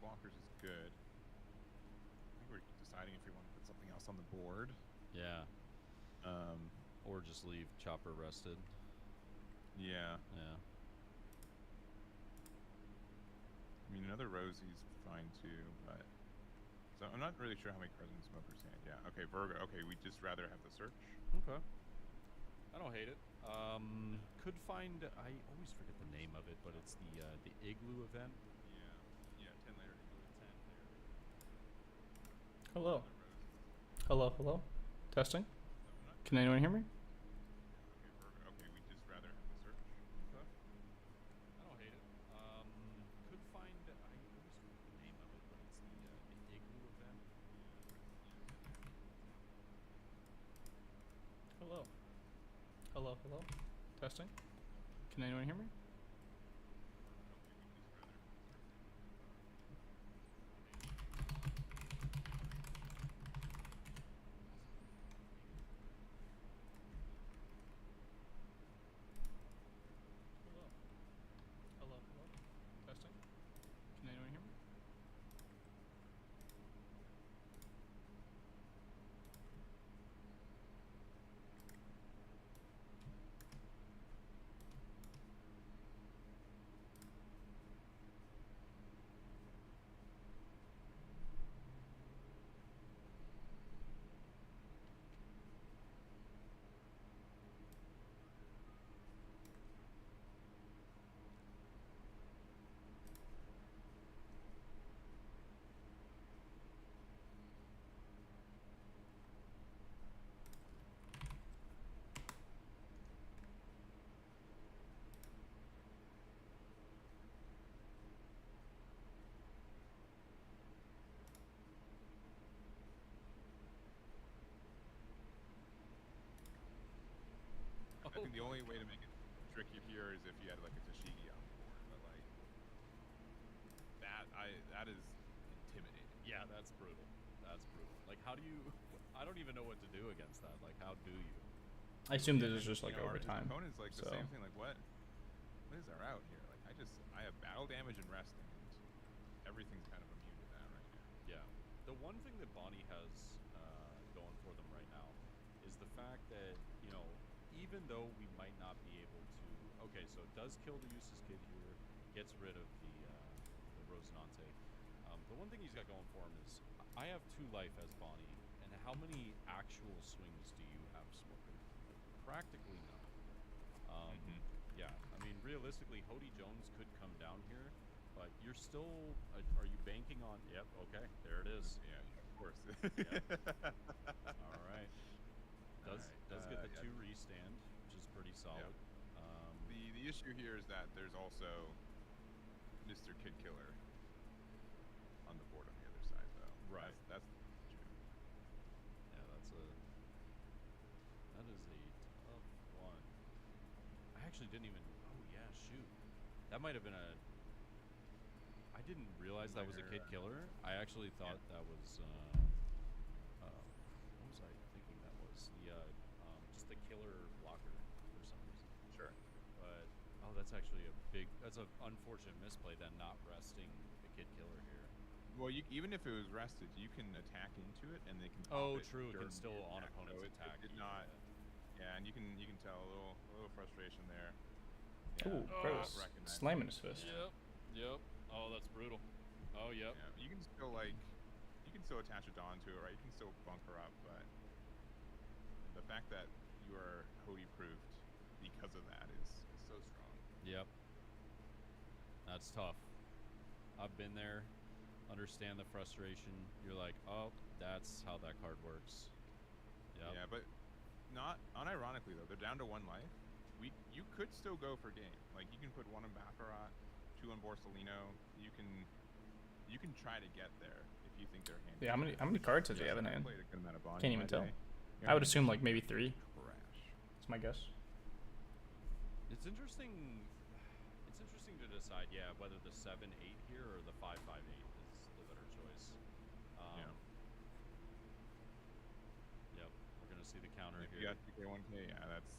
blockers is good. I think we're deciding if we want to put something else on the board. Yeah. Or just leave chopper rested. Yeah. Yeah. I mean, another Rosie's fine too, but so I'm not really sure how many cards in Smoker's hand. Yeah. Okay, Virgo. Okay, we'd just rather have the search. Okay. I don't hate it. Could find, I always forget the name of it, but it's the Igloo event. Yeah. 10 layer Igloo. 10 layer. Hello. Hello. Testing. Can anyone hear me? Okay, Virgo. Okay, we'd just rather have the search. Okay. I don't hate it. Could find, I always forget the name of it, but it's the Igloo event. Hello. Testing. Can anyone hear me? Hello. Testing. Can anyone hear me? I think the only way to make it tricky here is if you had like a Tashigi on board, but like that is intimidating. Yeah, that's brutal. That's brutal. Like, how do you? I don't even know what to do against that. Like, how do you? I assume this is just like overtime. His opponent's like the same thing. Like, what is our out here? Like, I have battle damage and resting, and everything's kind of immune to that right now. Yeah. The one thing that Bonnie has going for them right now is the fact that, you know, even though we might not be able to... Okay, so it does kill the Eustace Kid here, gets rid of the Rosinante. The one thing he's got going for him is, I have 2 life as Bonnie, and how many actual swings do you have, Smoker? Practically none. Yeah, I mean, realistically, Hody Jones could come down here, but you're still... are you banking on... Yep, okay, there it is. Yeah, of course. Yep. All right. Does get the 2 restand, which is pretty solid. Yeah. The issue here is that there's also Mr. Kid Killer on the board on the other side, though. Right. That's true. Yeah, that is a tough one. I actually didn't even... Oh, yeah, shoot. That might have been a... I didn't realize that was a Kid Killer. I actually thought that was... what was I thinking that was? The, just the killer blocker for some reason. Sure. But, oh, that's actually a big... That's an unfortunate misplay, then, not resting the Kid Killer here. Well, even if it was rested, you can attack into it, and they can. Oh, true. It can still on opponent's attack. It did not. Yeah, and you can tell a little frustration there. Yeah. Ooh, bro, slamming his fist. Yep. Oh, that's brutal. Oh, yep. Yeah, you can still attach a Dawn to it, right? You can still bunker up, but the fact that you are Hody proofed because of that is so strong. Yep. That's tough. I've been there. Understand the frustration. You're like, oh, that's how that card works. Yep. Yeah, but not unironically though. They're down to 1 life. You could still go for game. Like, you can put 1 on Baccarat, 2 on Borsellino. You can try to get there if you think they're handy. Yeah, how many cards does he have in hand? Can't even tell. I would assume like maybe 3. Crash. That's my guess. It's interesting. It's interesting to decide, yeah, whether the 7-8 here or the 5-5-8 is the better choice. Yeah. Yep, we're gonna see the counter If here. you got PK1K, yeah, that's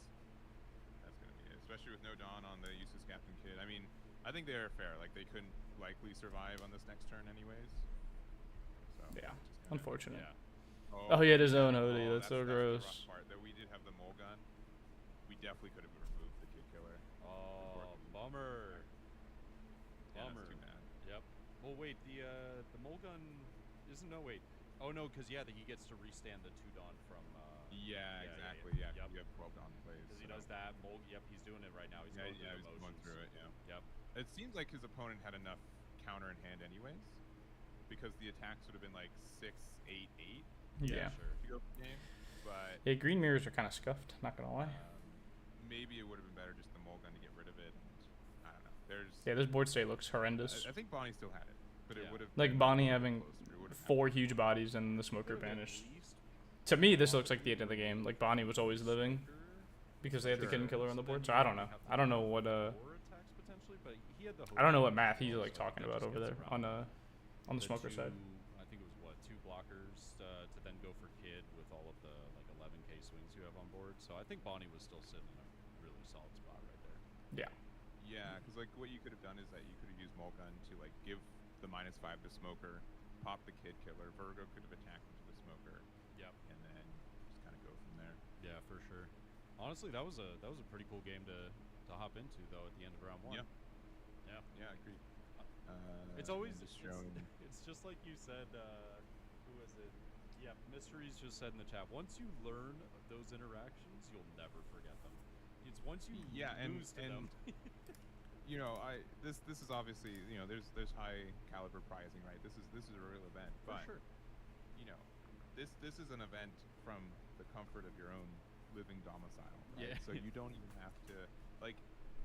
gonna be it. Especially with no Dawn on the Eustace Captain Kid. I mean, I think they are fair. Like they couldn't likely survive on this next turn anyways. So Yeah, unfortunate. Yeah. Oh, he had his own Odie. That's so gross. That's the rough part. That we did have the mole gun. We definitely could have removed the kid killer. Oh, bummer. Yeah, Bummer. that's too bad. Yep. Well, wait. The mole gun isn't. No, wait. Oh no, because yeah, he gets to restand the 2 Dawn from. Yeah, exactly. Yeah. Yep. You have 12 Dawn plays. Because he does that. Mole. Yep, he's doing it right now. He's going through the motions. Going through it. Yeah. Yep. It seems like his opponent had enough counter in hand anyways, because the attacks would have been like 6, 8, 8. Yeah. Sure. To go for the game, but yeah, green mirrors are kind of scuffed. Not gonna lie. Maybe it would have been better just the mole gun to get rid of it. And I don't know. This board state looks horrendous. I think Bonnie still had it, but it would have like Bonnie having 4 huge bodies and the smoker banished. To me, this looks like the end of the game. Like Bonnie was always living because they had the kid and killer on the board. So I don't know. I don't know what I don't know what math he's like talking about over there on the smoker side. I think it was what 2 blockers to then go for kid with all of the like 11k swings you have on board. So I think Bonnie was still sitting in a really solid spot right there. Yeah. Yeah, because like what you could have done is that you could have used mole gun to like give the -5 to smoker, pop the kid killer. Virgo could have attacked into the smoker. Yep. And then just kind of go from there. Yeah, for sure. Honestly, that was a pretty cool game to hop into though at the end of round 1. Yeah. Yeah, agreed. It's always showing. It's just like you said. Who was it? Yeah, Mysteries just said in the chat. Once you learn those interactions, you'll never forget them. It's once you lose to them. You know, this is obviously, you know, there's high caliber prizing, right? This is a real event, but for sure. You know, this is an event from the comfort of your own living domicile, right? Yeah. So you don't even have to like.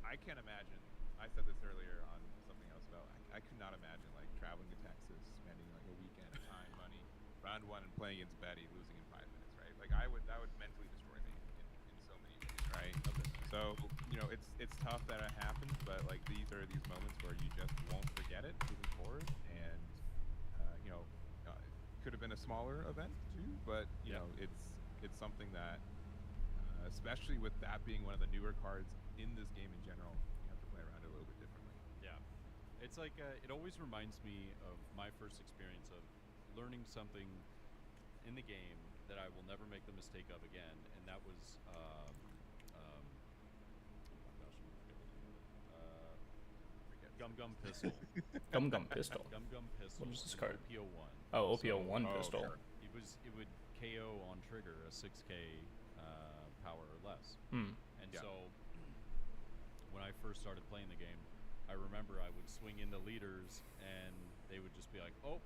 I can't imagine. I said this earlier on something else about. I could not imagine like traveling to Texas, spending like a weekend, time, money, round 1, and playing against Betty, losing in 5 minutes, right? Like that would mentally destroy me in so many ways, right? So you know, it's tough that it happens, but like these are these moments where you just won't forget it moving forward, and you know, it could have been a smaller event too, but you know, it's something that, especially with that being one of the newer cards in this game in general, you have to play around it a little bit differently. Yeah, it's like it always reminds me of my first experience of learning something in the game that I will never make the mistake of again, and that was oh my gosh, Gum Gum Pistol. Gum Gum Pistol. Gum Gum Pistol. What is this card? OPO1. Oh, OPO1 pistol. Sure. It would KO on trigger a 6k power or less. And so when I first started playing the game, I remember I would swing into leaders and they would just be like, "Oh,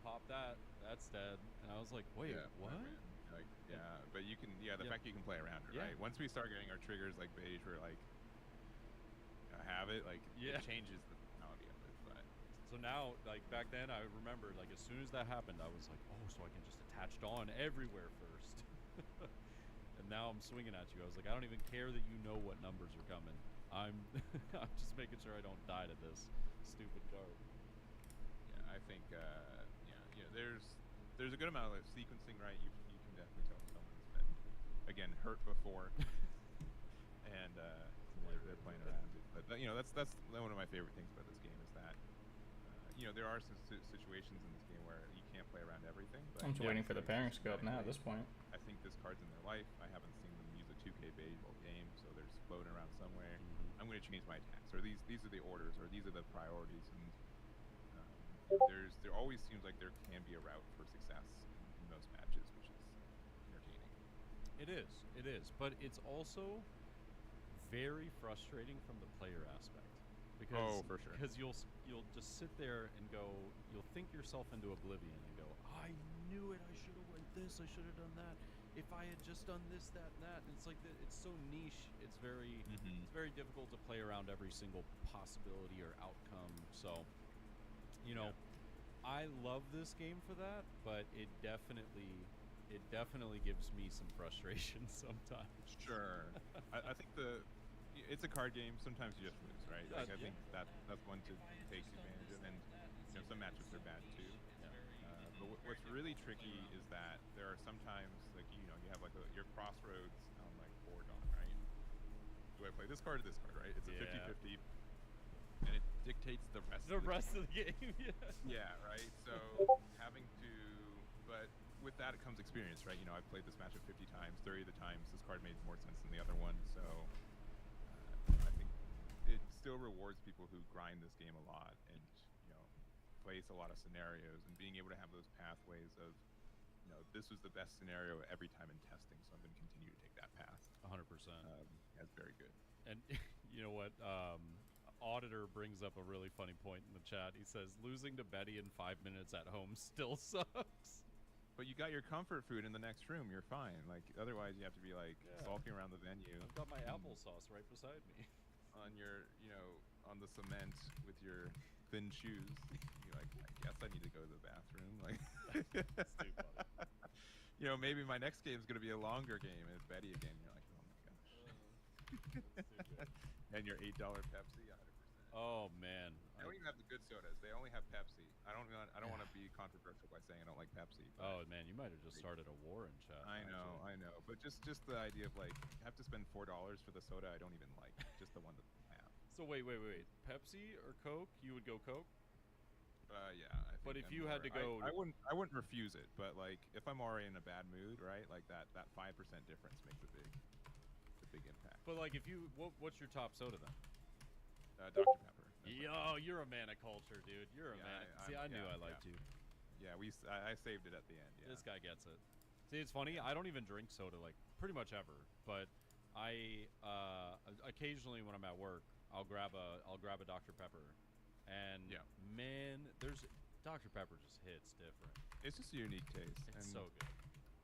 pop that's dead." And I was like, "Wait, what?" Like, but you can, the fact you can play around it, right? Once we start getting our triggers like beige, we're like, have it, like, it changes the personality of it. But so now, like back then, I remember, like as soon as that happened, I was like, "Oh, so I can just attach Dawn everywhere first." And now I'm swinging at you. I was like, I don't even care that you know what numbers are coming. I'm just making sure I don't die to this stupid card. Yeah, I think there's a good amount of sequencing, right? You can definitely tell someone's been again hurt before, and they're playing around it. But you know, that's one of my favorite things about this game is that you know, there are some situations in this game where you can't play around everything. But I'm just waiting for the pairings to go up now at this point. I think this card's in their life. I haven't seen them use a 2k beige all game, so they're just floating around somewhere. I'm going to change my attacks, or these are the orders, or these are the priorities, and there always seems like there can be a route for success in most matches, which is entertaining. It is, but it's also very frustrating from the player aspect. Because, for sure. Because you'll just sit there and you'll think yourself into oblivion and go, I knew it, I should have went this, I should have done that. If I had just done this, that, and that. And it's like, it's so niche, it's very difficult to play around every single possibility or outcome. So, you know, I love this game for that, but it definitely gives me some frustration sometimes. Sure. I think it's a card game. Sometimes you just lose, right? Like I think that's one to take advantage of, and you know, some matchups are bad too. But what's really tricky is that there are sometimes, like, you know, you have like your crossroads on like 4 Dawn, right? Do I play this card or this card, right? It's a 50-50. dictates the rest The of the rest game. of the game, yeah. Yeah, right. So having to, but with that it comes experience, right? You know, I've played this matchup 50 times. 30 of the times this card made more sense than the other one. So I think it still rewards people who grind this game a lot and place a lot of scenarios and being able to have those pathways of, this was the best scenario every time in testing, so I'm going to continue to take that path. 100%. That's very good. And you know what? Auditor brings up a really funny point in the chat. He says, losing to Betty in 5 minutes at home still sucks. But you got your comfort food in the next room. You're fine. Like, otherwise you have to be, like, sulking around the venue. I've got my applesauce right beside me. On your, on the cement with your thin shoes. You're like, I guess I need to go to the bathroom. Like, That's too funny. Maybe my next game is going to be a longer game. And it's Betty again. You're like, oh my gosh. And your $8 Pepsi, 100%. Oh man. I don't even have the good sodas. They only have Pepsi. I don't want to be controversial by saying I don't like Pepsi. Oh man, you might have just started a war in chat. I know. But just the idea of like, I have to spend $4 for the soda I don't even like. Just the one that I have. So wait. Pepsi or Coke? You would go Coke? Yeah. But if you had to go, I wouldn't refuse it. But like, if I'm already in a bad mood, right? Like that 5% difference makes a big impact. But like, if you, what's your top soda then? Dr. Pepper. Yo, you're a man of culture, dude. You're a man. See, I knew I liked you. Yeah, I saved it at the end. Yeah. This guy gets it. See, it's funny. I don't even drink soda like pretty much ever, but I occasionally when I'm at work, I'll grab a Dr. Pepper, and man, there's Dr. Pepper just hits different. It's just a unique taste. It's and so good.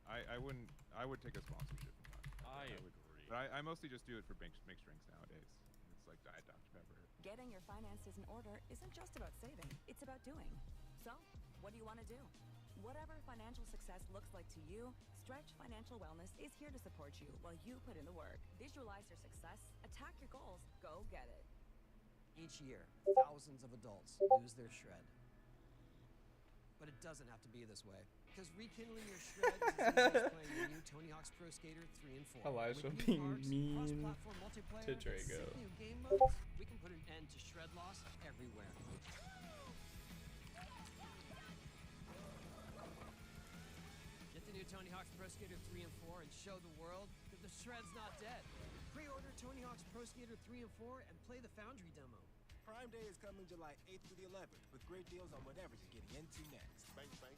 I would take a sponsorship from Dr. Pepper. I would. agree. But I mostly just do it for mixed drinks nowadays. It's like Diet Dr. Pepper. Getting your finances in order isn't just about saving, it's about doing. So, what do you want to do? Whatever financial success looks like to you, Stretch Financial Wellness is here to support you while you put in the work. Visualize your success, attack your goals, go get it. Each year, thousands of adults lose their shred. But it doesn't have to be this way. Because rekindling your shred is as easy as playing the new Tony Hawk's Pro Skater 3 and 4. Elijah With being parts, mean cross-platform multiplayer, to and Drago. 6 new game modes, we can put an end to shred loss everywhere. Get the new Tony Hawk's Pro Skater 3 and 4 and show the world that the shred's not dead. Pre-order Tony Hawk's Pro Skater 3 and 4 and play the Foundry demo. Prime Day is coming July 8th through the 11th with great deals on whatever you're getting into next. Bang, bang,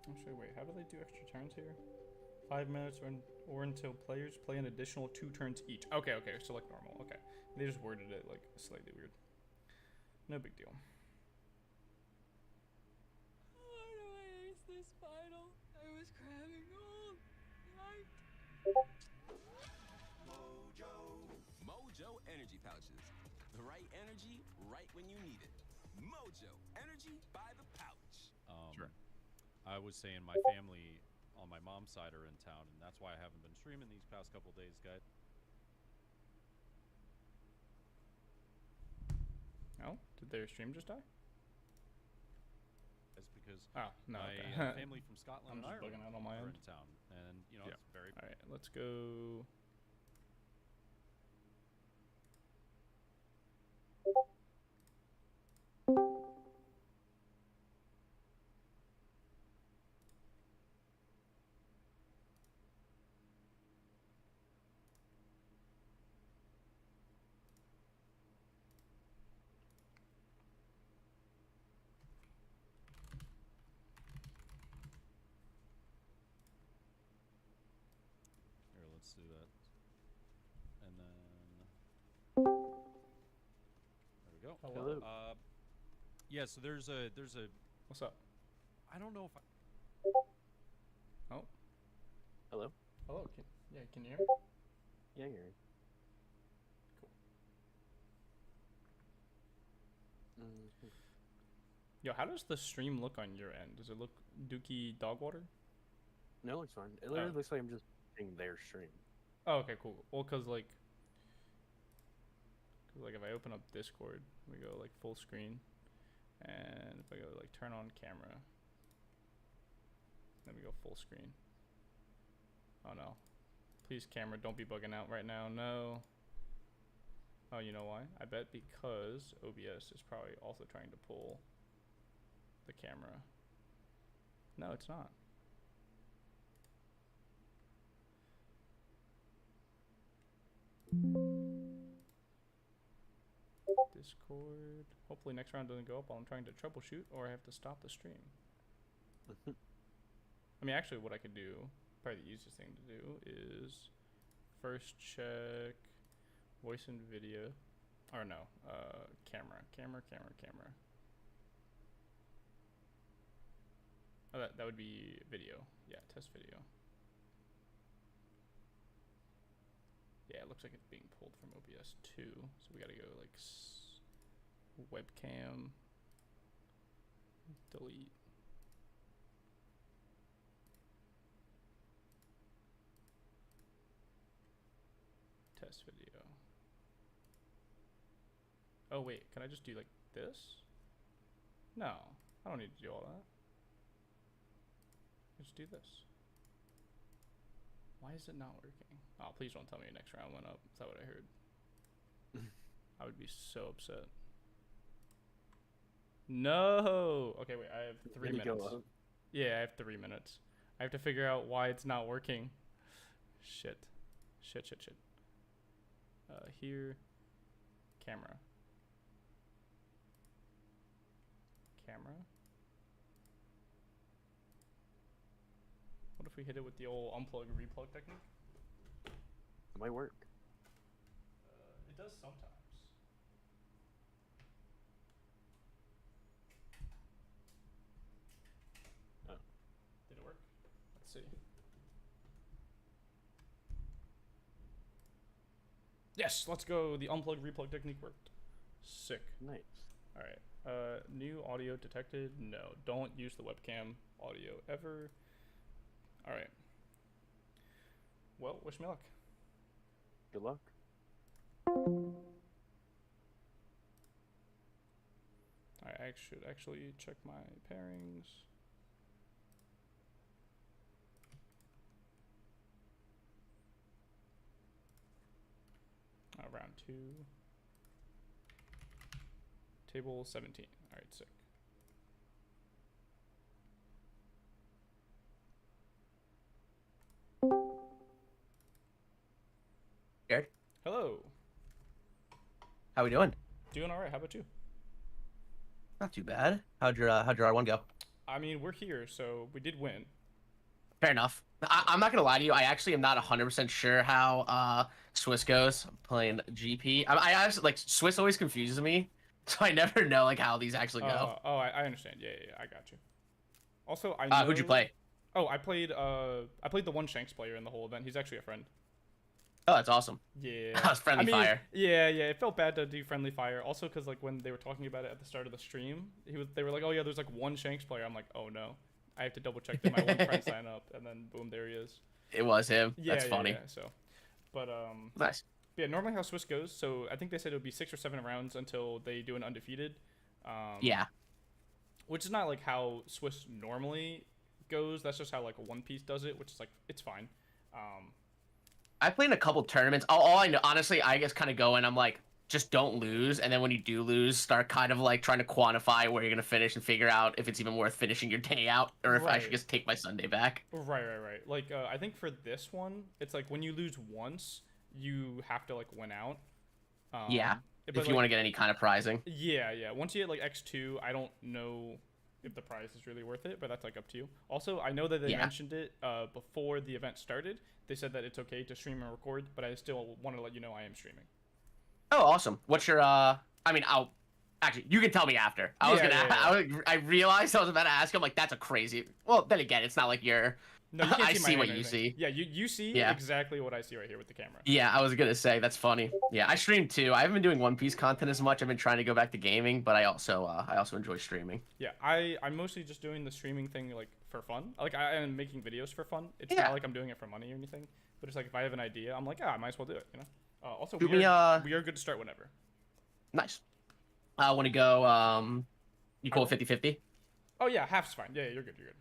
Actually, wait, how do they do extra turns here? 5 minutes or until players play an additional 2 turns each. Okay, so like normal. Okay. They just worded it like slightly weird. No big deal. Why do I ace this final? I was cramming gold. Mojo energy pouches. The right energy, right when you need it. Mojo energy by the pouch. Sure. I was saying my family on my mom's side are in town, and that's why I haven't been streaming these past couple days, guys. Oh, did their stream just die? It's because no, my okay. family from Scotland I'm and just bugging Ireland out on my are end. in town, and it's very. All right, let's go. Here, let's do that, and then there we go. Hello. Yeah, so there's a. What's up? I don't know if I. Oh. Hello? Hello. Can you hear me? Yeah, you're in. Cool. Mm-hmm. Yo, how does the stream look on your end? Does it look dookie dog water? No, it looks fine. It literally looks like I'm just watching their stream. Oh, okay, cool. Well, cause like if I open up Discord, we go like full screen, and if I go like turn on camera, then we go full screen. Oh no. Please, camera, don't be bugging out right now. No. Oh, you know why? I bet because OBS is probably also trying to pull the camera. No, it's not. Discord. Hopefully next round doesn't go up while I'm trying to troubleshoot, or I have to stop the stream. I mean, actually, what I could do, probably the easiest thing to do, is first check voice and video. Or no, camera. Oh, that would be video. Yeah, test video. Yeah, it looks like it's being pulled from OBS too. So we gotta go like webcam, delete. Test video. Oh wait, can I just do like this? No, I don't need to do all that. Just do this. Why is it not working? Oh, please don't tell me next round went up. Is that what I heard? I would be so upset. No! Okay, wait, I have 3 minutes. Yeah, I have 3 minutes. I have to figure out why it's not working. Shit. Shit. Here. Camera. What if we hit it with the old unplug replug technique? It might work. It does sometimes. Oh. Did it work? Let's see. Yes, let's go. The unplug replug technique worked. Sick. Nice. All right. New audio detected. No, don't use the webcam audio ever. All right. Well, wish me luck. Good luck. I should actually check my pairings. Round 2. Table 17. All right, sick. Jared? Hello. How we doing? Doing all right. How about you? Not too bad. How'd your R1 go? I mean, we're here, so we did win. Fair enough. I'm not gonna lie to you. I actually am not 100% sure how Swiss goes. I'm playing GP. I actually like Swiss always confuses me, so I never know like how these actually go. I understand. Yeah, I got you. Also, I know... Who'd you play? Oh, I played the one Shanks player in the whole event. He's actually a friend. Oh, that's awesome. Yeah. That was friendly fire. Yeah. It felt bad to do friendly fire. Also, because like when they were talking about it at the start of the stream, they were like, "Oh yeah, there's like one Shanks player." I'm like, "Oh no, I have to double check that my one friend sign up." And then boom, there he is. It was him. Yeah, that's funny. Yeah, so, but nice. Yeah, normally how Swiss goes. So I think they said it would be 6 or 7 rounds until they do an undefeated. Yeah. Which is not like how Swiss normally goes. That's just how like One Piece does it, which is like it's fine. I played in a couple tournaments. All I know, honestly, I just kind of go in. I'm like, just don't lose, and then when you do lose, start kind of like trying to quantify where you're gonna finish and figure out if it's even worth finishing your day out, or if I should just take my Sunday back. Right. Like I think for this one, it's like when you lose once, you have to like win out. Yeah. If you want to get any kind of prizing. Yeah. Once you hit like X2, I don't know if the prize is really worth it, but that's like up to you. Also, I know that they mentioned it before the event started. They said that it's okay to stream and record, but I still want to let you know I am streaming. Oh, awesome. What's your I mean, actually, you can tell me after. I realized I was about to ask him, like, that's a crazy... Well, then again, it's not like you're... No, you can't I see what you see. Yeah, you see exactly what I see right here with the camera. Yeah, I was gonna say, that's funny. Yeah, I stream too. I haven't been doing One Piece content as much. I've been trying to go back to gaming, but I also enjoy streaming. Yeah, I'm mostly just doing the streaming thing like for fun. Like I am making videos for fun. It's not like I'm doing it for money or anything. But it's like if I have an idea, I'm like, I might as well do it. You know. Also, we are good to start whenever. Nice. Want to go? You cool 50-50? Oh yeah, half's fine. Yeah, you're good. You're good.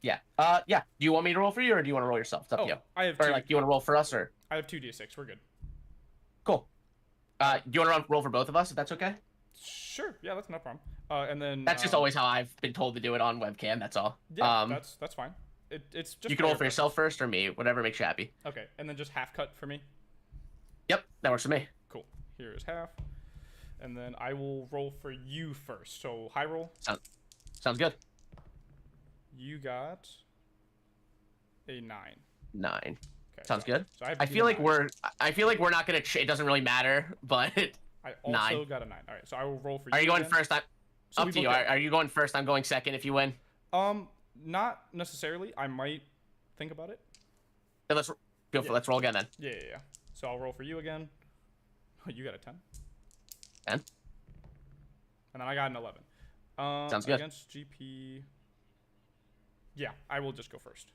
Yeah. Yeah. Do you want me to roll for you, or do you want to roll yourself? It's up to you. I have or like, do you want to roll for us, or? I have 2d6. We're good. Cool. Do you want to roll for both of us, if that's okay? Sure. Yeah, that's no problem. And then that's just always how I've been told to do it on webcam. That's all. Yeah, that's fine. It's just you can roll for yourself first or me, whatever makes you happy. Okay, and then just half cut for me. Yep, that works for me. Cool. Here is half, and then I will roll for you first. So high roll. Sounds good. You got a 9. 9. Okay, sounds good. So I feel like we're not gonna. It doesn't really matter, but I also 9. got a 9. All right, so I will roll for you. Are you going again. first? Up to you. Are you going first? I'm going second. If you win. Not necessarily. I might think about it. Then let's roll again then. Yeah. So I'll roll for you again. You got a 10. 10. And then I got an 11. Sounds good. Against GP. Yeah, I will just go first.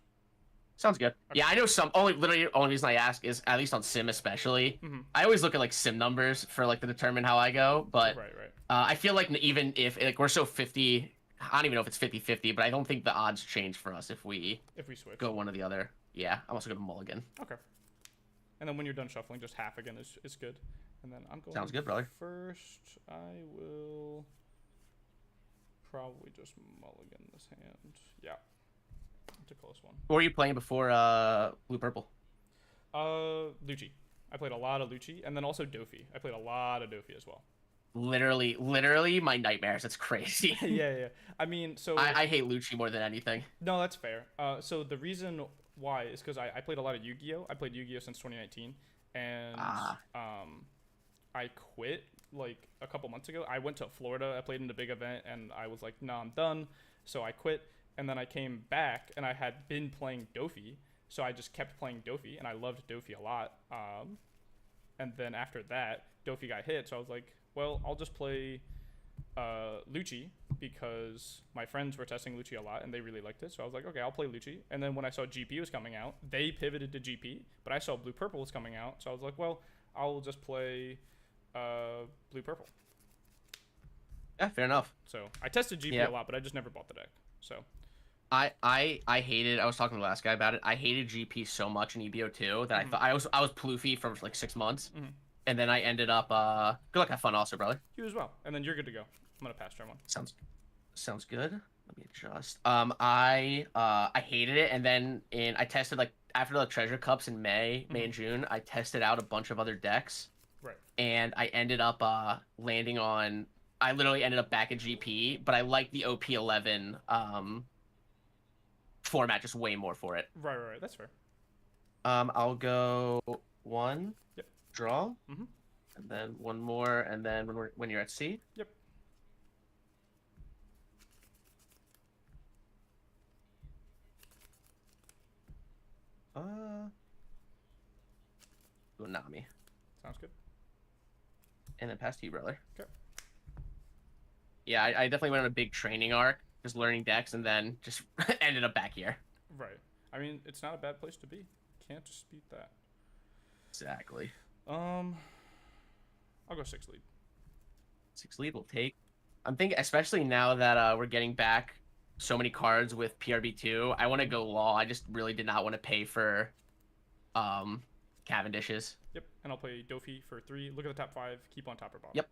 Sounds good. Okay. Yeah, I know some. Literally, only reason I ask is at least on sim, especially. I always look at like sim numbers for like to determine how I go. But right. I feel like even if like we're so 50, I don't even know if it's 50-50, but I don't think the odds change for us if we switch. Go one or the other. Yeah, I'm also gonna mulligan. Okay. And then when you're done shuffling, just half again is good. And then I'm going. Sounds good, brother. First, I will probably just mulligan this hand. Yeah. It's a close one. What were you playing before blue purple? Lucci. I played a lot of Lucci, and then also Dofi. I played a lot of Dofi as well. Literally my nightmares. It's crazy. yeah. I mean, so I hate Lucci more than anything. No, that's fair. So the reason why is because I played a lot of Yu-Gi-Oh. I played Yu-Gi-Oh since 2019, and I quit like a couple months ago. I went to Florida. I played in a big event, and I was like, nah, I'm done. So I quit. And then I came back, and I had been playing Dofi, so I just kept playing Dofi, and I loved Dofi a lot. And then after that, Dofi got hit, so I was like, well, I'll just play Lucci, because my friends were testing Lucci a lot, and they really liked it, so I was like, okay, I'll play Lucci. And then when I saw GP was coming out, they pivoted to GP, but I saw Blue-Purple was coming out, so I was like, well, I'll just play Blue-Purple. Yeah, fair enough. So I tested GP a lot, but I just never bought the deck, so... I hated. I was talking to the last guy about it. I hated GP so much in EBO 2 that I thought I was ploofy for like 6 months, and then I ended up. Good luck, have fun, also, brother. You as well, and then you're good to go. I'm gonna pass turn 1. Sounds good. Let me adjust. I hated it, and then I tested like after the treasure cups in May and June. I tested out a bunch of other decks, right? And I ended up landing on. I literally ended up back at GP, but I like the OP11 format just way more for it. Right. That's fair. I'll go 1. Yep. Draw. And then 1 more, and then when you're at C. Yep. Nami. Sounds good. And then pass to you, brother. Okay. Yeah, I definitely went on a big training arc, just learning decks, and then just ended up back here. Right. I mean, it's not a bad place to be. Can't dispute that. Exactly. I'll go 6 lead. 6 lead will take. I'm thinking, especially now that we're getting back so many cards with PRB2, I want to go law. I just really did not want to pay for Cavendishes. Yep, and I'll play Dofi for 3. Look at the top 5. Keep on top or bottom. Yep.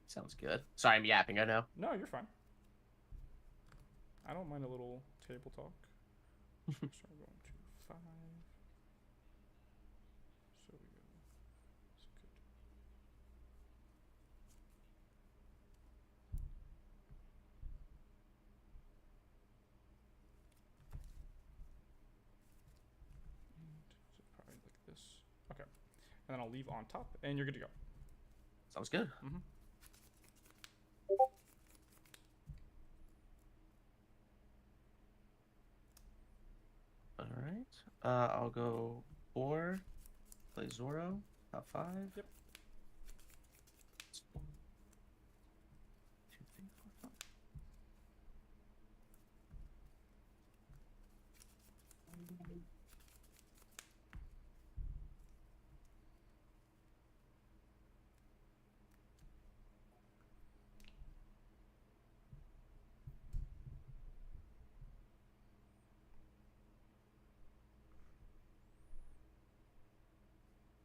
Sounds good. Sorry, I'm yapping. I know. No, you're fine. I don't mind a little table talk. So we're going to 5. So we go. That's good. And so probably like this. Okay. And then I'll leave on top, and you're good to go. Sounds good. All right. I'll go 4. Play Zoro. Top 5. Yep. 1, 2, 3, 4, 5.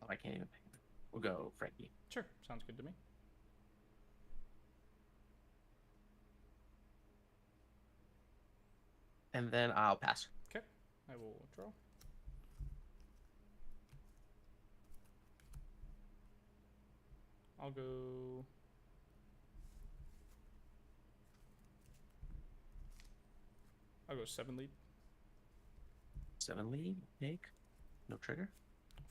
Oh, I can't even pay. we'll go Frankie. Sure, sounds good to me. And then I'll pass. Okay, I will draw. I'll go. I'll go 7 lead. 7 lead, take. No trigger.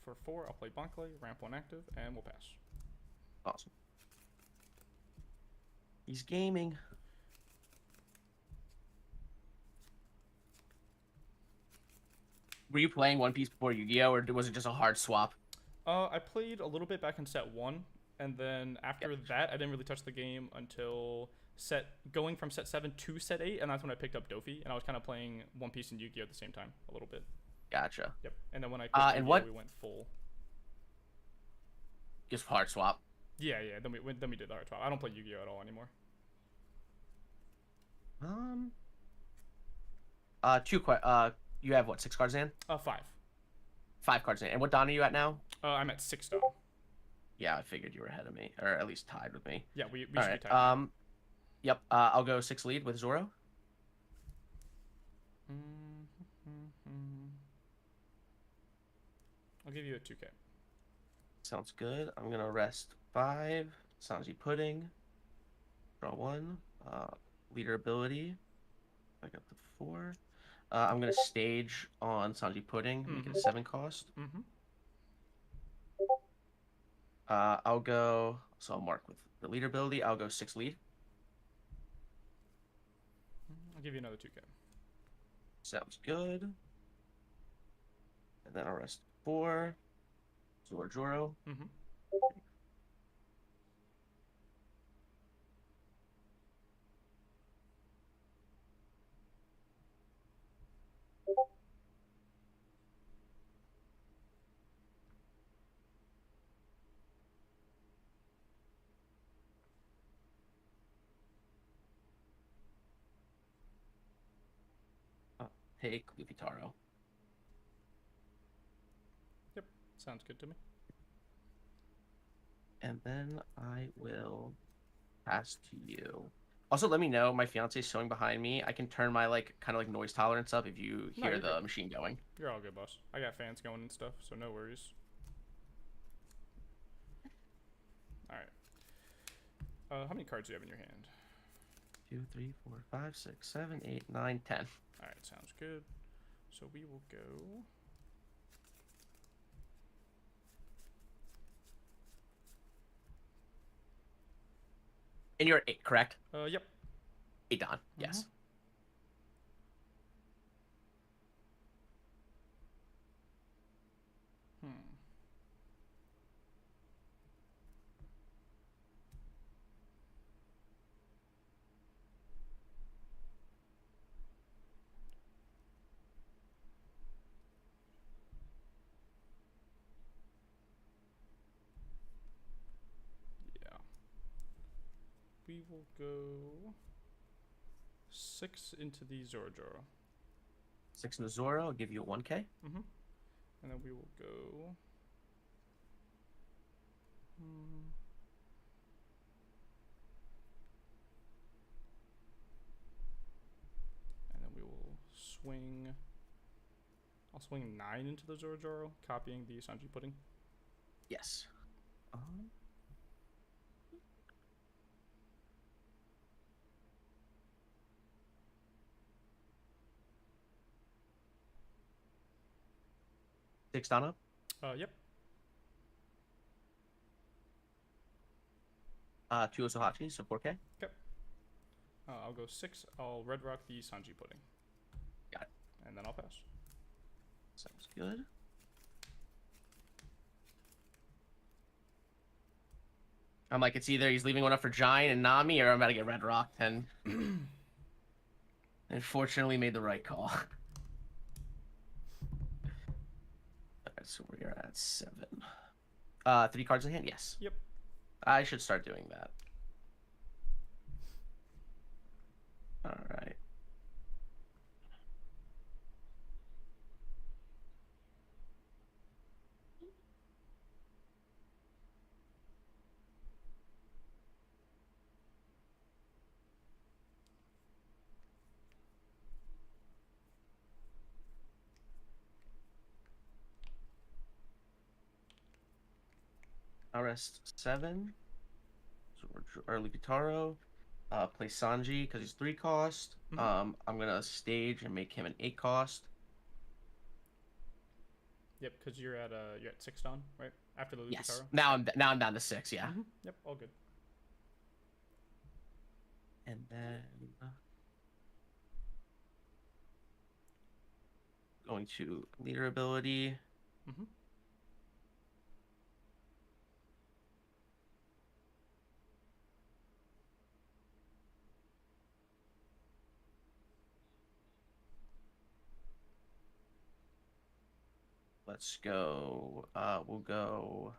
For 4, I'll play Bankley, ramp 1 active, and we'll pass. Awesome. He's gaming. Were you playing One Piece before Yu-Gi-Oh, or was it just a hard swap? I played a little bit back in set 1, and then after that, I didn't really touch the game until going from set 7 to set 8, and that's when I picked up Dofi, and I was kind of playing One Piece and Yu-Gi-Oh at the same time, a little bit. Gotcha. Yep. And then when I quit Yu-Gi-Oh, we went full. Just hard swap. Yeah. Then we did the hard swap. I don't play Yu-Gi-Oh at all anymore. You have what, 6 cards in? 5. 5 cards in. And what Don are you at now? I'm at 6 Don. Yeah, I figured you were ahead of me, or at least tied with me. Yeah, we should right. be tied. Yep. I'll go 6 lead with Zoro. I'll give you a 2K. Sounds good. I'm gonna rest 5. Sanji Pudding. Draw 1. Leader ability. I got the 4. I'm gonna stage on Sanji Pudding. Make it a 7 cost. I'll go. So I'll mark with the leader ability. I'll go 6 lead. I'll give you another 2K. Sounds good. And then I'll rest 4. Zoro. Take Luffy Taro. Yep, sounds good to me. And then I will pass to you. Also, let me know. My fiance is sewing behind me. I can turn my kind of noise tolerance up if you hear the machine going. You're all good, boss. I got fans going and stuff, so no worries. All right. How many cards do you have in your hand? 2, 3, 4, 5, 6, 7, 8, 9, 10. All right, sounds good. So we will go. And you're 8, correct? Yep. 8 Don. Yes. We will go 6 into the Zoro. 6 into Zoro. I'll give you a 1K. And then we will go. And then we will swing. I'll swing 9 into the Zoro, copying the Sanji Pudding. Yes. 6 Don up? Yep. 2 Osohachi, so 4K. Okay. I'll go 6. I'll red rock the Sanji Pudding. Got it. And then I'll pass. Sounds good. I'm like, it's either he's leaving one up for Giant and Nami, or I'm about to get red rocked, and unfortunately made the right call. So we're at 7. 3 cards in hand? Yes. Yep. I should start doing that. Alright. I'll rest 7. So or Lupitaro. Play Sanji because he's 3 cost. Mhm. I'm gonna stage and make him an 8 cost. Yep, because you're at 6 Don, right? After the Lupitaro. Yes. Now I'm down to 6. Yeah. Yep, all good. And then going to leader ability. Let's go. We'll go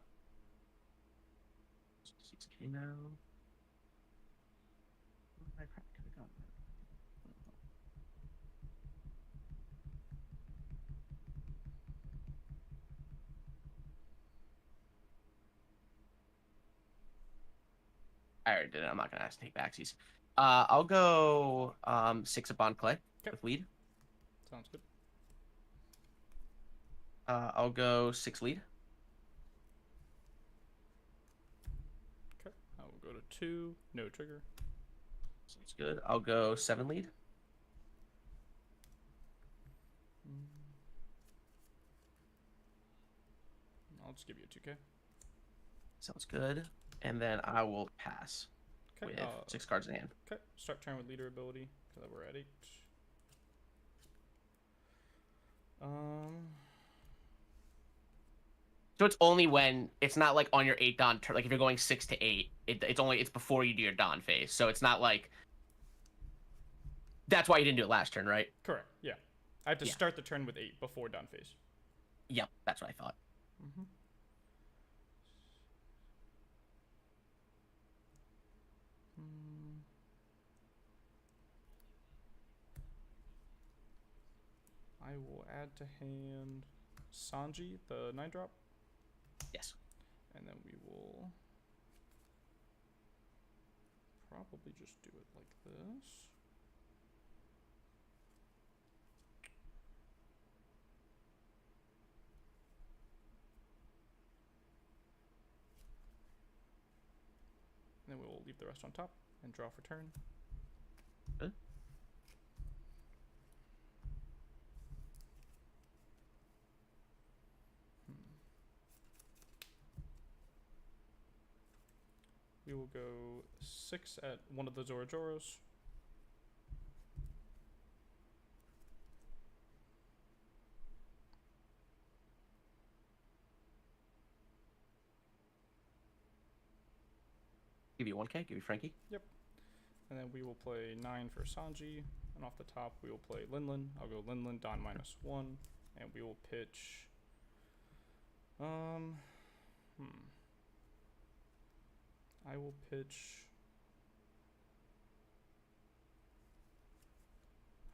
6K now. I already did it. I'm not gonna ask to take backsies. I'll go 6 upon play with lead. Sounds good. I'll go 6 lead. Okay. I will go to 2. No trigger. Sounds good. I'll go 7 lead. I'll just give you a 2K. Sounds good. And then I will pass with 6 cards in hand. Okay. Start turn with leader ability because we're at 8. So it's only when it's not like on your 8 Don turn. Like if you're going 6 to 8, it's before you do your Don phase. So it's not like. That's why you didn't do it last turn, right? Correct. Yeah. I have to start the turn with 8 before Don phase. Yep, that's what I thought. I will add to hand Sanji, the 9-drop. Yes. And then we will probably just do it like this. And then we will leave the rest on top and draw for turn. Good. We will go 6 at one of the Zorojoros. Give you 1K, give you Frankie. Yep. And then we will play 9 for Sanji. And off the top, we will play Linlin. I'll go Linlin, Don -1. And we will pitch. I will pitch.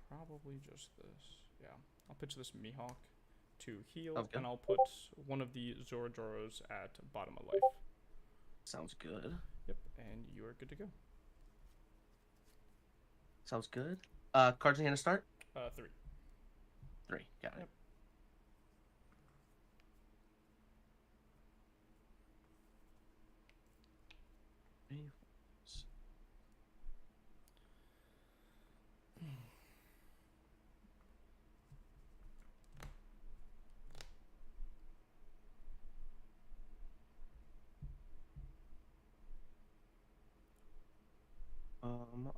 Probably just this. Yeah. I'll pitch this Mihawk to heal. And I'll put one of the Zorojoros at bottom of life. Sounds good. Yep. And you are good to go. Sounds good. Cards in hand to start? 3. 3. Got it. Yep.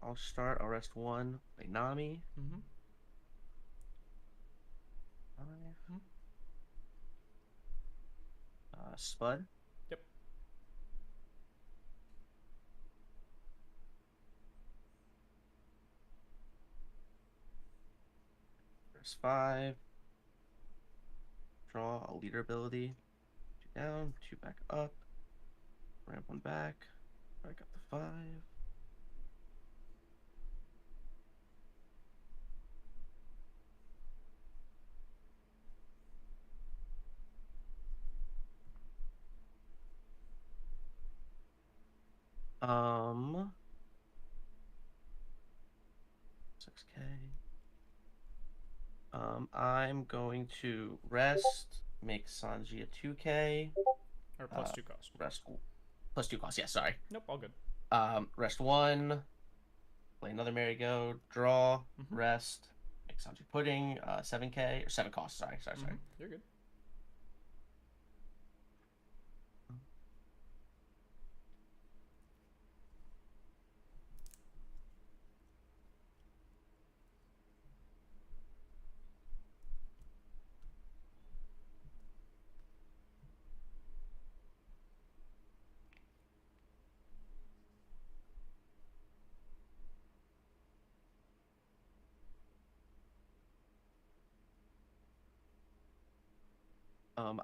I'll start. I'll rest 1. Play Nami. Spud. Yep. Rest 5. Draw a leader ability. 2 down, 2 back up. Ramp 1 back. Back up to 5. $6K. I'm going to rest, make Sanji a 2K, Or plus 2 cost. Rest plus 2 cost. Yeah, sorry. Nope, all good. Rest 1. Play another merry-go. Draw. Rest. Make Sanji Pudding. 7k or 7 cost. Sorry. You're good.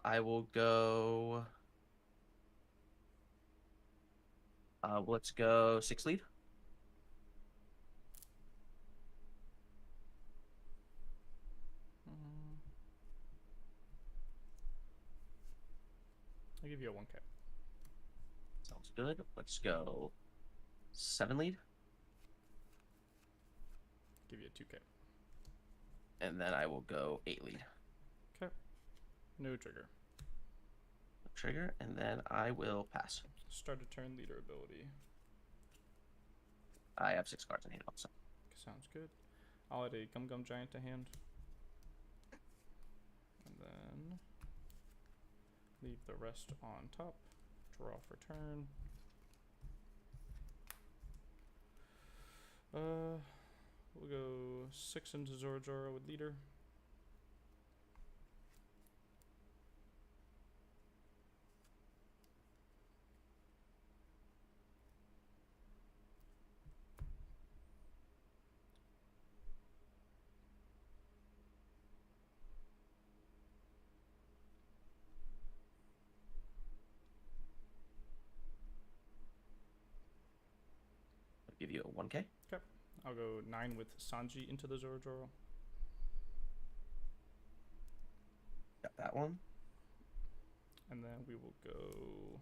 I will go. Let's go 6 lead. I'll give you a 1k. Sounds good. Let's go 7 lead. Give you a 2k. And then I will go 8 lead. Okay. No trigger. Trigger, and then I will pass. Start a turn leader ability. I have 6 cards in hand also. Sounds good. I'll add a Gum Gum Giant to hand. And then leave the rest on top. Draw for turn. We'll go 6 into Zorojoro with leader. Give you a 1k. Okay. I'll go 9 with Sanji into the Zorojoro. Got that one. And then we will go...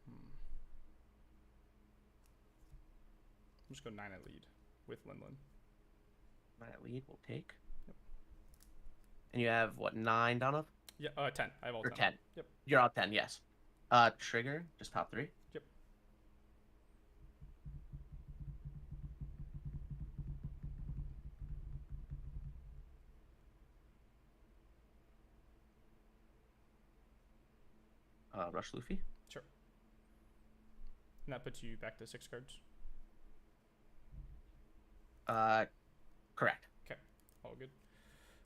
I'll just go 9 at lead with Linlin. 9 at lead, we'll take. Yep. And you have, what, 9 down up? Yeah, 10. I have all or 10. 10. Yep. You're all 10, yes. Trigger, just top 3. Yep. Rush Luffy. Sure. And that puts you back to 6 cards. Correct. Okay, all good.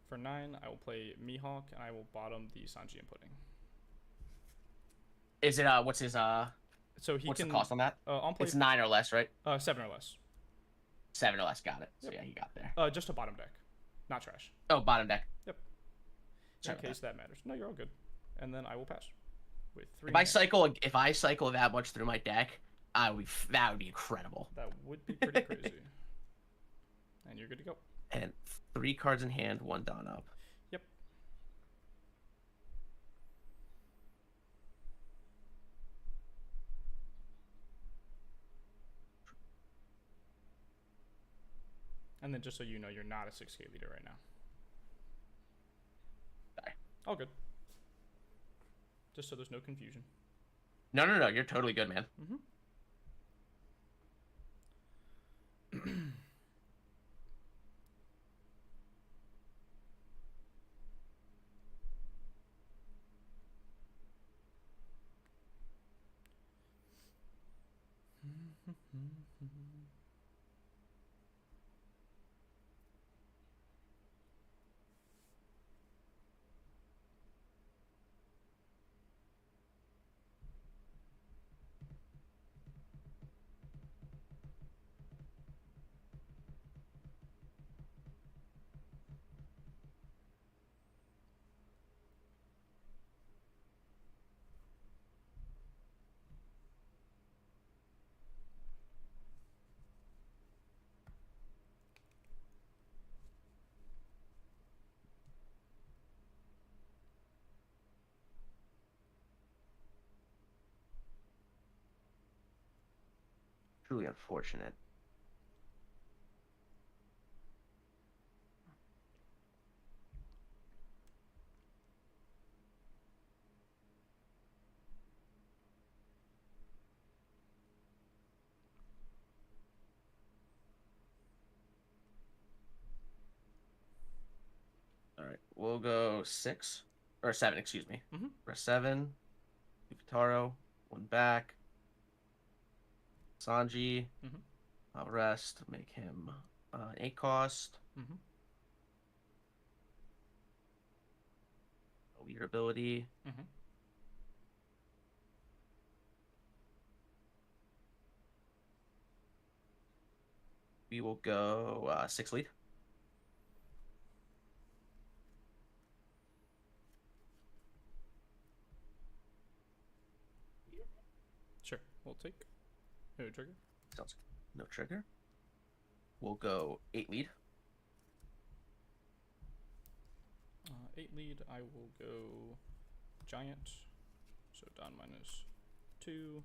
For 9, I will play Mihawk, and I will bottom the Sanji and Pudding. Is it what's his So he what's can the cost on that? on play It's 9 or less, right? 7 or less. 7 or less, got it. Yep. So yeah, he got there. Just a bottom deck, not trash. Oh, bottom deck. Yep. Sorry In about case that matters. No, you're all good. And then I will pass with 3. If I cycle that much through my deck, that would be incredible. That would be pretty crazy. And you're good to go. And 3 cards in hand, 1 down up. Yep. And then just so you know, you're not a 6k leader right now. Sorry. All good. Just so there's no confusion. No, you're totally good, man. Mm-hmm. Truly unfortunate. we'll go 6 or 7. Excuse me. Mhm. Rest 7. Ufitaro, 1 back. Sanji. Mhm. I'll rest. Make him 8 cost. Mhm. Leader ability. Mhm. We will go 6 lead. Sure. We'll take. No trigger. Sounds good. No trigger. We'll go 8 lead. 8 lead. I will go giant. So down -2.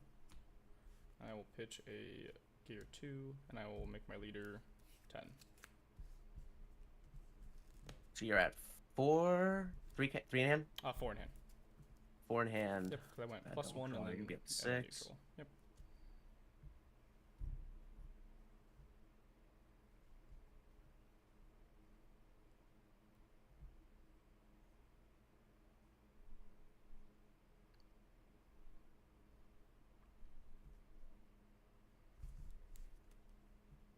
I will pitch a gear 2, and I will make my leader 10. So you're at 4, 3 in hand. 4 in hand. 4 in hand. Yep, because I went That +1 double and draw, then you'll be up to and then 6. neutral. Yep.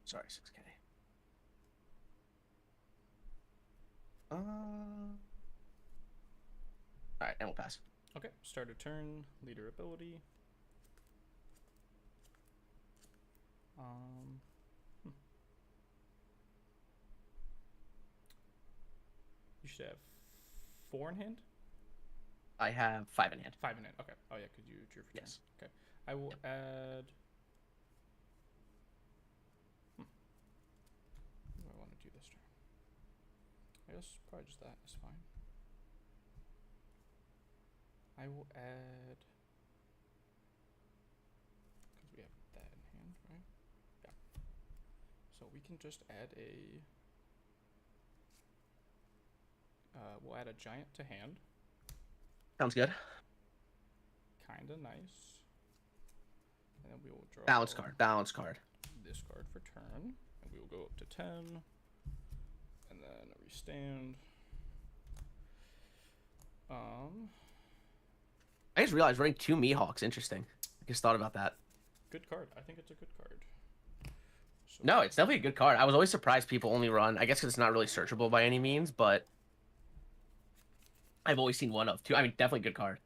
Sorry, 6K. All right, and we'll pass. Okay, start a turn, leader ability. You should have 4 in hand? I have 5 in hand. 5 in hand, okay. Oh yeah, because you drew for turn. Yes. Okay, I will add... What do I want to do this turn? I guess probably just that is fine. I will add... Because we have that in hand, right? Yeah. So we can just add a... we'll add a giant to hand. Sounds good. Kinda nice. And then we will draw... Balance card. Balance card. This card for turn. And we will go up to 10. And then a restand. I just realized running 2 Mihawks. Interesting. I just thought about that. Good card. I think it's a good card. So No, it's definitely a good card. I was always surprised people only run. I guess because it's not really searchable by any means, but I've always seen 1 of 2. I mean, definitely good card.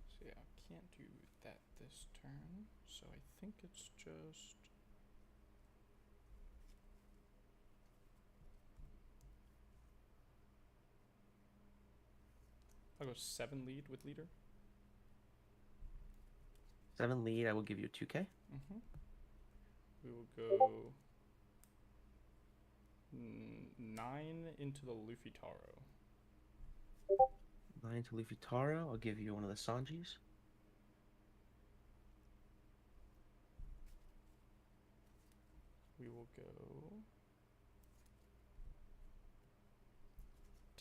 So yeah, I can't do that this turn. So I think it's just... I'll go 7 lead with leader. 7 lead. I will give you 2K. We will go 9 into the Luffy Taro. 9 to Luffy Taro. I'll give you one of the Sanjis. We will go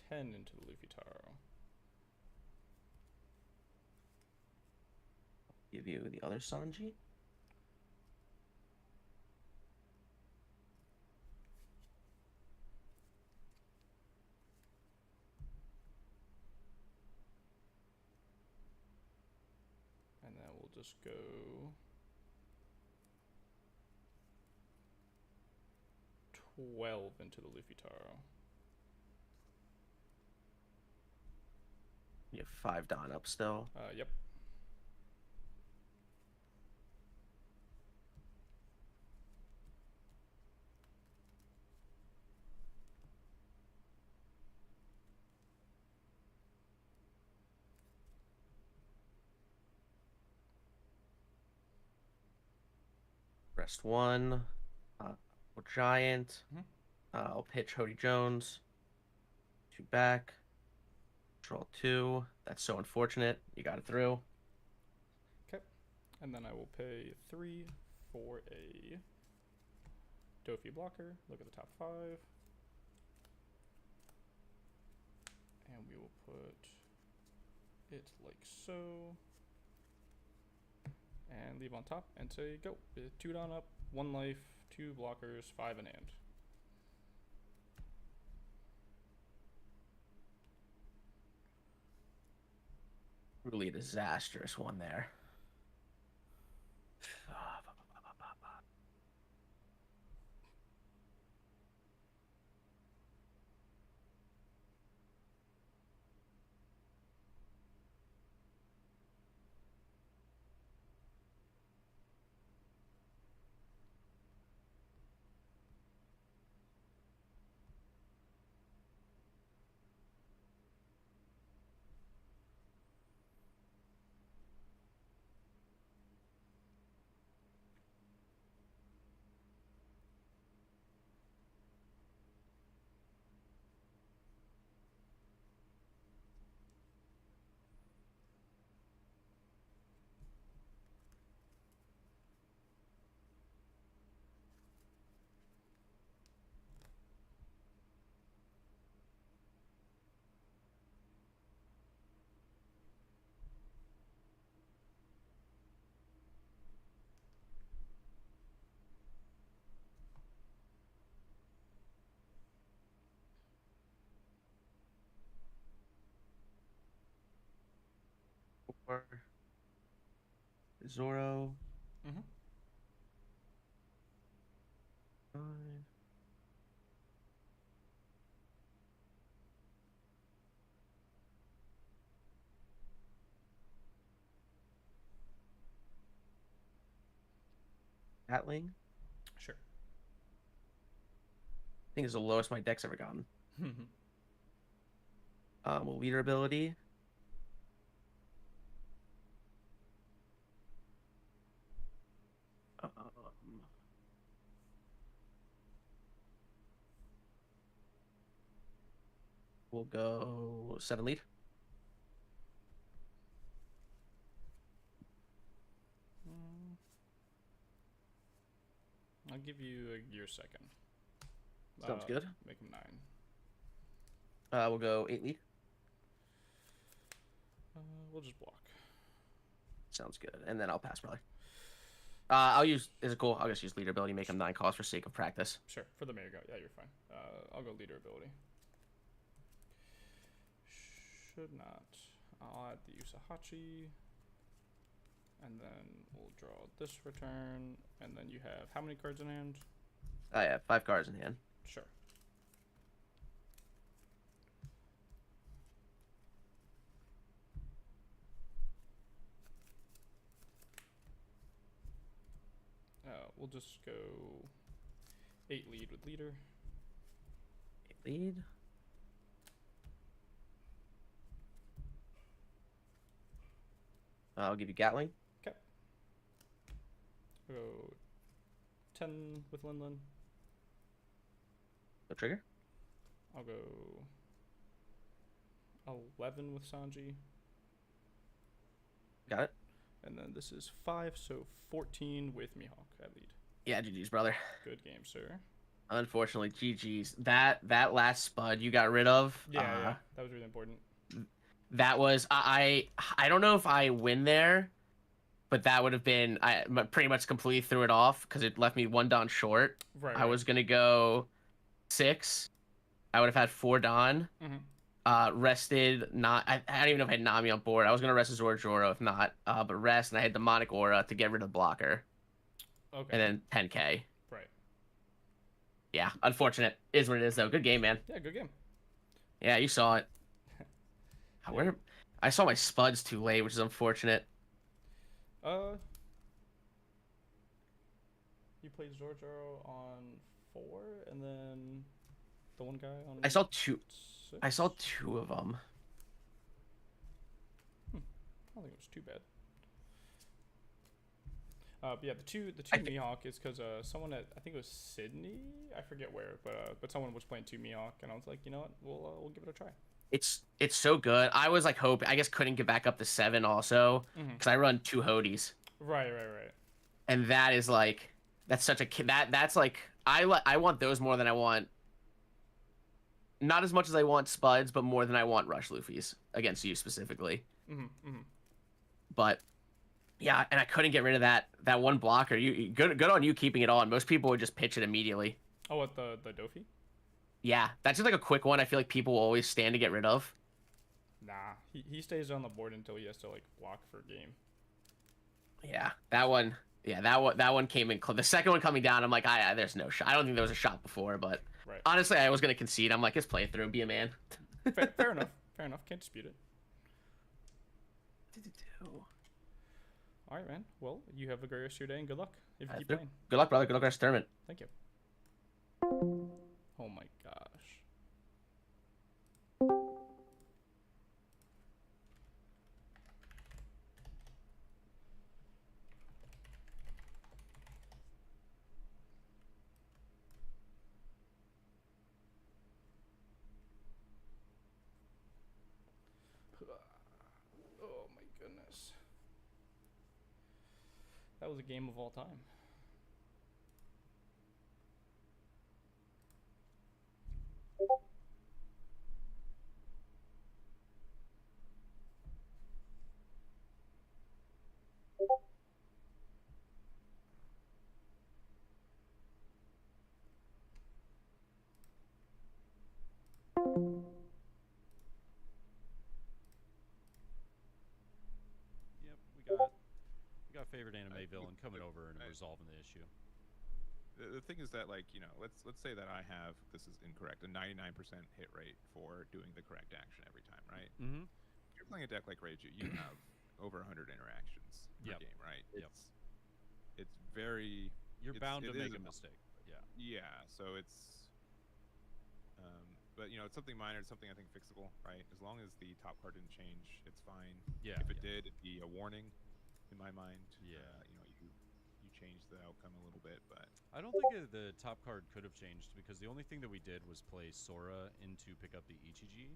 10 into the Luffy Taro. Give you the other Sanji. And then we'll just go 12 into the Luffy Taro. You have 5 Don up still. Yep. Rest 1. Giant. I'll pitch Hody Jones. 2 back. Draw 2. That's so unfortunate. You got it through. Okay. And then I will pay 3 for a Dofi blocker. Look at the top 5. And we will put it like so. And leave on top and say go. 2 down up, 1 life, 2 blockers, 5 in hand. Really disastrous one there. Zoro. Mm-hmm. 5. Atling. Sure. I think it's the lowest my deck's ever gotten. Well, leader ability. We'll go 7 lead. I'll give you your second. Sounds good. Make him 9. We'll go 8 lead. We'll just block. Sounds good. And then I'll pass probably. I'll use. Is it cool? I'll just use leader ability. Make him 9 cost for sake of practice. Sure. For the Mayor, yeah, you're fine. I'll go leader ability. Should not. I'll add the Usahachi. And then we'll draw this return. And then you have how many cards in hand? I have 5 cards in hand. Sure. We'll just go 8 lead with leader. 8 lead. I'll give you Gatling. Okay. I'll go 10 with Linlin. No trigger. I'll go 11 with Sanji. Got it. And then this is 5, so 14 with Mihawk at lead. Yeah, GG's, brother. Good game, sir. Unfortunately, GG's. That last spud you got rid of. Yeah, that was really important. That was I don't know if I win there, but that would have been I pretty much completely threw it off because it left me 1 Don short. Right. I was gonna go 6. I would have had 4 Don. Rested. Not. I don't even know if I had Nami on board. I was gonna rest Zoro if not. But rest, and I had Demonic Aura to get rid of the blocker. Okay. And then 10k. Right. Yeah, unfortunate. Is what it is though. Good game, man. Yeah, good game. Yeah, you saw it. Where I saw my spuds too late, which is unfortunate. You played Zoro on 4, and then the one guy on. I saw 2. 6? I saw 2 of them. I don't think it was too bad. But yeah, the two Mihawk is because someone at I think it was Sydney, I forget where, but someone was playing 2 Mihawk, and I was like, you know what, we'll give it a try. it's so good. I was like hoping, I guess couldn't get back up to 7 also because I run 2 Hodies. Right. And that is like that's such a that's like I want those more than I want. Not as much as I want Spuds, but more than I want Rush Luffy's against you specifically. But yeah, and I couldn't get rid of that one blocker. You good on you keeping it on. Most people would just pitch it immediately. Oh, what the Dofi? Yeah, that's just like a quick one. I feel like people will always stand to get rid of. Nah, he stays on the board until he has to like block for game. Yeah, that one. Yeah, that one came in. The second one coming down, I'm like, there's no shot. I don't think there was a shot before, but honestly, I was gonna concede. I'm like, just play it through and be a man. Fair enough. Fair enough. Can't dispute it. All right, man. Well, you have a great rest of your day and good luck if you keep playing. Good luck, brother. Good luck rest of the tournament. Thank you. Oh my gosh. Oh my goodness. That was a game of all time. Yep, we got favorite anime villain coming over and resolving the issue. The thing is that, like, you know, let's say that I have, this is incorrect, a 99% hit rate for doing the correct action every time, right? Mm-hmm. If you're playing a deck like Reiju, you have over 100 interactions per game, right? It's very... You're bound to make a mistake. Yeah. Yeah, so it's... but, you know, it's something minor, it's something I think fixable, right? As long as the top card didn't change, it's fine. Yeah. If it did, it'd be a warning in my mind. Yeah. You know, you changed the outcome a little bit, but... I don't think the top card could have changed because the only thing that we did was play Sora in to pick up the Ichiji.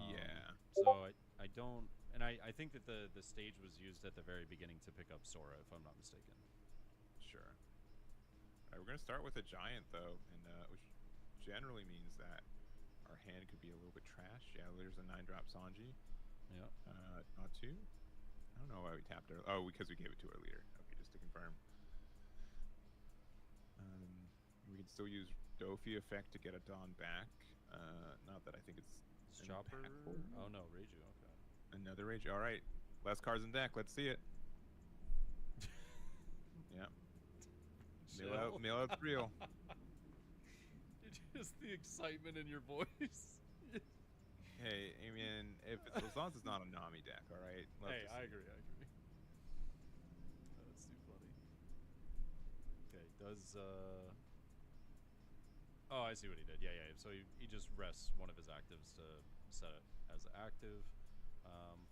Yeah. So I don't... And I think that the stage was used at the very beginning to pick up Sora, if I'm not mistaken. Sure. All right, we're going to start with a giant, though, and which generally means that our hand could be a little bit trash. Yeah, there's a 9-drop Sanji. Yeah. Not 2. I don't know why we tapped her. Oh, because we gave it to our leader. Okay, just to confirm. We can still use Dofi effect to get a Dawn back. Not that I think it's Chopper. impactful. Oh no, Reiju. Okay. Another Reiju. All right, less cards in deck. Let's see it. Yeah. Mail out's real. Just the excitement in your voice. Hey, I mean, as long as it's not a Nami deck, all right. Hey, I agree. That's too funny. Okay, does Oh, I see what he did. Yeah. So he just rests one of his actives to set it as active.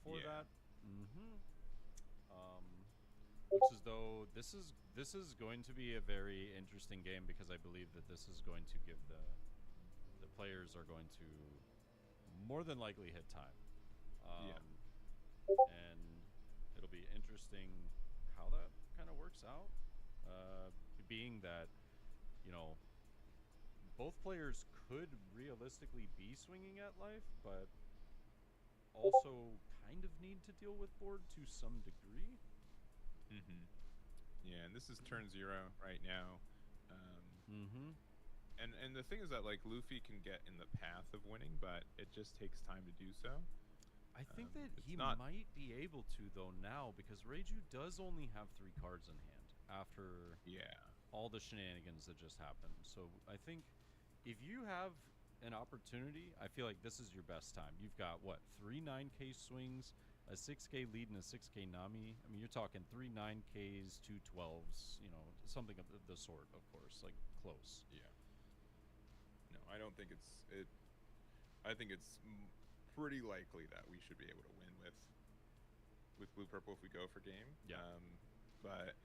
For that, looks as though this is going to be a very interesting game because I believe that this is going to give the players are going to more than likely hit time. And it'll be interesting how that kind of works out. Being that, you know, both players could realistically be swinging at life, but also kind of need to deal with board to some degree. Yeah, and this is turn 0 right now. And the thing is that, like, Luffy can get in the path of winning, but it just takes time to do so. I think that he might be able to, though, now, because Reiju does only have 3 cards in hand after all the shenanigans that just happened. So I think if you have an opportunity, I feel like this is your best time. You've got, what, 3 9K swings, a 6K lead, and a 6K Nami. I mean, you're talking 3 9Ks, 2 12s, you know, something of the sort, of course, like close. Yeah. No, I don't think it's... I think it's pretty likely that we should be able to win with blue-purple if we go for game. Yeah. But...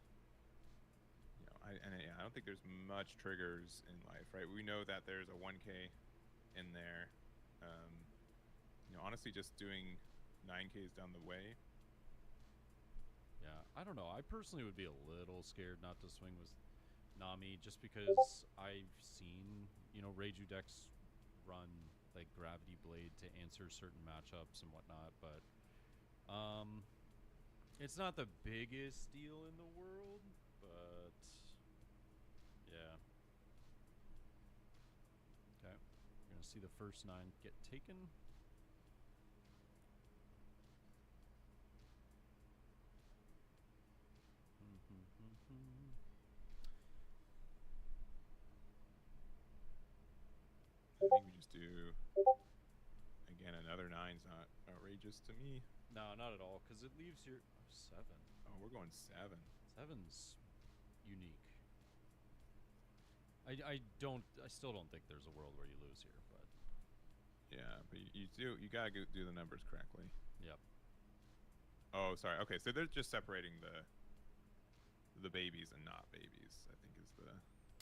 I don't think there's much triggers in life, right? We know that there's a 1K in there. honestly, just doing 9Ks down the way. Yeah, I don't know. I personally would be a little scared not to swing with Nami, just because I've seen, Reiju decks run like Gravity Blade to answer certain matchups and whatnot, but it's not the biggest deal in the world, but yeah. Okay, we're gonna see the first 9 get taken. I think we just do, again, another 9's not outrageous to me. No, not at all, because it leaves your 7. Oh, we're going 7. 7's unique. I still don't think there's a world where you lose here, but yeah, but you gotta do the numbers correctly. Yep. Oh, sorry. Okay, so they're just separating the babies and not babies, I think is the.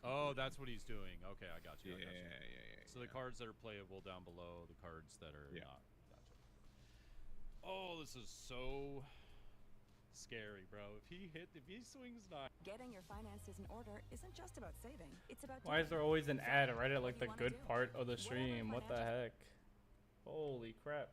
Oh, that's what he's doing. Okay, I got you. Yeah. So the cards that are playable down below, the cards that are not. Gotcha. Oh, this is so scary, bro. If he swings 9. Getting your finances in order isn't just about saving. It's about Why is there always an ad right at like the What do you good wanna do? part of the Whatever stream? What the financial- heck? Holy crap.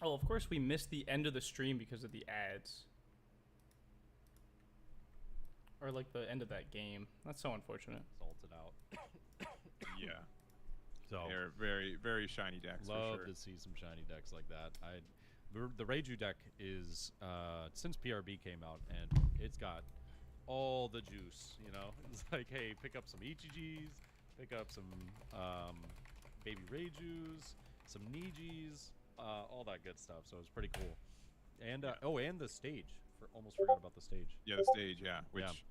Oh, of course we missed the end of the stream because of the ads. Or like the end of that game. That's so unfortunate. Salted out. Yeah. So they're very, very shiny decks. Love for sure. to see some shiny decks like that. The Reiju deck is since PRB came out, and it's got all the juice. It's like, hey, pick up some Ichijis, pick up some baby Reijus, some Nijis, all that good stuff. So it's pretty cool. And and the stage. Almost forgot about the stage. Yeah, the stage. Yeah, which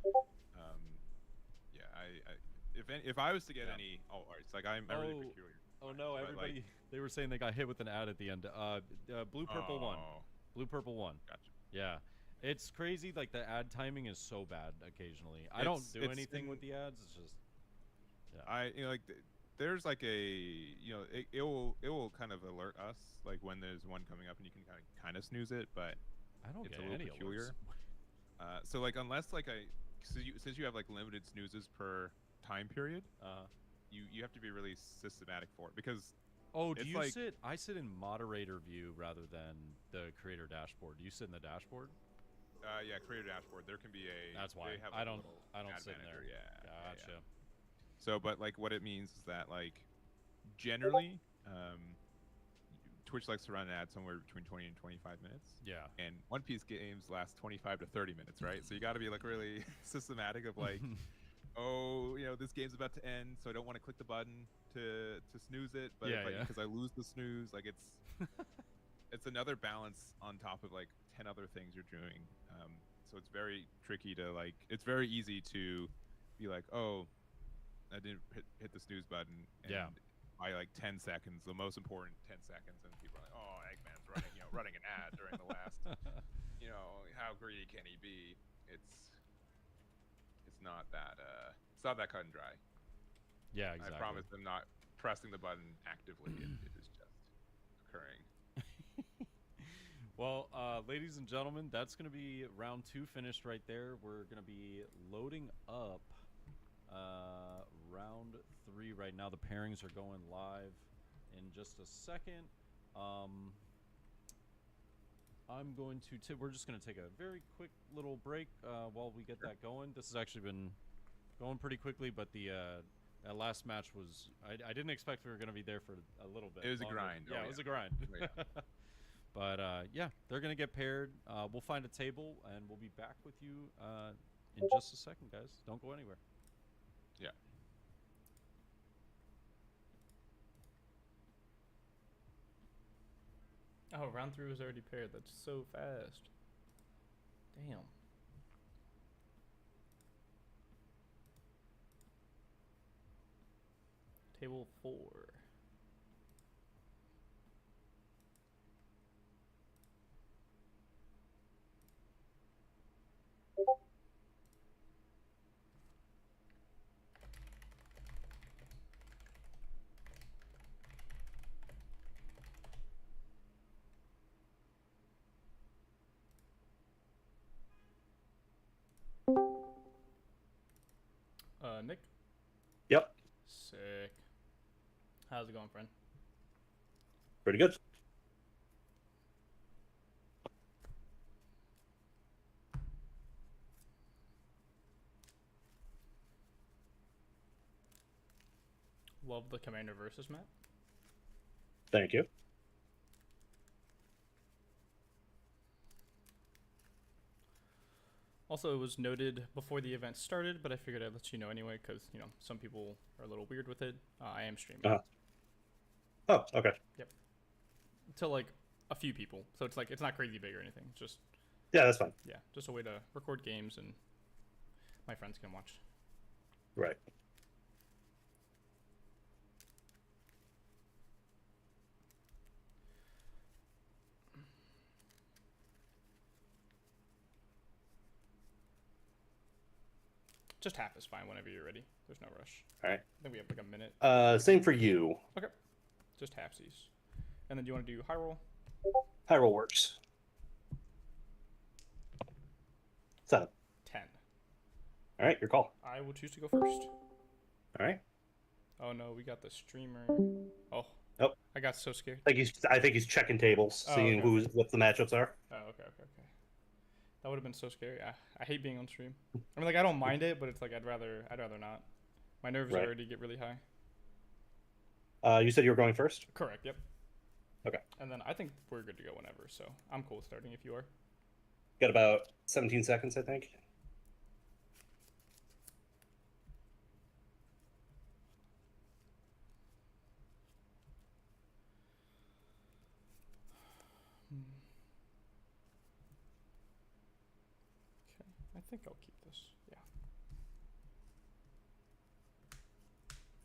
if I was to get any, it's like I'm really peculiar. Oh no! Everybody, they were saying they got hit with an ad at the end. Blue purple 1. Blue purple 1. Gotcha. Yeah, it's crazy. Like the ad timing is so bad occasionally. I don't do anything with the ads. It's just there's like a it will kind of alert us like when there's one coming up and you can kind of snooze it, but I don't it's get a little any peculiar. alerts. So like unless like since you have like limited snoozes per time period, you have to be really systematic for it because. Oh, do you sit? I sit in moderator view rather than the creator dashboard. Do you sit in the dashboard? Yeah, creator dashboard. There can be a. That's why they have I don't ad sit in manager. there. Yeah. Gotcha. Yeah. So, but like what it means is that like generally, Twitch likes to run an ad somewhere between 20 and 25 minutes. Yeah. And One Piece games last 25 to 30 minutes, right? So you got to be like really systematic of like. Oh, this game's about to end, so I don't want to click the button to snooze it, but because I lose the snooze, like it's another balance on top of like 10 other things you're doing. So it's very tricky to like. It's very easy to be like, oh, I didn't hit the snooze button. And by like 10 seconds, the most important 10 seconds, and people are like, oh, Eggman's running, running an ad during the last, how greedy can he be? it's not that cut and dry. Yeah, exactly. I promise them not pressing the button actively. It is just occurring. Well, ladies and gentlemen, that's going to be round 2 finished right there. We're going to be loading up round 3 right now. The pairings are going live in just a second. I'm going to we're just going to take a very quick little break while we get that going. This has actually been going pretty quickly, but that last match was I didn't expect we were going to be there for a little bit. It was longer. a grind. Yeah, it was a grind. Oh, yeah. But yeah, they're going to get paired. We'll find a table, and we'll be back with you in just a second, guys. Don't go anywhere. Yeah. Oh, round 3 was already paired. That's so fast. Damn. Table 4. Nick? Yep. Sick. How's it going, friend? Pretty good. Love the Commander versus map. Thank you. Also, it was noted before the event started, but I figured I'd let you know anyway, because, you know, some people are a little weird with it. I am streaming. Oh, okay. Yep. To, like, a few people. So it's, like, it's not crazy big or anything. It's just... Yeah, that's fine. Yeah, just a way to record games and my friends can watch. Right. Just half is fine whenever you're ready. There's no rush. All right. I think we have like a minute. Same for you. Okay. Just halfsies. And then do you want to do high roll? High roll works. 7. 10. All right, your call. I will choose to go first. All right. Oh no, we got the streamer. Oh. Nope. I got so scared. I think he's checking tables, seeing okay. what the matchups are. Oh, okay. That would have been so scary. I hate being on stream. I mean, like, I don't mind it, but it's like I'd rather not. My nerves already get really high. You said you were going first? Correct. Yep. Okay. And then I think we're good to go whenever, so I'm cool with starting if you are. Got about 17 seconds, I think. Okay, I think I'll keep this. Yeah.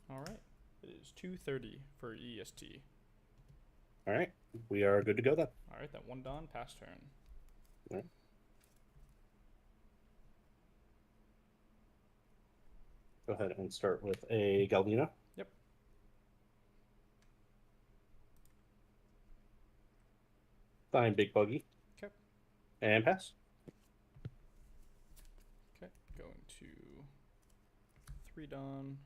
All right. It is 2:30 for EST. All right. We are good to go then. All right, that one done. Pass turn. All right. Go ahead and start with a Galvino. Yep. Fine, big buggy. Okay. And pass. Okay, going to 3 done.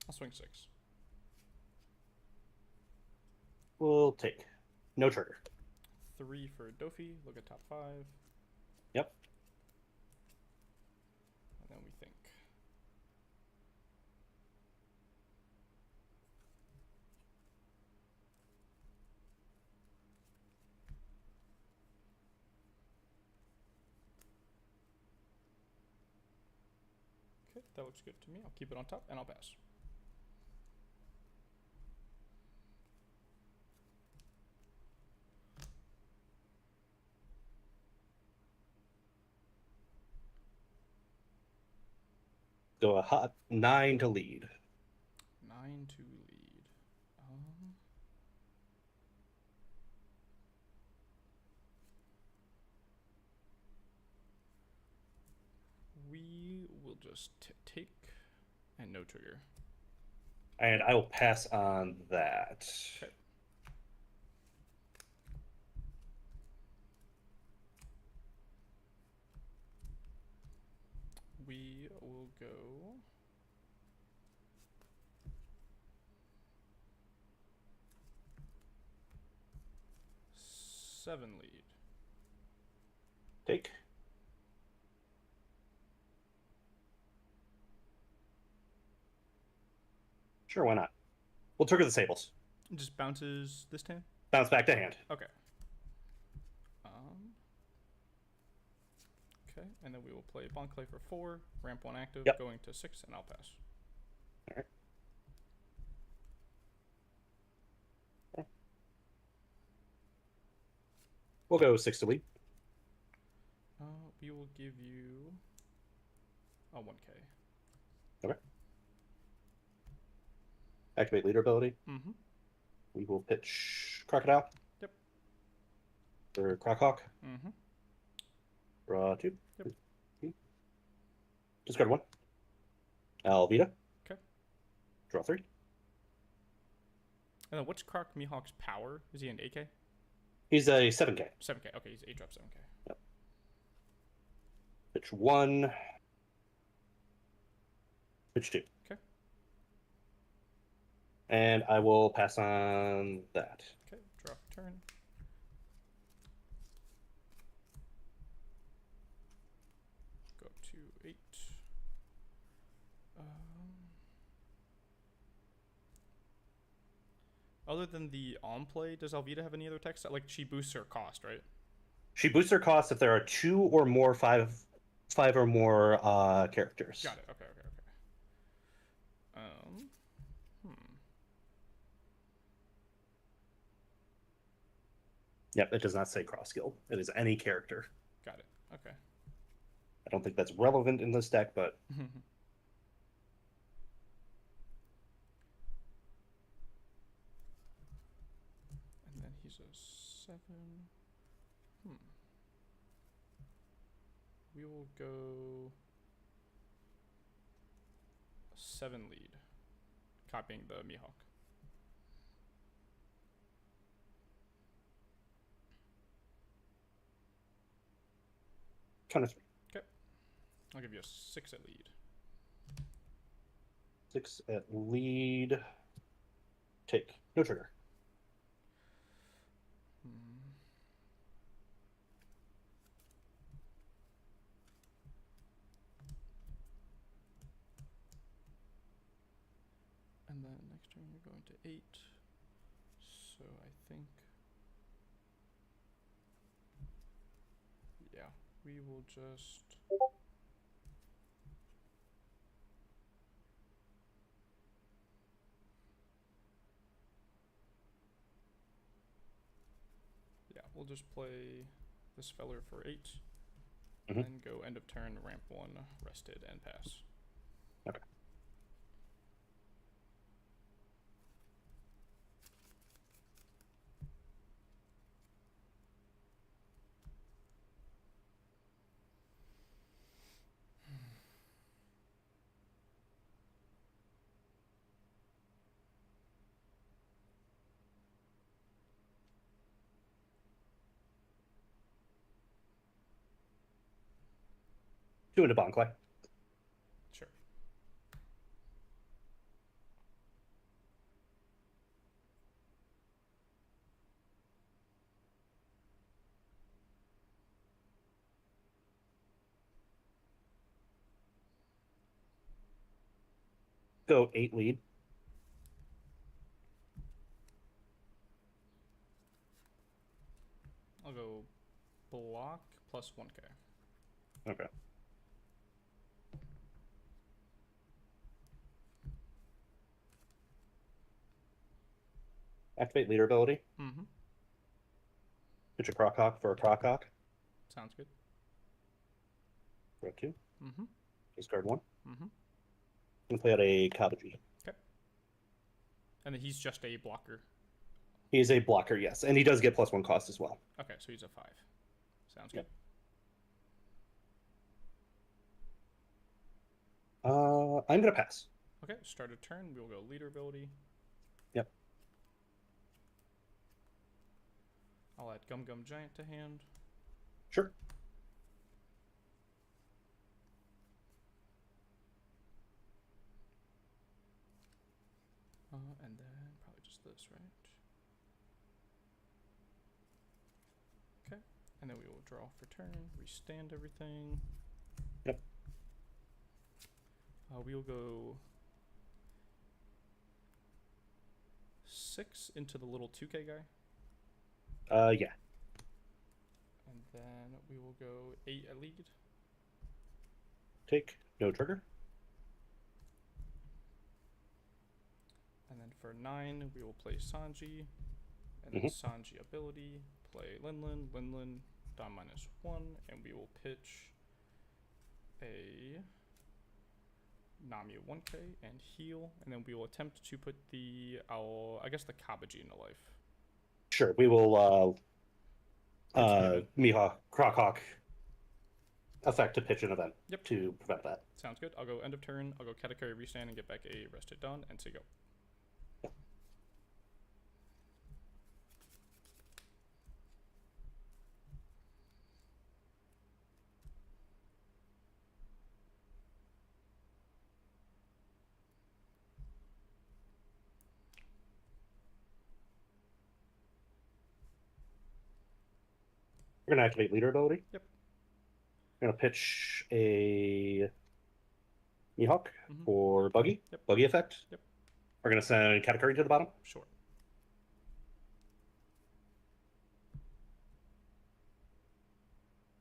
I'll swing 6. We'll take. No trigger. 3 for Dofi. Look at top 5. Yep. And then we think. Okay, that looks good to me. I'll keep it on top and I'll pass. go a hot 9 to lead. 9 to lead. We will just take and no trigger. And I will pass on that. Okay. We will go 7 lead. Take. Sure, why not? We'll trigger the Sables. It just bounces this turn? Bounce back to hand. Okay. Okay, and then we will play Bonclay for 4, ramp 1 active, going to 6, and I'll pass. All right. Okay. We'll go 6 to lead. We will give you a 1K. Okay. Activate leader ability. Mm-hmm. We will pitch Crocodile. Yep. Or Crockhawk. Mm-hmm. Draw 2. Yep. Discard 1. Alvita. Okay. Draw 3. And then what's Croc Mihawk's power? Is he an 8K? He's a 7K. 7K. Okay, he's 8 drop 7K. Yep. Pitch 1. Pitch 2. Okay. And I will pass on that. Okay, draw turn. Go to 8. Other than the on play, does Alvita have any other text? Like, she boosts her cost, right? She boosts her cost if there are 2 or more 5 or more characters. Got it. Okay. Yep, it does not say cross skill. It is any character. Got it. Okay. I don't think that's relevant in this deck, but and then he's a 7. We will go 7 lead, copying the Mihawk. Kind of 3. Okay. I'll give you a 6 at lead. 6 at lead. Take. No trigger. And then next turn you're going to 8. So I think, yeah, we will just we'll just play this feller for 8, and then go end of turn, ramp 1, rested, and pass. Okay. Two into Bonclay. Sure. Go 8 lead. I'll go block plus 1K. Okay. Activate leader ability. Mm-hmm. Pitch a Crockhawk for a Crockhawk. Sounds good. Draw 2. Mm-hmm. Discard 1. Mm-hmm. gonna play out a Kabuji. Okay. And then he's just a blocker. He's a blocker, yes, and he does get +1 cost as well. Okay, so he's a 5. Sounds good. I'm gonna pass. Okay, start a turn. We'll go leader ability. Yep. I'll add Gum Gum Giant to hand. Sure. And then probably just this, right? Okay, and then we will draw for turn, restand everything. Yep. We will go 6 into the little 2K guy. Yeah. And then we will go 8 at lead. Take no trigger. And then for 9, we will play Sanji. And then Sanji ability, play Linlin, Dom -1, and we will pitch a Nami 1K and heal. And then we will attempt to put the Kabuji into life. Sure, we will Mihawk, Crockhawk effect to pitch an event to prevent that. Sounds good. I'll go end of turn. I'll go Katakuri restand and get back a rested Dawn and say go. We're gonna activate leader ability. Yep. We're gonna pitch a Mihawk for Buggy. Yep. Buggy effect. Yep. We're gonna send Katakuri to the bottom. Sure.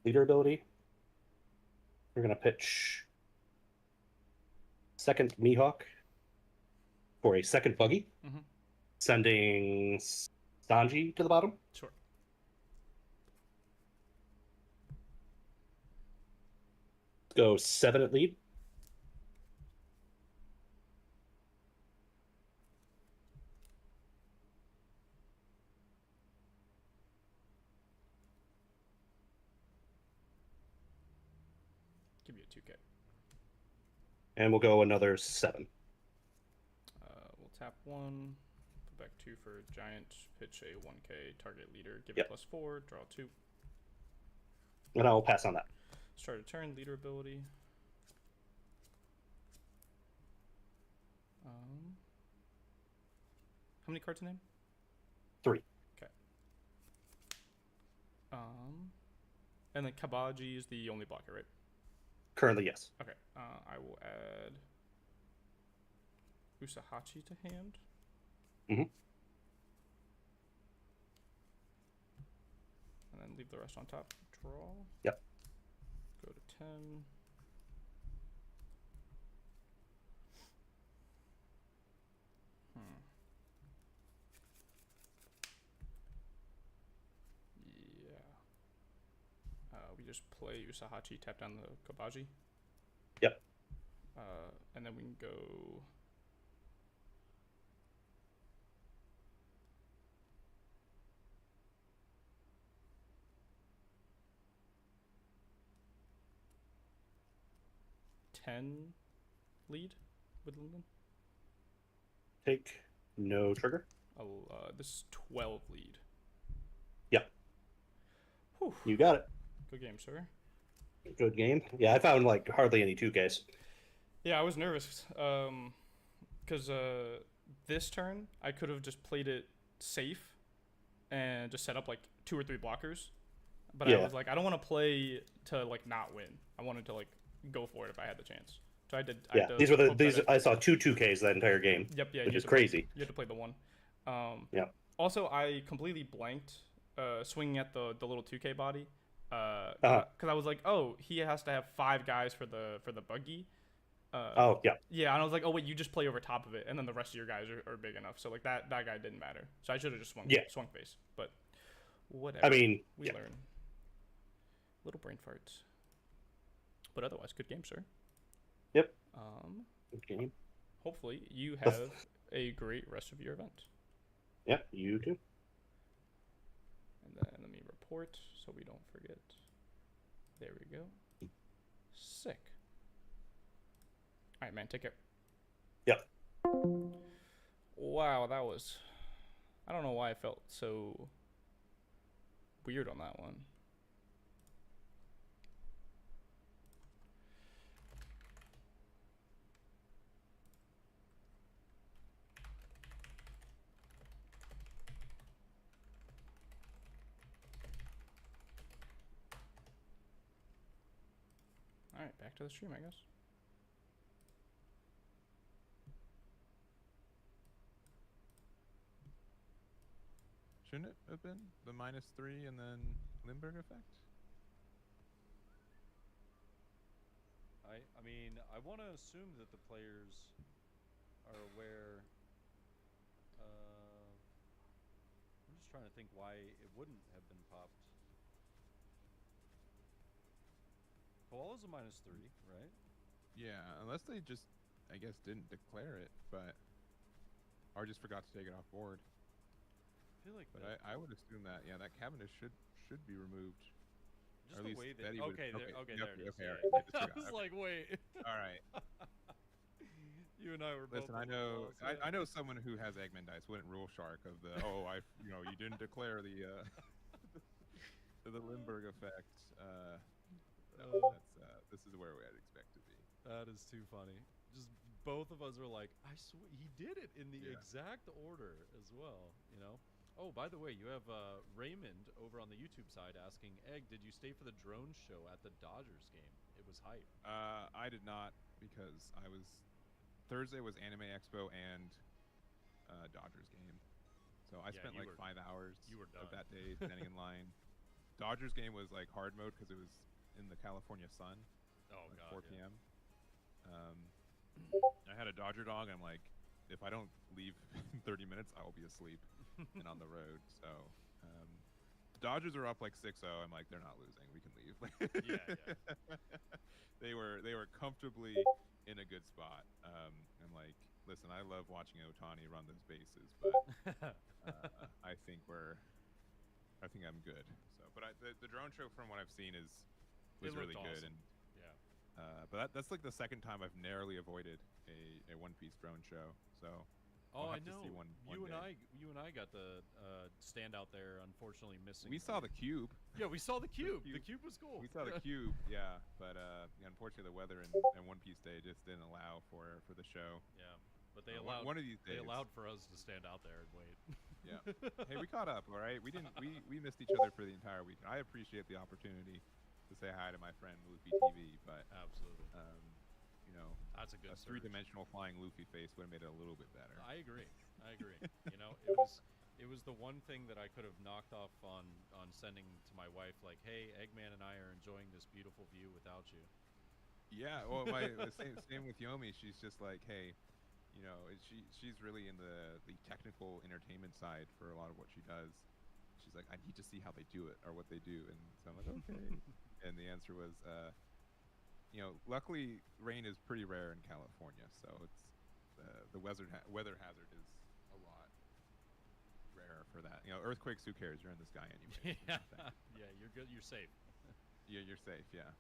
Leader ability. We're gonna pitch second Mihawk for a second Buggy. Sending Sanji to the bottom. Sure. Go 7 at lead. Give me a 2K. And we'll go another 7. We'll tap 1, put back 2 for Giant, pitch a 1K, target leader, give Yep. it +4, draw 2. And I'll pass on that. Start a turn, leader ability. How many cards in hand? 3. Okay. And then Kabaji is the only blocker, right? Currently, yes. Okay. I will add Usahachi to hand. And then leave the rest on top. Draw. Yep. Go to 10. We just play Usahachi, tap down the Kabaji. Yep. And then we can go lead with Linden. Take no trigger. This is 12 lead. Yep. Whew. You got it. Good game, sir. Good game. Yeah, I found like hardly any 2Ks. Yeah, I was nervous because this turn I could have just played it safe and just set up like 2 or 3 blockers, but I was like, I don't want to play to like not win. I wanted to like go for it if I had the chance. So I did. Yeah, these were these. I saw 2 2Ks that entire game. Yep. Yeah. Which is crazy. You had to play the one. Yeah. Also, I completely blanked swinging at the little 2K body. Because I was like, oh, he has to have 5 guys for the buggy. Yeah. Yeah, and I was like, oh wait, you just play over top of it, and then the rest of your guys are big enough. So like that guy didn't matter. So I should have just swung face. But whatever. I mean, we learn. Little brain farts. But otherwise, good game, sir. Yep. Good game. hopefully you have a great rest of your event. Yep, you too. And then let me report so we don't forget. There we go. Sick. All right, man. Take care. Yep. Wow, that was... I don't know why I felt so weird on that one. All right, back to the stream, I guess. Shouldn't it have been the -3 and then Limburg effect? I mean, I want to assume that the players are aware. I'm just trying to think why it wouldn't have been popped. Koala's a -3, right? Yeah, unless they just, I guess, didn't declare it, but or just forgot to take it off board. I feel like, but I would assume that that Cavendish should be removed. Just the way that okay, there it is. Okay, Yeah. all right. I was like, wait. All right. You and I were both. Listen, I know someone who has Eggman dice wouldn't rule Shark of the you didn't declare the the Limburg effect. This is where I'd expect to be. That is too funny. Just both of us are like, I swear he did it in the exact order as well. Oh, by the way, you have Raymond over on the YouTube side asking, Egg, did you stay for the drone show at the Dodgers game? It was hype. I did not because Thursday was Anime Expo and Dodgers game. So I spent like 5 hours of that day standing in line. Dodgers game was like hard mode because it was in the California sun. Oh, like God, 4 p.m. I had a Dodger dog. And I'm like, if I don't leave in 30 minutes, I will be asleep and on the road. So Dodgers are up like 6-0. I'm like, they're not losing. We can leave. They were comfortably in a good spot. I'm like, listen, I love watching Ohtani run those bases, but I think I'm good. So, but the drone show from what I've seen was really good, and but that's like the second time I've narrowly avoided a One Piece drone show. So I know. You and I got the stand out there. Unfortunately, missing. We saw the cube. Yeah, we saw the cube. The cube was cool. We saw the cube. Yeah, but unfortunately, the weather and One Piece Day just didn't allow for the show. Yeah, but they allowed one of these days. They allowed for us to stand out there and wait. Yeah. Hey, we caught up. All right. We didn't. We missed each other for the entire week. I appreciate the opportunity to say hi to my friend LuffyTV, but absolutely. That's a good. A three-dimensional flying Luffy face would have made it a little bit better. I agree. It was the one thing that I could have knocked off on sending to my wife, like, hey, Eggman and I are enjoying this beautiful view without you. Yeah, well, same with Yomi. She's just like, hey, she's really in the technical entertainment side for a lot of what she does. She's like, I need to see how they do it or what they do, and so I'm like, okay. And the answer was, luckily rain is pretty rare in California, so it's the weather hazard is a lot rarer for that. Earthquakes, who cares? You're in the sky anyway. Yeah, you're good. You're safe. Yeah, you're safe. Yeah.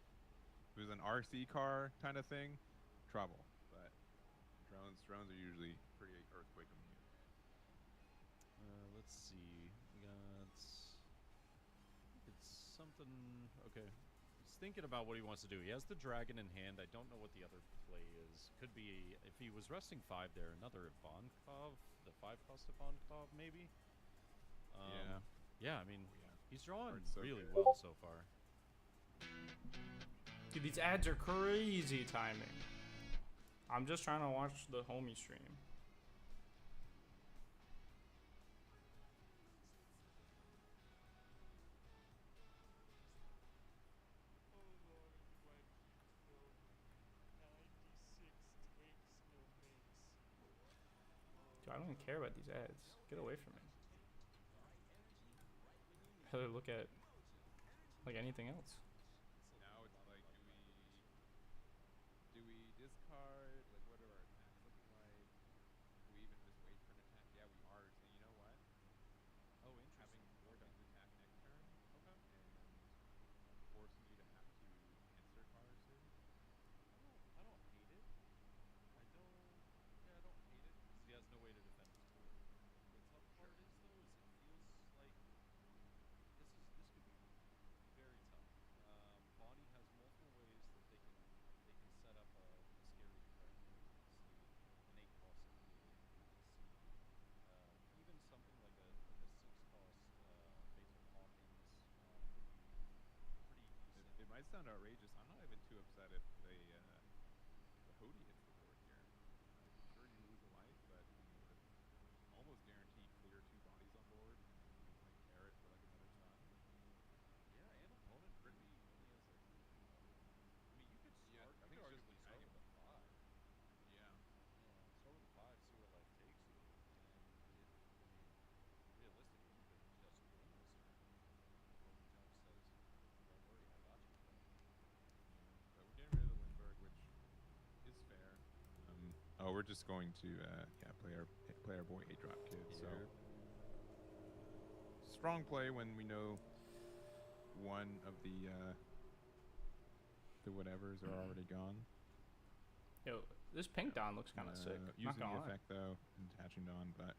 If it was an RC car kind of thing, trouble. But drones are usually pretty earthquake immune. Let's see. We got. It's something. Okay. He's thinking about what he wants to do. He has the dragon in hand. I don't know what the other play is. Could be if he was resting 5 there, another Ivankov, the 5-cost Ivankov maybe. Yeah. I mean, he's drawing really well so far. Dude, these ads are crazy timing. I'm just trying to watch the homie stream. Dude, I don't even care about these ads. Get away from me. I'd rather look at like anything else. Now it's like, do we discard? Like, what are our attacks looking like? sound outrageous. I'm not even too upset if they the Hody hits the board here. Sure, you lose a life, but you know, with almost guaranteed clear 2 bodies on board, and then you like pair it for like another stun. Yeah, and opponent really only has like 3 bodies. I mean, you could start. I You think could it's just arguably the start dragon. with a 5. Yeah. Start with a 5, see where life takes you, and it. I mean, realistically, you could just win this turn. Opponent jump says, "Don't worry, I got you." Yeah, but we're getting rid of the Lindbergh, which is fair. Oh, we're just going to play our boy 8-drop kid. So strong play when we know one of the whatevers are already gone. Yo, this pink Don looks kind of sick. Using Not the gonna lie. effect though, and attaching Don, but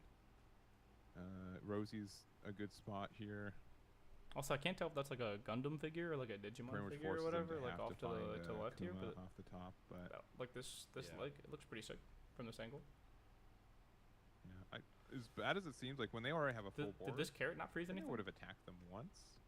Rosie's a good spot here. Also, I can't tell if that's like a Gundam figure or like a Digimon figure or whatever, like off to the left here, but off the top, but like this like it looks pretty sick from this angle. Yeah, as bad as it seems, like when they already have a full board, did this carrot not freeze anything? Would have attacked them once.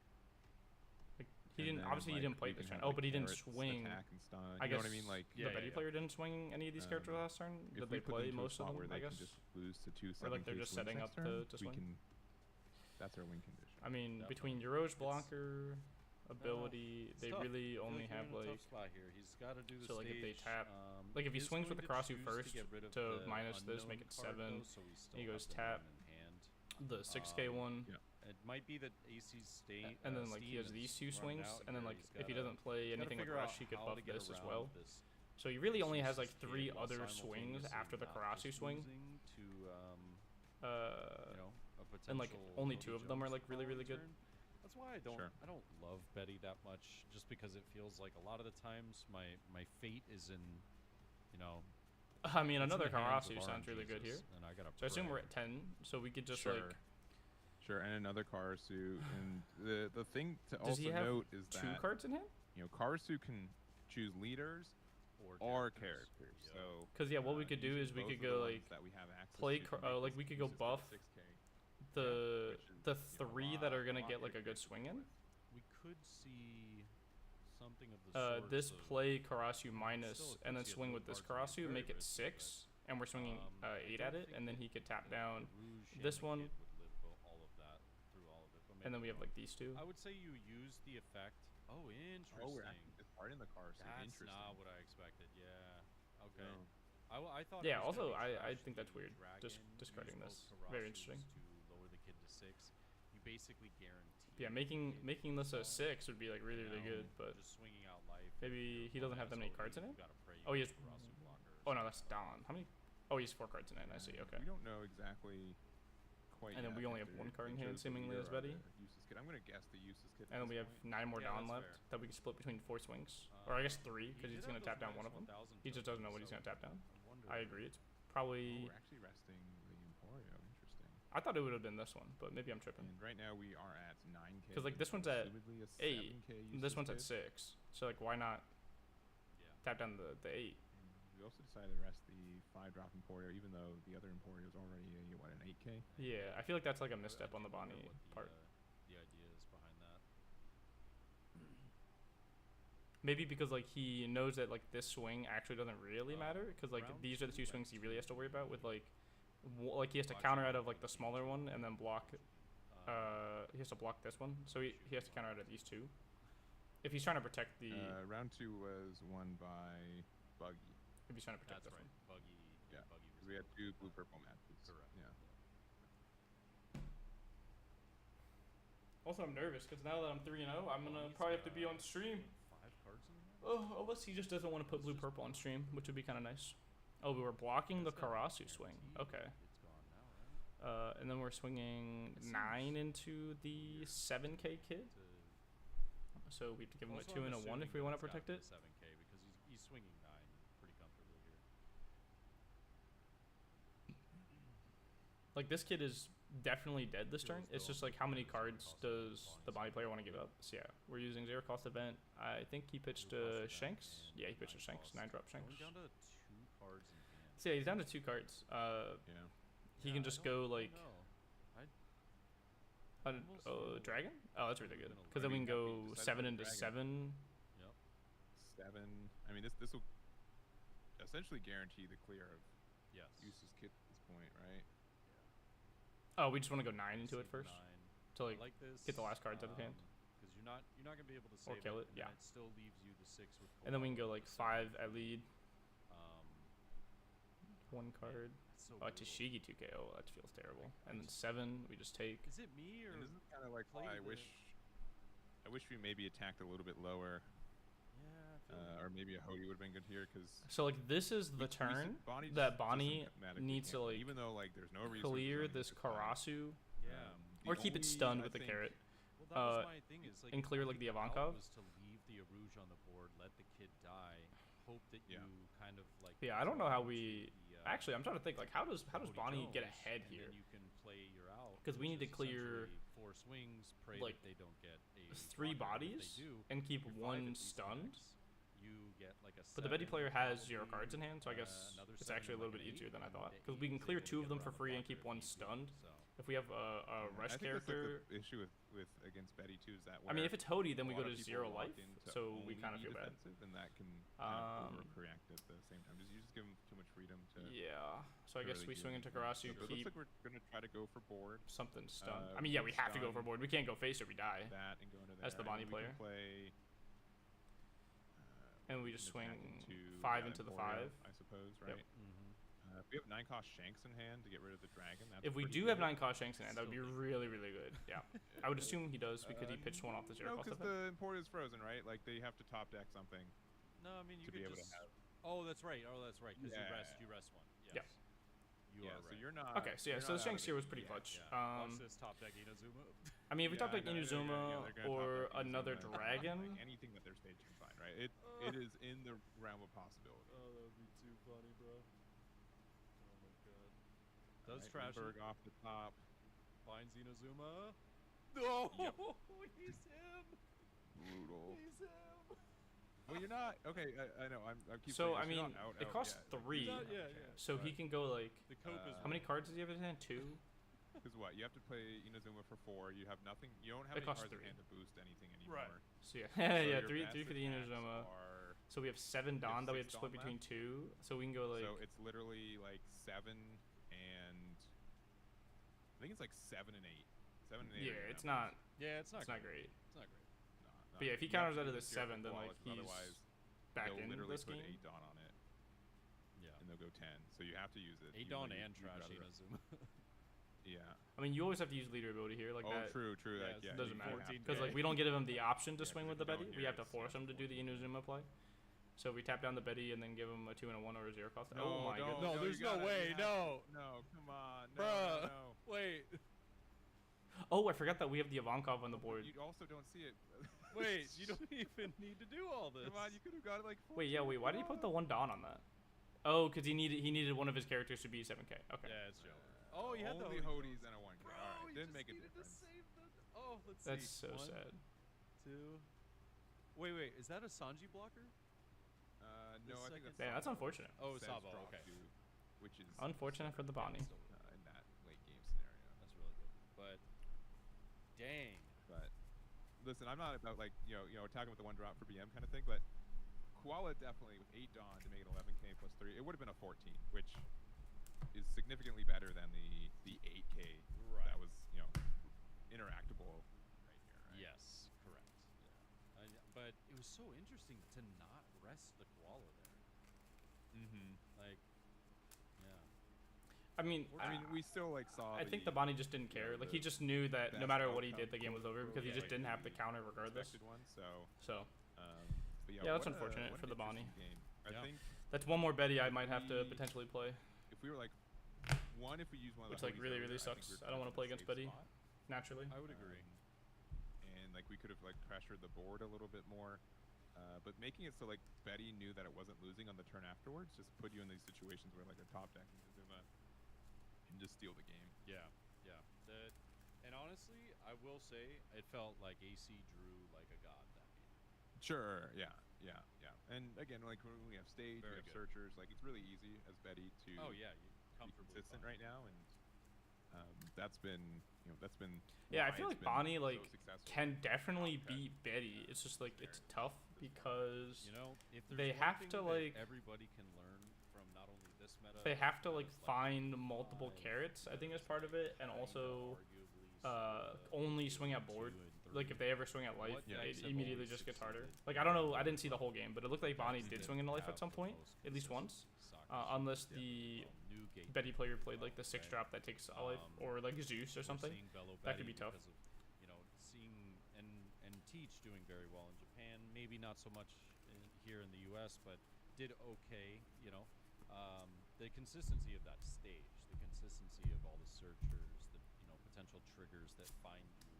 Like he didn't. Obviously, he didn't play this turn. Oh, but he didn't swing. Attack and stun. I guess know what I mean? Like the Betty player didn't swing any of these characters last turn. Did they play most of them? Where they I guess. Can just lose to 2 or like they're just setting up to swing. That's our win condition. I mean, between Euro's blocker ability, they really only have like. Tough spot here. He's got to do the so like if they tap, like like if he swings with the cross you first to minus this, make it 7. He goes tap the 6K one. Yeah. It might be that AC's state. And then like he has these 2 swings, and then like if he doesn't play anything with rush, he could buff this as well. So he really only has like 3 other swings after the Karasu swing. And like only 2 of them are like really good. That's why I don't love Betty that much, just because it feels like a lot of the times my fate is in, you know. I mean, another Karasu sounds really good here. And I gotta so I assume we're at 10, so we could just like. Sure, and another Karasu, and the thing to Does also note is that 2 cards in hand? You know, Karasu can choose leaders or characters. Yep. So because what we could do is we could go like that we have access play to like we could go buff 6K. the 3 that are gonna get like a good swing in. We could see something of the sort. This play Karasu minus and then swing with this Karasu, make it 6, and we're swinging 8 at it, and then he could tap down this one. And then we have like these 2. I would say you use the effect. Oh, interesting. Oh, we're part in the car. That's not what I expected. Yeah. Okay. No. I thought. Yeah. Also, I think that's weird. Just discarding this. Very interesting. To lower the kid to 6, you basically guarantee. Yeah, making this a 6 would be like really good, but just swinging out life. Maybe he doesn't have that many cards in it. Oh, he has. Oh no, that's Don. How many? Oh, he has 4 cards in it. I see. Okay. We don't know exactly. And then we only have 1 card in hand, seemingly, as Betty. I'm gonna guess the useless kid. And then we have 9 more Don left that we can split between 4 swings, or I guess 3, because he's gonna tap down one of them. He just doesn't know what he's gonna tap down. I agree. It's probably. Oh, we're actually resting the Emporio. Interesting. I thought it would have been this one, but maybe I'm tripping. And right now we are at 9K. Because like this one's at 8, this one's at 6. So like why not tap down the 8? We also decided to rest the 5-drop Emporio, even though the other Emporio is already an 8K. Yeah, I feel like that's like a misstep on the Bonnie part. The idea is behind that. Maybe because like he knows that like this swing actually doesn't really matter, because like these are the 2 swings he really has to worry about with like he has to counter out of like the smaller one and then block. He has to block this one, so he has to counter out of these 2. If he's trying to protect the. Round 2 was won by Buggy. If he's trying to protect this one. Buggy. Yeah. Buggy. We had 2 blue-purple matches. Correct. Yeah. Also, I'm nervous because now that I'm 3-0, I'm gonna probably have to be on stream. 5 cards in there? Oh, unless he just doesn't want to put blue-purple on stream, which would be kind of nice. Oh, we were blocking the Karasu swing. Okay. It's gone now, right? And then we're swinging 9 into the 7K kid. So we have to give him a 2 and a 1 if we want to protect it. 7K because he's swinging 9 pretty comfortably here. Like this kid is definitely dead this turn. It's just like how many cards does the Bonnie player want to give up? So yeah, we're using 0 cost event. I think he pitched Shanks. Yeah, he pitched a Shanks, 9-drop Shanks. Down to 2 cards in hand. So yeah, he's down to 2 cards. Yeah. He can just go like. No. Dragon? Oh, that's really good. Because then we can go 7 into 7. Yep. 7. I mean, this will essentially guarantee the clear of Use's kit at this point, right? Oh, we just want to go 9 into it first 9. to like, like this, get the last cards out of hand. Because you're not gonna be able to save kill it. and Yeah. then it still leaves you the 6 with. And then we can go Koala like with 5 at lead. 1 Man, card. that's so Oh, brutal. Tashigi 2KO. That feels terrible. And then 7 we just take. Is it me or? And this is kind of like why play I wish we maybe attacked a little bit lower. Yeah. Or maybe a Hody would have been good here because. So like this is the turn that Bonnie needs to like even though like there's no reason clear this Karasu. Yeah. Or keep it stunned with the carrot. Well, that was my thing. Is like and clear like the Ivankov. Was to leave the Arouge on the board, let the kid die, hope that you kind of like. Yeah, I don't know how we. Actually, I'm trying to think like how does Bonnie get ahead and here? Then you can play your out. Because we need to clear 4 swings, pray like that they don't get a 3 blocker. bodies If they do, and keep you're 1 5 at least stunned. max. You get like a. But the Betty 7, player has 0 probably, cards in hand, so I guess another it's 7 actually a and little like bit an easier 8, than I and thought. the Because we can 8 clear is 2 of them able for to free get and keep around 1 the blocker stunned. if they do, so. If we have a rush I think character. that's like the issue with against Betty too is that. I mean, if it's Hody, then a we go lot to of people 0 lock life, into so we only kind of be feel bad. defensive, and that can kind of overcorrect at the same time. You just give them too much freedom to. Yeah. So I guess we swing into Karasu, It keep looks like we're gonna try to go for board. something stunned. I mean, yeah, we have to go for board. We can't go face or we die. That and go into As the there, Bonnie and we player. can play. And we just swing into 5 into the 5. I suppose, right? If we have 9 cost Shanks in hand to get rid of the dragon, that's If we pretty do have good. 9 cost Shanks in hand, that would be really, really good. Yeah. I would assume he does because he pitched 1 off the 0 No, cost. because the import is frozen, right? Like they have to top deck something. No, I mean you to could be able just. to have. Oh, that's right. Because you rest 1. Yes. Yeah. You are right. So you're not. Okay, so yeah, so the Shanks here was pretty clutch. Watch this top deck Inazuma. I mean, if we top deck no, Inazuma they're gonna or top deck another Inazuma. dragon. Like, anything that their stage can find, right? It is in the realm of possibility. Oh, that would be too funny, bro. Oh my god. Does Right, trash Berg off the top. finds Inazuma. No, Yep. he's him. Brutal. He's him. Well, you're not. Okay, I know. I keep So saying I this, you're mean, not out, it out costs yet. 3. Yeah. So he can go like. The cope is. How many cards does he have in his hand? 2. Because what? You have to play Inazuma for 4. You have nothing. You don't have It any costs cards in 3. hand to boost anything anymore. Right. So yeah, So yeah, your 3 best for the attacks Inazuma. are- So we have 7 Dawn that we have to 6 split Dawn between left. 2. So we can go like. So it's literally like 7 and. I think it's like 7 and 8. 7 and 8. Yeah, are it's your not. numbers. Yeah, it's not. It's not great. It's not great. No, But yeah, if he you have counters to out of the use your 7, then like flawless, he's otherwise back they'll in literally this put game. 8 Dawn on it, Yeah. and they'll go 10. So you have to use it. 8 even though Dawn and you'd trash rather- Inazuma. Yeah. I mean, you always have to use leader ability here, like Oh, that. true. Yeah, Like, it's yeah, Doesn't you matter 14 because like K. we don't give him the option to Yeah, swing 'cause with the if you Betty. don't, We yeah, have to it's force him to do the Inuzuma play. So we tap down the Betty and then give him a 2 and a 1 or a 0 cost. No, Oh my no, goodness! No, no, there's you no gotta- way. you have- No. No, come on. No, Bruh. no. Wait. Oh, I forgot that we have the Ivankov on the board. You also don't see it. Wait. You don't even need to do all this. Come on, you could have got it like. Wait, yeah, wait. Why did he put the 1 Dawn on that? Oh, because he needed one of his characters to be 7K. Okay. Yeah, it's Joe. Oh, you had the only Hody. Hodies and a 1K. Bro, Alright, you didn't just make a needed to difference. save the. Oh, let's That's see. so 1, sad. 2. Wait. Is that a Sanji blocker? No, I think second- that's. Yeah, that's Sabo. unfortunate. Oh, Says Sabo, drop okay. to, which is Unfortunate for the Bonnie. in that late game scenario. That's really good. But dang. But listen, I'm not about like talking about the 1 drop for BM kind of thing, but Koala definitely with 8 Dawn to make it 11K plus 3, it would have been a 14, which is significantly better than the 8K Right. that was interactable right here. Right? Yes, correct. Yeah. But it was so interesting to not rest the koala there. Mm-hmm. Like, yeah. I mean, we still like saw. I think the Bonnie just didn't care. Like he just knew that no best matter what he outcome did, the game was over because he just didn't have the counter regardless. expected one, so. But Yeah, that's what unfortunate what for an the Bonnie. interesting Game. I Yeah. think That's one more Betty I might have to potentially play. if we were like if we use one of Which the like Hodies really earlier, really I think sucks. we're I don't want to play in a against safe Betty spot. naturally. I would agree. And like we could have like pressured the board a little bit more. But making it so like Betty knew that it wasn't losing on the turn afterwards just put you in these situations where like a top deck Inazuma can just steal the game. Yeah. And honestly, I will say it felt like AC drew like a god that game. Sure, yeah. And again, like when we have stage, Very we have good. searchers, like it's really easy as Betty to Oh yeah, you be comfortably consistent fine. right now, and that's been Yeah, I why feel it's like been Bonnie so like successful. can definitely Okay. beat Betty. It's just like it's tough because You know, if there's they one have thing to, that like, everybody can learn from not only this meta, they have to, but like, as, find Game multiple 5, carrots, I think, as as, part of it, and kinda also arguably only Sora swing at 2 board. and 3, Like, if they ever swing at life, what it decks have immediately always just gets harder. succeeded Like, I don't know, I are didn't see the whole game, but it looked like Bonnie decks did that swing into life have at some the point, most at least once. consistent Unless success. the New gate Betty deck player as played, well, like, the 6 right? drop that takes a life, or, like, Zeus or We're something. seeing Bello That could Betty be tough. because of, you know, seeing and Teach doing very well in Japan. Maybe not so much here in the U.S., but did okay. You know, the consistency of that stage, the consistency of all the searchers, the potential triggers that find you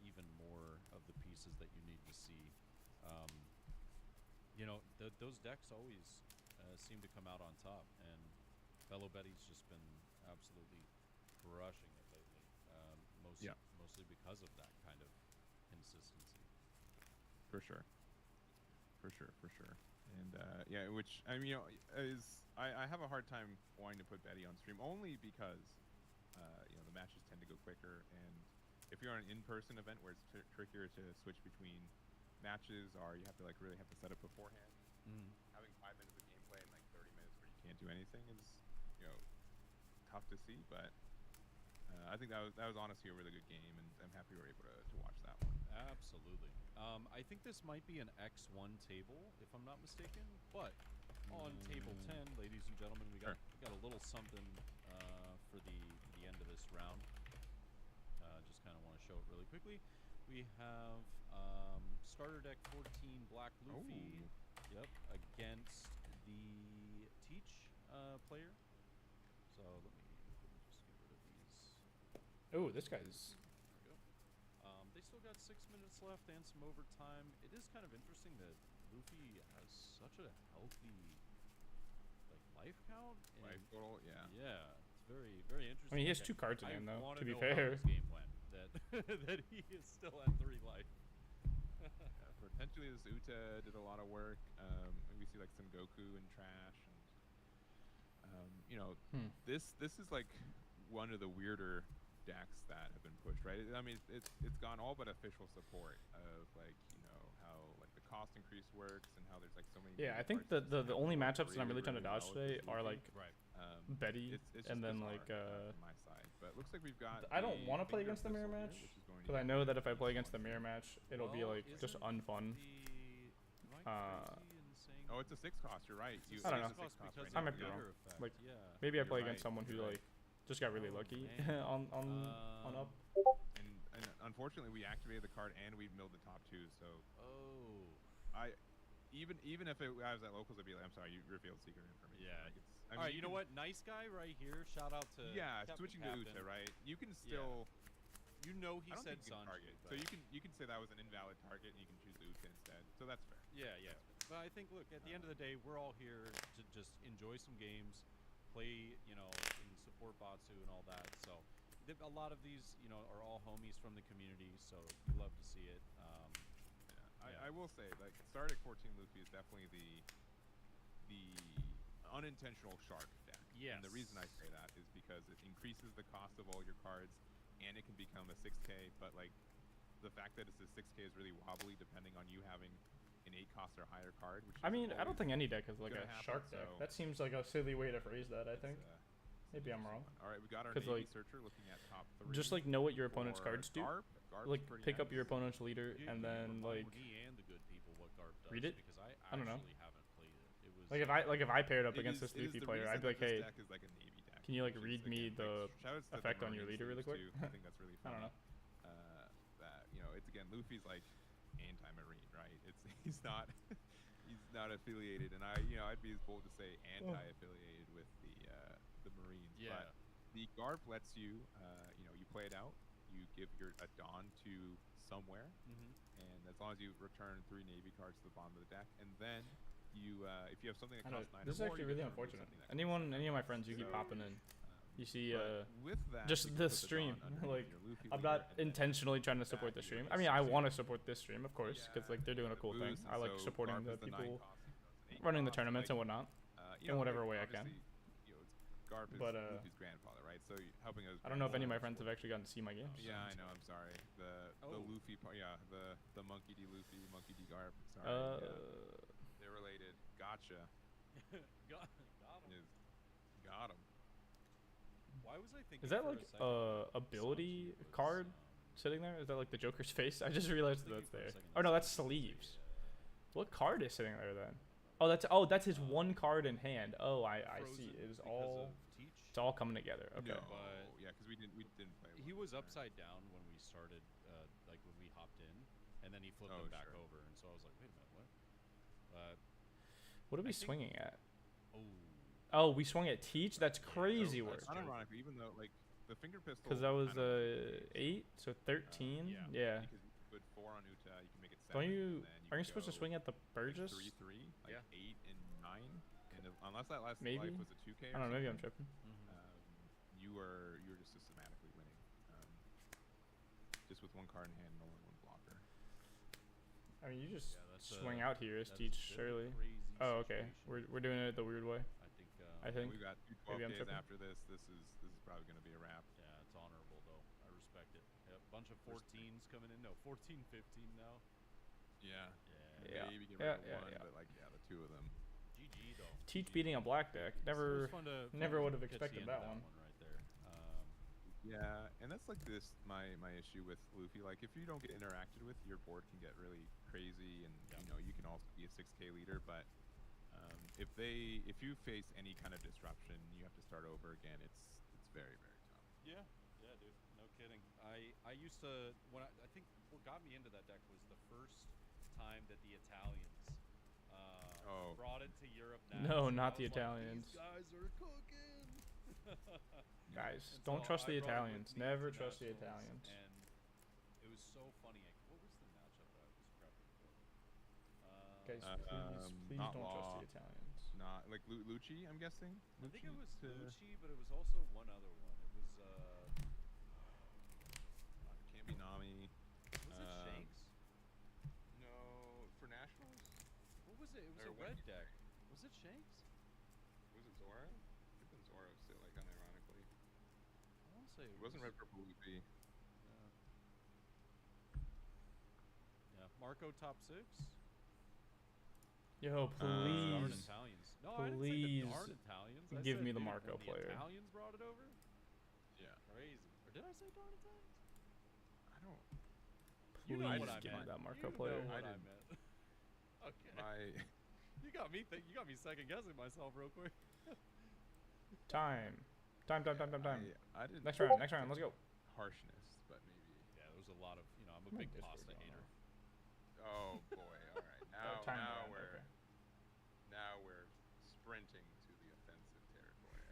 even more of the pieces that you need to see. Those decks always seem to come out on top, and Bello Betty's just been absolutely crushing it lately. Mostly because of that kind of consistency. For sure. And which I mean, I have a hard time wanting to put Betty on stream only because the matches tend to go quicker, and if you're on an in-person event where it's trickier to switch between matches, or you have to really have to set up beforehand, having 5 minutes of gameplay and 30 minutes where you can't do anything is tough to see. But I think that was honestly a really good game, and I'm happy we were able to watch that one. Absolutely. I think this might be an X1 table, if I'm not mistaken. But on table 10, ladies and gentlemen, we got a little something for the end of this round. Just kind of want to show it really quickly. We have starter deck 14 Black Luffy. Yep, against the Teach player. So let me just get rid of these. Oh, this guy's. There we go. They still got 6 minutes left and some overtime. It is kind of interesting that Luffy has such a healthy life count. Life total, yeah. Yeah, it's very, very interesting. I mean, he has 2 cards in hand, though, to be How fair. this game went, that he is still at 3 life. Potentially this Uta did a lot of work. We see some Goku and Trash, and this is one of the weirder decks that have been pushed, right? I mean, it's gone all but official support of how the cost increase works and how there's so many. Yeah, I think the only matchups that I'm really trying to dodge today are Betty it's and then from my side. But it looks like we've got. I don't want to play against the mirror match because I know that if I play against the mirror match, it'll be just unfun. Oh, it's a 6 cost. You're right. I don't know. I might be wrong. Maybe I play against someone who just got really lucky on up. And unfortunately, we activated the card and we milled the top 2. So even if I was at locals, I'd be like, I'm sorry, you revealed secret information. Yeah. All right, you know what? Nice guy right here. Shout out to switching to Uta, right? You can still. He said Sanji, target, so you can say that was an invalid target, and you can choose Uta instead. So that's fair. Yeah. But I think, look, at the end of the day, we're all here to just enjoy some games, play, and support Batsu and all that. So a lot of these, are all homies from the community, so we love to see it. I will say, Stardeck 14 Luffy is definitely the unintentional shark deck. Yes. And the reason I say that is because it increases the cost of all your cards, and it can become a 6K, but the fact that it's a 6K is really wobbly depending on you having an 8 cost or higher card. Which I mean, I don't think any deck is a shark deck. So that seems like a silly way to phrase that, I think. Maybe I'm wrong. All right, we got our Navy Searcher looking at top 3. Just know what your opponent's cards do. Garp's pick up your opponent's leader and then me and the good people what Garp does, read it. Because I don't know. haven't played it. It was if I paired up against this Luffy player, I'd be like, hey, deck is a Navy deck, can you read me the effect on your leader really quick? I think that's really fun. I don't know. That it's again Luffy's anti-marine, right? He's not affiliated, and I'd be as bold to say anti-affiliated with the Marines. Yeah. But the Garp lets you you play it out. You give a Dawn to somewhere, and as long as you return 3 Navy cards to the bottom of the deck, and then you if you have something that costs 9 this is or more, actually really unfortunate. Any of my friends you keep popping in, you see with that, just the stream. I'm not intentionally trying to support the stream. I mean, I want to support this stream, of course, because they're doing a cool thing. I like supporting the people running the tournaments and whatnot in whatever way I can. Garp is But, Luffy's grandfather, right? So helping us. I don't know if any of my friends have actually gotten to see my games. Yeah, I know. I'm sorry. The Luffy part. Yeah, the Monkey D. Luffy, Monkey D. Garp. Sorry. They're related. Gotcha. got him. Got him. Why was I thinking? Is that like ability card sitting there? Is that like the Joker's face? I just realized that's there. Oh no, that's sleeves. What card is sitting there then? Oh, that's his one card in hand. Oh, I see. It is all. It's all coming together. Okay. No, yeah, because we didn't play. He was upside down when we started, like when we hopped in, and then he flipped him back over, and so I was like, wait a minute, what? What are we swinging at? Oh, we swung at Teach. That's crazy work. Unironically, even though like the finger pistol. Because that was 8, so 13. Yeah. Because you put 4 on Uta, you can make it 7. Don't you? Aren't you supposed to swing at the Burgess? 3-3, like 8 and 9. And unless that last maybe? life was a 2K. I don't know. Maybe I'm tripping. You were just systematically winning. Just with one card in hand and only one blocker. I mean, you just swing out here as Teach Shirley. Oh, okay. We're doing it the weird way. I think. We got 12 days after this. This is probably going to be a wrap. Yeah, it's honorable though. I respect it. Yep, bunch of 14s coming in. No, 14, 15 now. Yeah. Maybe get rid of one, but like the 2 of them. GG though. Teach beating a black deck. Never would have expected that one. Right there. Yeah, and that's like my issue with Luffy. Like if you don't get interacted with, your board can get really crazy, and you can also be a 6K leader, but. If you face any kind of disruption, you have to start over again. It's very, very tough. Yeah, dude. No kidding. I used to I think what got me into that deck was the first time that the Italians brought it to Europe. No, not the Italians. These guys are cooking. Guys, don't trust the Italians. Never trust the Italians. And it was so funny. What was the matchup that I was prepping for? Guys, please don't trust the Italians. Not like Lucci, I'm guessing. I think it was Lucci, but it was also one other one. It was can't be Nami. Was it Shanks? No, for nationals. What was it? It was a red deck. Was it Shanks? Was it Zoro? I think it was Zoro still, like unironically. I want to say it wasn't red purple Luffy. Yeah, Marco top 6. Yo, please, no, please Italians. give me the Marco player. Italians brought it over? Yeah. Crazy. Or did I say darn Italians? I don't. Please give me that Marco player. I meant. Okay. You got me second guessing myself real quick. Time. I didn't. Next round. Let's go. Harshness, but maybe. Yeah, there was a lot of. I'm a big pasta hater. Oh boy! All right, now we're sprinting to the offensive territory.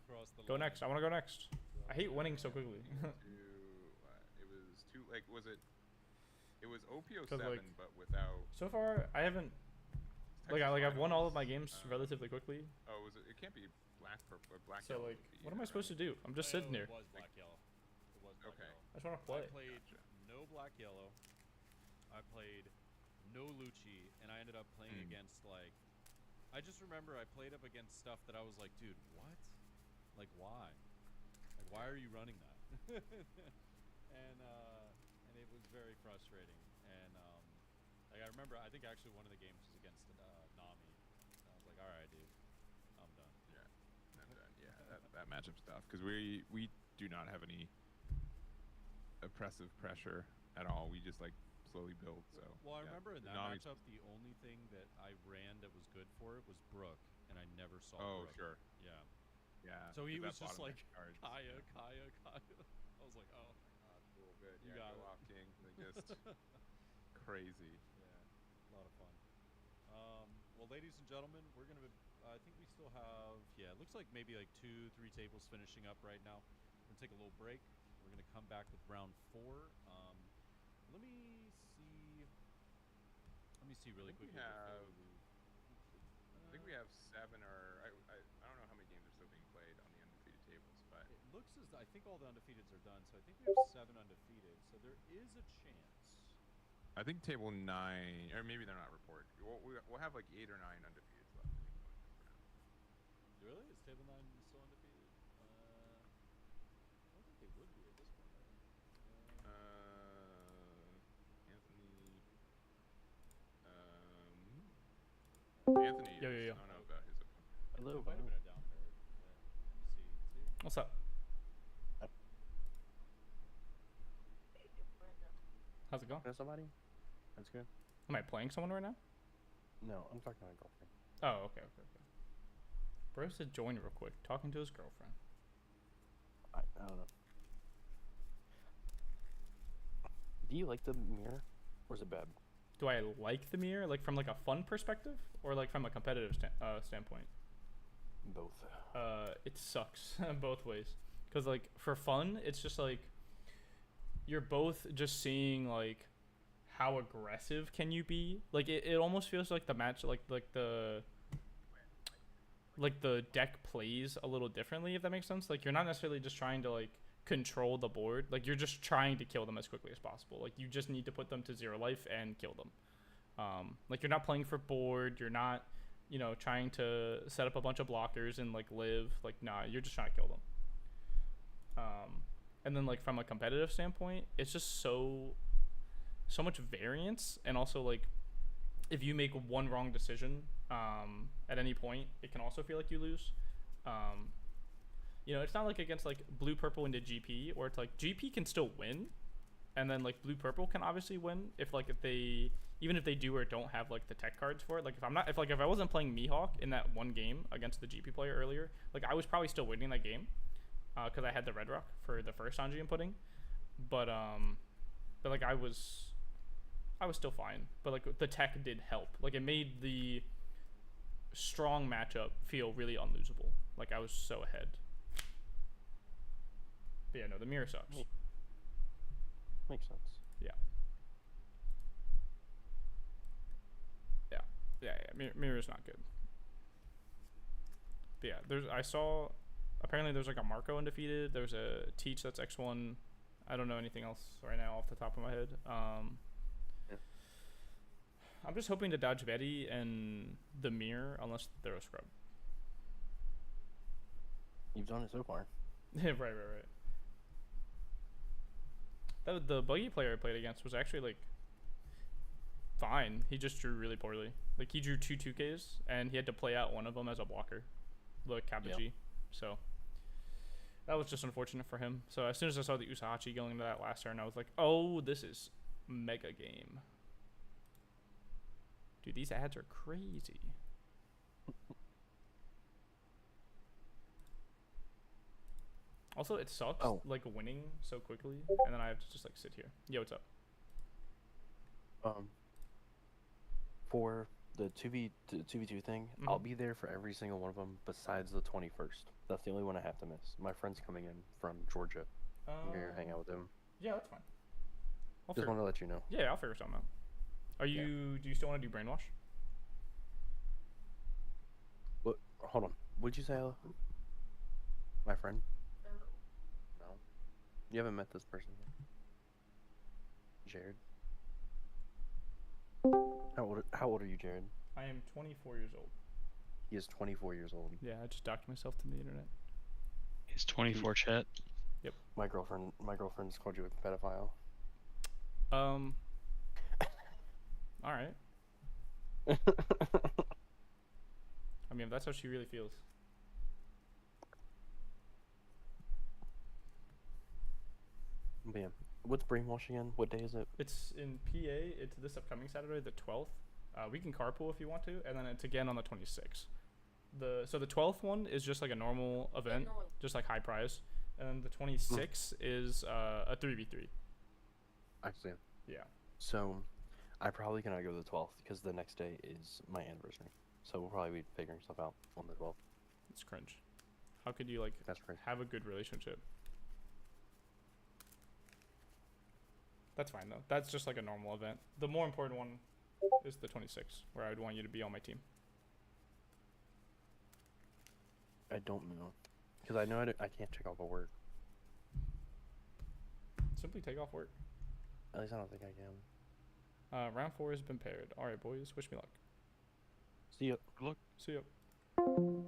Across the. Go next. I want to go next. I hate winning so quickly. It was too was it? It was OPO7, but without. So far, I haven't. I've won all of my games relatively quickly. Oh, was it? It can't be black So like, what am I supposed to do? I'm just sitting here. It was black yellow. Okay. I just want to play. I played no black yellow. I played no Lucci, and I ended up playing against like. I just remember I played up against stuff that I was like, dude, what? Like, why? Like, why are you running that? and it was very frustrating. And like I remember, I think actually one of the games was against Nami. And I was like, all right, dude, I'm done. Yeah, I'm done. Yeah, that matchup stuff because we do not have any oppressive pressure at all. We just like slowly build. So. Well, I remember in that matchup, the only thing that I ran that was good for it was Brooke, and I never saw. Oh, Brooke. Sure. Yeah. Yeah. So he was just like Kaya. I was like, oh. Cool, good. You got got go off king. Like just crazy. Yeah, a lot of fun. Well, ladies and gentlemen, we're gonna. I think we still have. Yeah, it looks like maybe like 2-3 tables finishing up right now. We're gonna take a little break. We're gonna come back with round 4. Let me see really quickly. I think we have 7 or I don't know how many games are still being played on the undefeated tables, but it looks as I think all the undefeateds are done. So I think we have 7 undefeated. So there is a chance. I think table 9, or maybe they're not reported. We'll have like 8 or 9 undefeateds left. Really? Is table 9 still Anthony. Yo, yo, yo. Oh no, but he's okay. Hello. It might have been a down nerd. MC2. What's up? How's it going? Know somebody? That's good. Am I playing someone right now? No, I'm talking to my girlfriend. Oh, okay. Bro said join real quick, talking to his girlfriend. I don't know. Do you like the mirror, or is it bad? Do I like the mirror, like from like a fun perspective, or like from a competitive standpoint? Both. It sucks both ways. Cause like for fun, it's just like you're both just seeing like how aggressive can you be. Like it almost feels like the match, like the deck plays a little differently, if that makes sense. Like you're not necessarily just trying to like control the board, like you're just trying to kill them as quickly as possible. Like you just need to put them to 0 life and kill them. Like you're not playing for board, you're not, you know, trying to set up a bunch of blockers and like live. Like nah, you're just trying to kill them. And then like from a competitive standpoint, it's just so much variance, and also like if you make one wrong decision at any point, it can also feel like you lose. You know, it's not like against like blue purple into GP, or it's like GP can still win, and then like blue purple can obviously win if they even if they do or don't have like the tech cards for it. Like if I wasn't playing Mihawk in that one game against the GP player earlier, like I was probably still winning that game because I had the red rock for the first Sanji inputting, but like I was still fine. But like the tech did help. Like it made the strong matchup feel really unlosable. Like I was so ahead. But yeah, no, the mirror sucks. Makes sense. Yeah. Mirror's not good. But yeah, I saw apparently there's like a Marco undefeated. There's a Teach that's X1. I don't know anything else right now off the top of my head. Yeah. I'm just hoping to dodge Betty and the mirror unless they're a scrub. You've done it so far. right. The buggy player I played against was actually like fine. He just drew really poorly. Like he drew 2 2Ks and he had to play out one of them as a blocker, the Kappa G. So that was just unfortunate for him. So as soon as I saw the Usahachi going into that last turn, I was like, oh, this is mega game. Dude, these ads are crazy. Also, it sucks like winning so quickly, and then I have to just like sit here. Yo, what's up? For the 2v2 thing, I'll be there for every single one of them besides the 21st. That's the only one I have to miss. My friend's coming in from Georgia. I'm gonna hang out with him. Yeah, that's fine. Just want to let you know. Yeah, I'll figure something out. Do you still want to do brainwash? What? Hold on. What'd you say, Ella? My friend? No. You haven't met this person yet. Jared? How old are you, Jared? I am 24 years old. He is 24 years old. Yeah, I just docked myself to the internet. He's 24, chat. Yep. My girlfriend's called you a pedophile. All right. I mean, if that's how she really feels. But yeah. What's brainwash again? What day is it? It's in PA. It's this upcoming Saturday, the 12th. We can carpool if you want to, and then it's again on the 26th. So the 12th one is just like a normal event, just like high prize, and then the 26th is a 3v3. I see. Yeah. So, I probably cannot go to the 12th because the next day is my anniversary. So we'll probably be figuring stuff out on the 12th. It's cringe. How could you like have a good relationship? That's fine though. That's just like a normal event. The more important one is the 26th, where I would want you to be on my team. I don't know, because I know I can't take off of work. Simply take off work. At least I don't think I can. Round 4 has been paired. All right, boys. Wish me luck. See ya. Good luck. See ya. I'm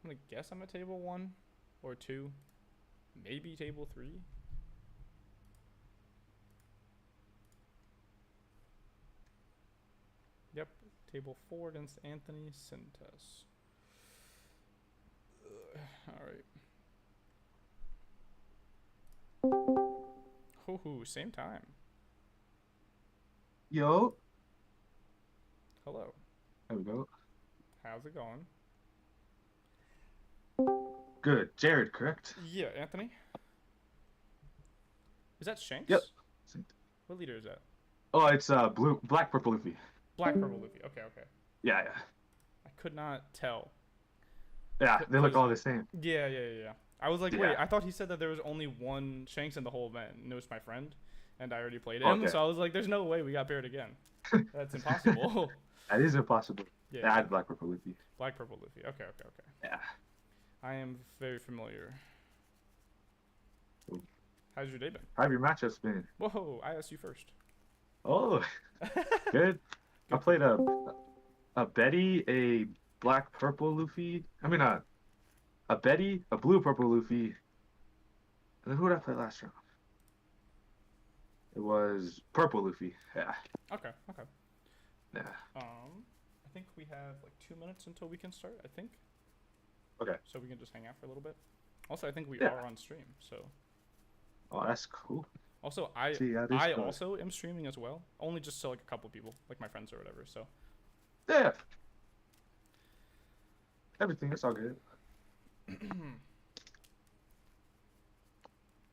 gonna guess I'm at table 1 or 2, maybe table 3. Table 4 against Anthony Sintes. Alright. Hoo-hoo, same time. Yo. Hello. There we go. How's it going? Good. Jared, correct? Yeah, Anthony? Is that Shanks? Yep. What leader is that? Oh, it's black, purple, Luffy. Black, purple, Luffy. Okay, okay. Yeah. I could not tell. Yeah, they look all the same. Yeah. I was like, Yeah. wait, I thought he said that there was only one Shanks in the whole event, and it was my friend, and I already played him, so I was like, there's no way we got paired again. That's impossible. That is impossible. Yeah. I had black, purple, Luffy. Black, purple, Luffy. Okay. Yeah. I am very familiar. Ooh. How's your day been? How have your matchups been? Whoa, I asked you first. Oh, good. I played a Betty, a black, purple Luffy. I mean, a Betty, a blue, purple Luffy. And then who did I play last round? It was purple Luffy. Yeah. Okay. Yeah. I think we have like 2 minutes until we can start, I think. Okay. So we can just hang out for a little bit. Also, I think we Yeah. are on stream, so. Oh, that's cool. Also, I cool. also am streaming as well. Only just to like a couple people, like my friends or whatever, so. Yeah. Everything, it's all good. Do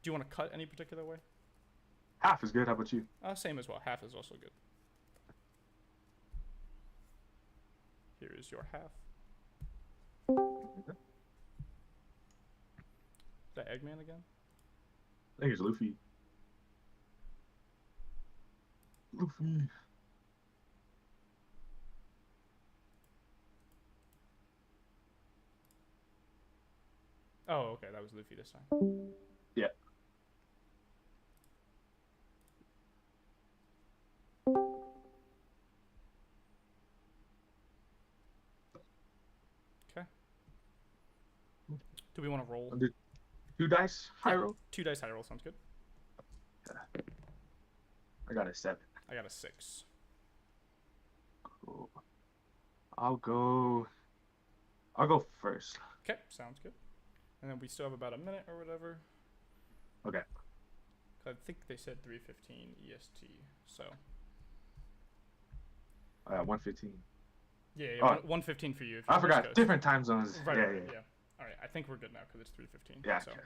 you want to cut any particular way? Half is good. How about you? Same as well. Half is also good. Here is your half. Is that Eggman again? I think it's Luffy. Luffy. Oh, okay. That was Luffy this time. Yeah. Okay. Do we want to roll? 2 dice high roll? 2 dice high roll sounds good. Yeah. I got a 7. I got a 6. Cool. I'll go first. Okay, sounds good. And then we still have about a minute or whatever. Okay. I think they said 3:15 EST, so. 1:15. Yeah, Oh, 1:15 for you. If I you're forgot. Coast. Different time zones. Right, Yeah. All right, I think we're good now because it's 3:15. Yeah. So. Okay.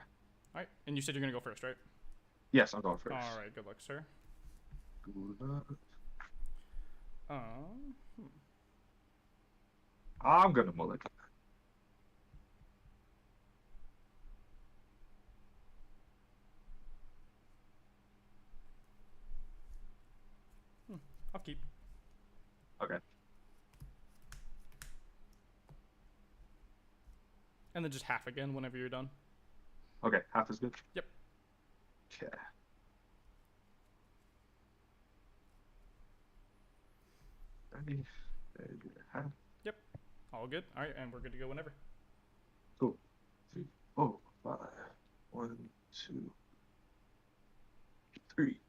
All right, and you said you're gonna go first, right? Yes, I'm going first. All right, good luck, sir. Good luck. Hmm. I'm gonna mulligan. I'll keep. Okay. And then just half again whenever you're done. Okay, half is good? Yep. Okay. Half. Yep. All good. All right, and we're good to go whenever. Cool. 3, 4, 5. 1, 2, 3,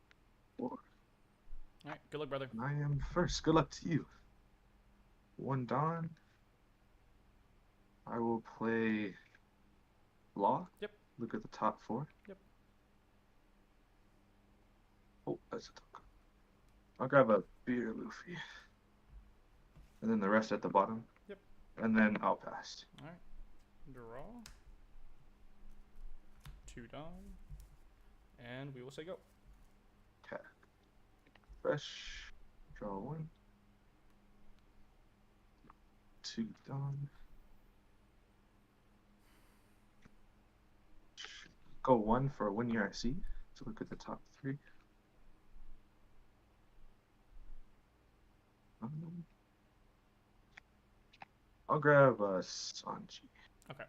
4. All right. Good luck, brother. I am first. Good luck to you. 1 Dawn. I will play Law. Yep. Look at the top 4. Yep. Oh, that's a token. I'll grab a beer Luffy. And then the rest at the bottom. Yep. And then I'll pass. All right. Draw. 2 down. And we will say go. Okay. Fresh. Draw 1. 2 down. Go 1 for 1 year I see. So look at the top 3. I'll grab Sanji. Okay.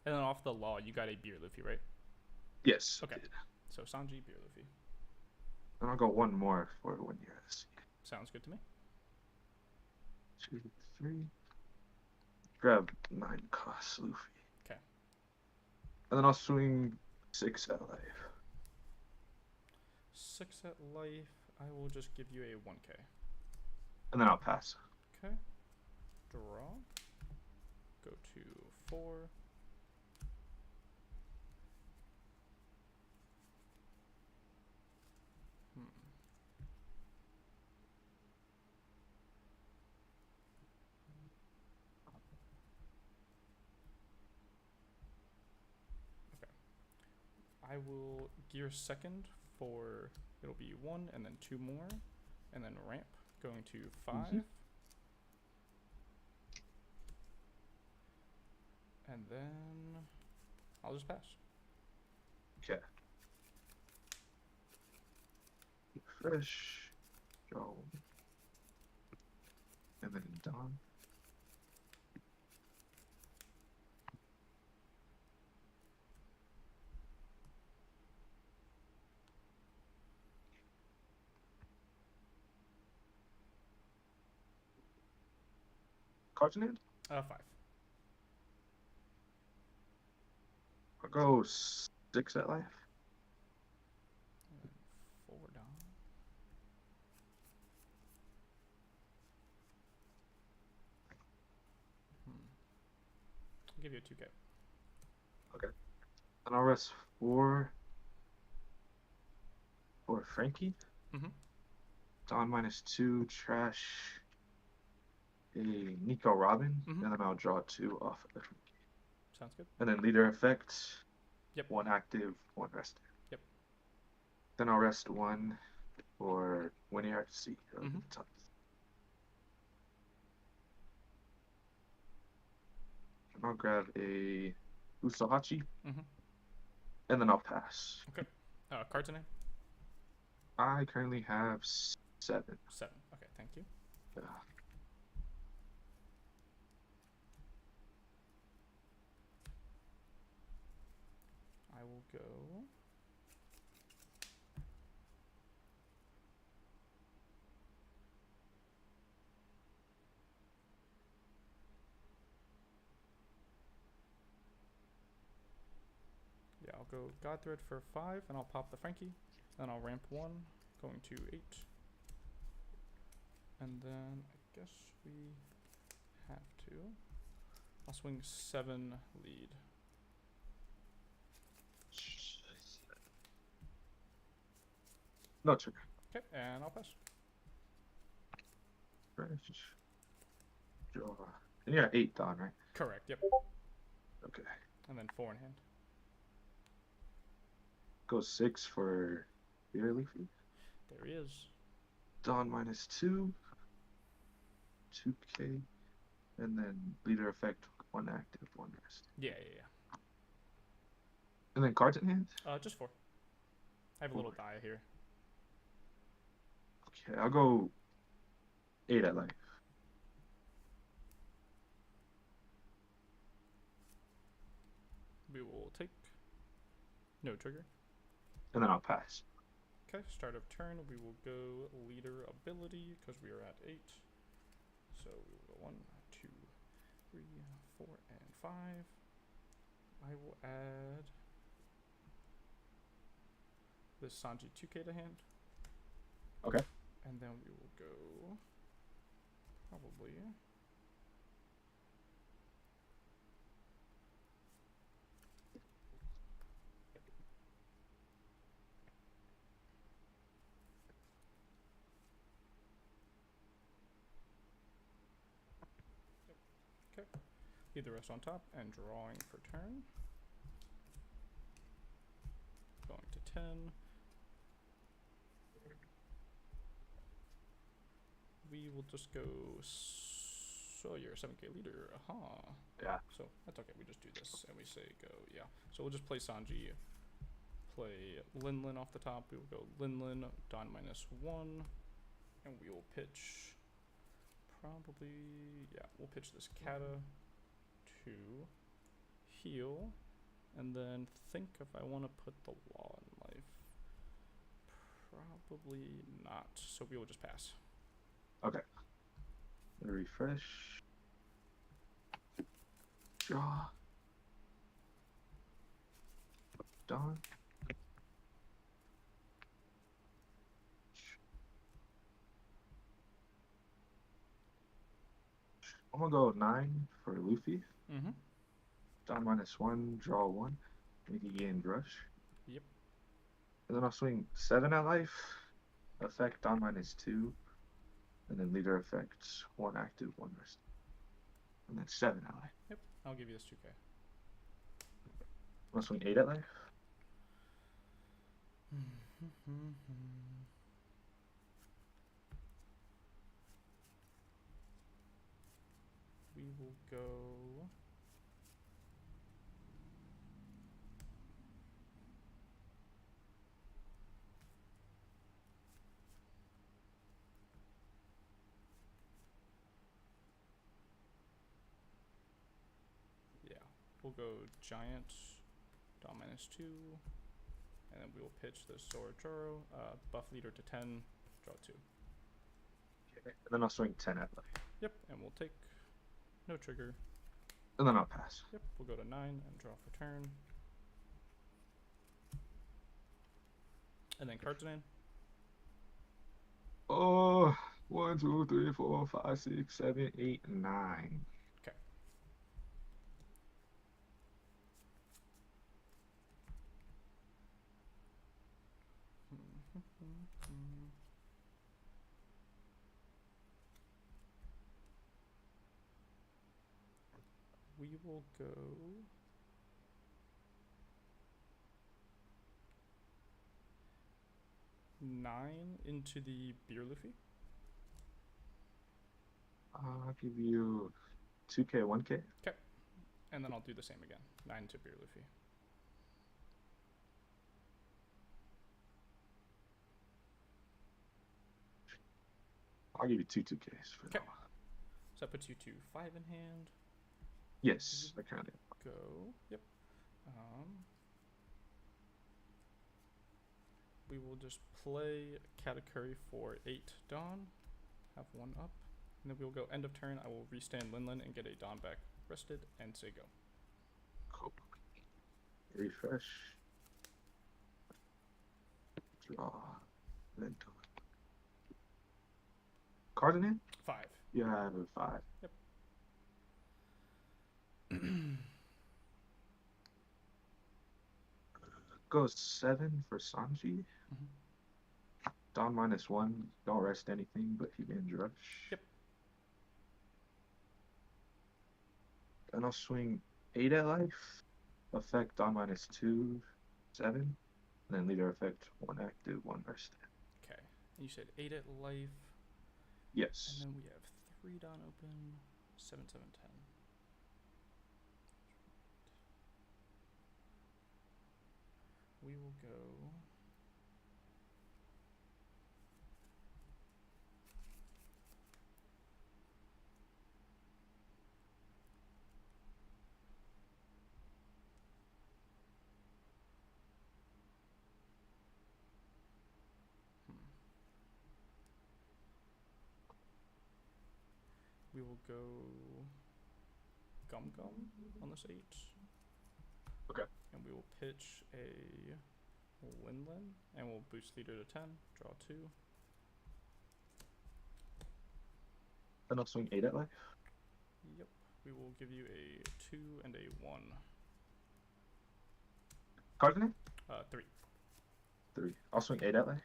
And then off the Law, you got a beer Luffy, right? Yes. Okay. So Sanji, beer Luffy. And I'll go 1 more for 1 year I see. Sounds good to me. 2, 3. Grab 9 cost Luffy. Okay. And then I'll swing 6 at life. 6 at life. I will just give you a 1K. And then I'll pass. Okay. Draw. Go to 4. Okay. I will gear second for, it'll be 1 and then 2 more, and then ramp going to 5. And then I'll just pass. Okay. Fresh. Draw. And then Dawn. Cards in hand? 5. I'll go 6 at life. And then 4 down. I'll give you a 2K. Okay. And I'll rest 4 for Frankie. Dawn -2, trash a Nico Robin, and then I'll draw 2 off of it. Sounds good. And then leader effect. Yep. 1 active, 1 rested. Yep. Then I'll rest 1 for when you have to see. And I'll grab a Usahachi. And then I'll pass. Okay. Cards in hand? I currently have 7. 7. Okay, thank you. Yeah. I will go. Yeah, I'll go God Thread for 5, and I'll pop the Frankie. Then I'll ramp 1, going to 8. And then I guess we have to. I'll swing 7 lead. No trigger. Okay, and I'll pass. Fresh. Draw. And you got 8 Dawn, right? Correct, yep. Okay. And then 4 in hand. Go 6 for Fear Leafy. There he is. Dawn -2. 2K. And then leader effect 1 active, 1 rest. Yeah. And then cards in hand? Just 4. I have a little die here. Okay, I'll go 8 at life. We will take no trigger. And then I'll pass. Okay, start of turn, we will go leader ability because we are at 8. So we will go 1, 2, 3, 4, and 5. I will add this Sanji 2K to hand. Okay. And then we will go probably okay. Leave the rest on top and drawing for turn. Going to 10. We will just go. So you're a 7K leader. Aha. Yeah. So that's okay. We just do this and we say go. Yeah. So we'll just play Sanji. Play Linlin off the top. We will go Linlin, Dawn -1. And we will pitch. Probably. Yeah. We'll pitch this Kata to heal. And then think if I want to put the law in life. Probably not. So we will just pass. Okay. Refresh. Draw. Dawn. I'm gonna go 9 for Luffy. Mm-hmm. Down -1, draw 1. Make a gain rush. Yep. And then I'll swing 7 at life. Effect down -2. And then leader effect 1 active, 1 rest. And then 7 at life. Yep. I'll give you this 2K. I'm gonna swing 8 at life. We will go. Yeah, we'll go giant, down -2, and then we will pitch the Sorachoro, buff leader to 10, draw 2. Okay. And then I'll swing 10 at life. Yep, and we'll take no trigger. And then I'll pass. Yep, we'll go to 9 and draw for turn. And then cards in. Oh, 1, 2, 3, 4, 5, 6, 7, 8, 9. Okay. We will go. Nine into the beer Luffy. I'll give you 2K, 1K. Okay. And then I'll do the same again. 9 into beer Luffy. I'll give you 2Ks for that one. So that puts you to 5 in hand. Yes, I kind of go. Yep. We will just play Katakuri for 8 Dawn. Have 1 up. And then we will go end of turn. I will restand Linlin and get a Dawn back rested and say go. Cool. Refresh. Draw. Then do it. Card in hand? 5. You have a 5. Yep. Go 7 for Sanji. Dawn -1. Don't rest anything, but he can rush. Yep. And I'll swing 8 at life. Effect Dawn -2, 7. And then leader effect 1 active, 1 rest. Okay. And you said 8 at life. Yes. And then we have 3 Dawn open. 7, 7, 10. We will go. We will go Gum Gum on this 8. Okay. And we will pitch a Linlin, and we'll boost leader to 10, draw 2. And I'll swing 8 at life. Yep. We will give you a 2 and a 1. Card in hand? 3. 3. I'll swing 8 at life.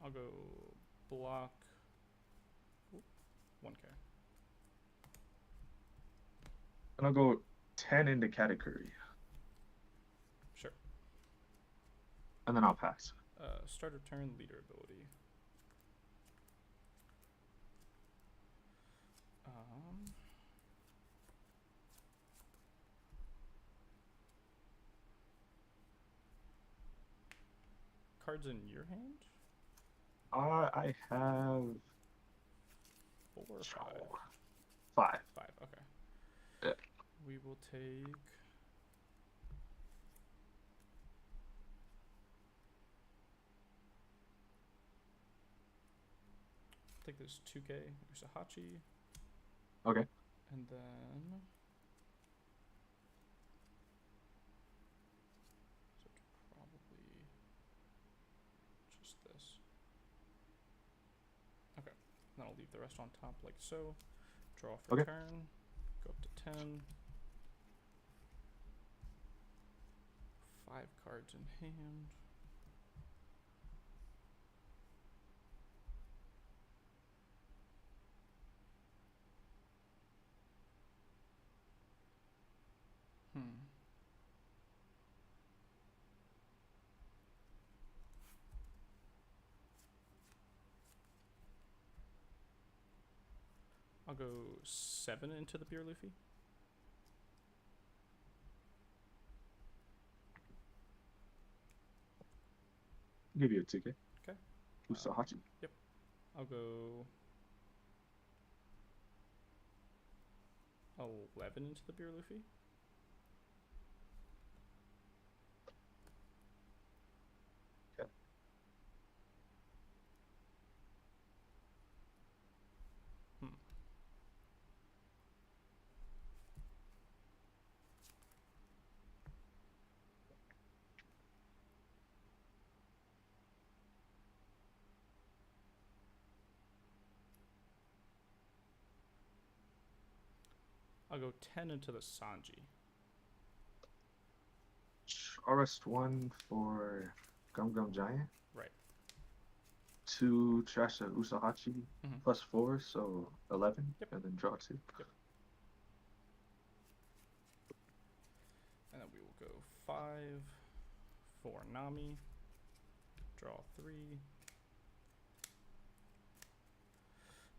I'll go block 1K. And I'll go 10 into Katakuri. Sure. And then I'll pass. Start of turn, leader ability. Cards in your hand? I have 4 or 5? 5. 5, okay. Yeah. We will take. Take this 2K, Usahachi. Okay. And then. So probably. Then I'll leave the rest on top like so. Draw for turn. Go up to 10. 5 cards in hand. I'll go 7 into the beer Luffy. Give you a ticket. Okay. Usahachi. Yep. I'll go 11 into the beer Luffy. Okay. I'll go 10 into the Sanji. Arrest 1 for Gum Gum Giant. Right. 2 trash the Usahachi plus 4, so 11. Yep. And then draw 2. Yep. And then we will go 5 for Nami. Draw 3.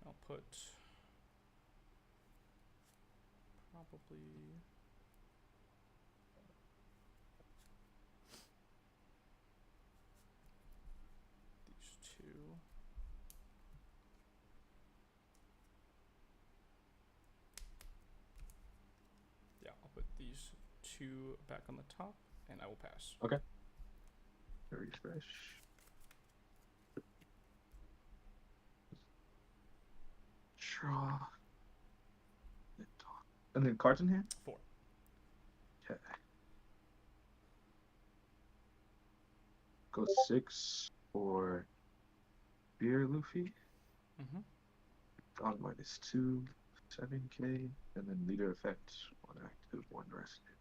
I'll put probably these 2. Yeah, I'll put these 2 back on the top, and I will pass. Okay. Refresh. Draw. And then cards in hand? 4. Okay. Go 6 for beer Luffy. On -2, 7k, and then leader effect, 1 active, 1 rested.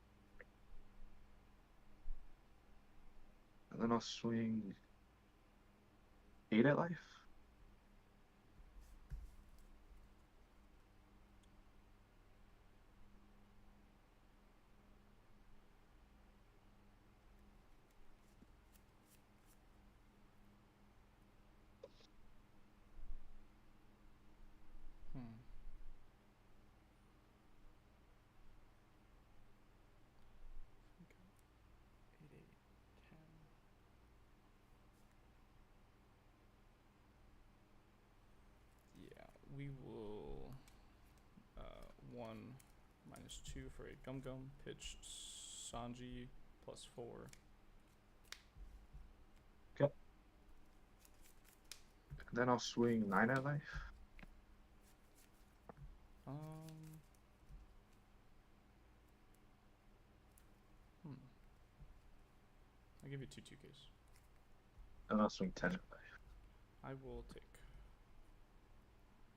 And then I'll swing 8 at life. We will 1 -2 for a Gum Gum. Pitch Sanji plus 4. Okay. And then I'll swing 9 at life. I'll give you 2 2Ks. And I'll swing 10 at life. I will take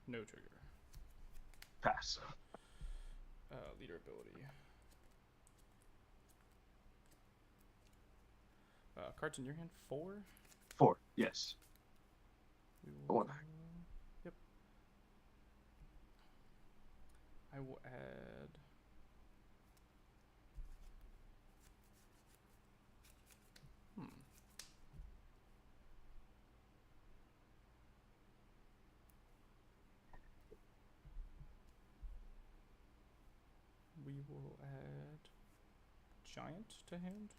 no trigger. Pass. Leader ability. Cards in your hand, 4? 4, yes. We will 1. Yep. I will add we will add Giant to hand.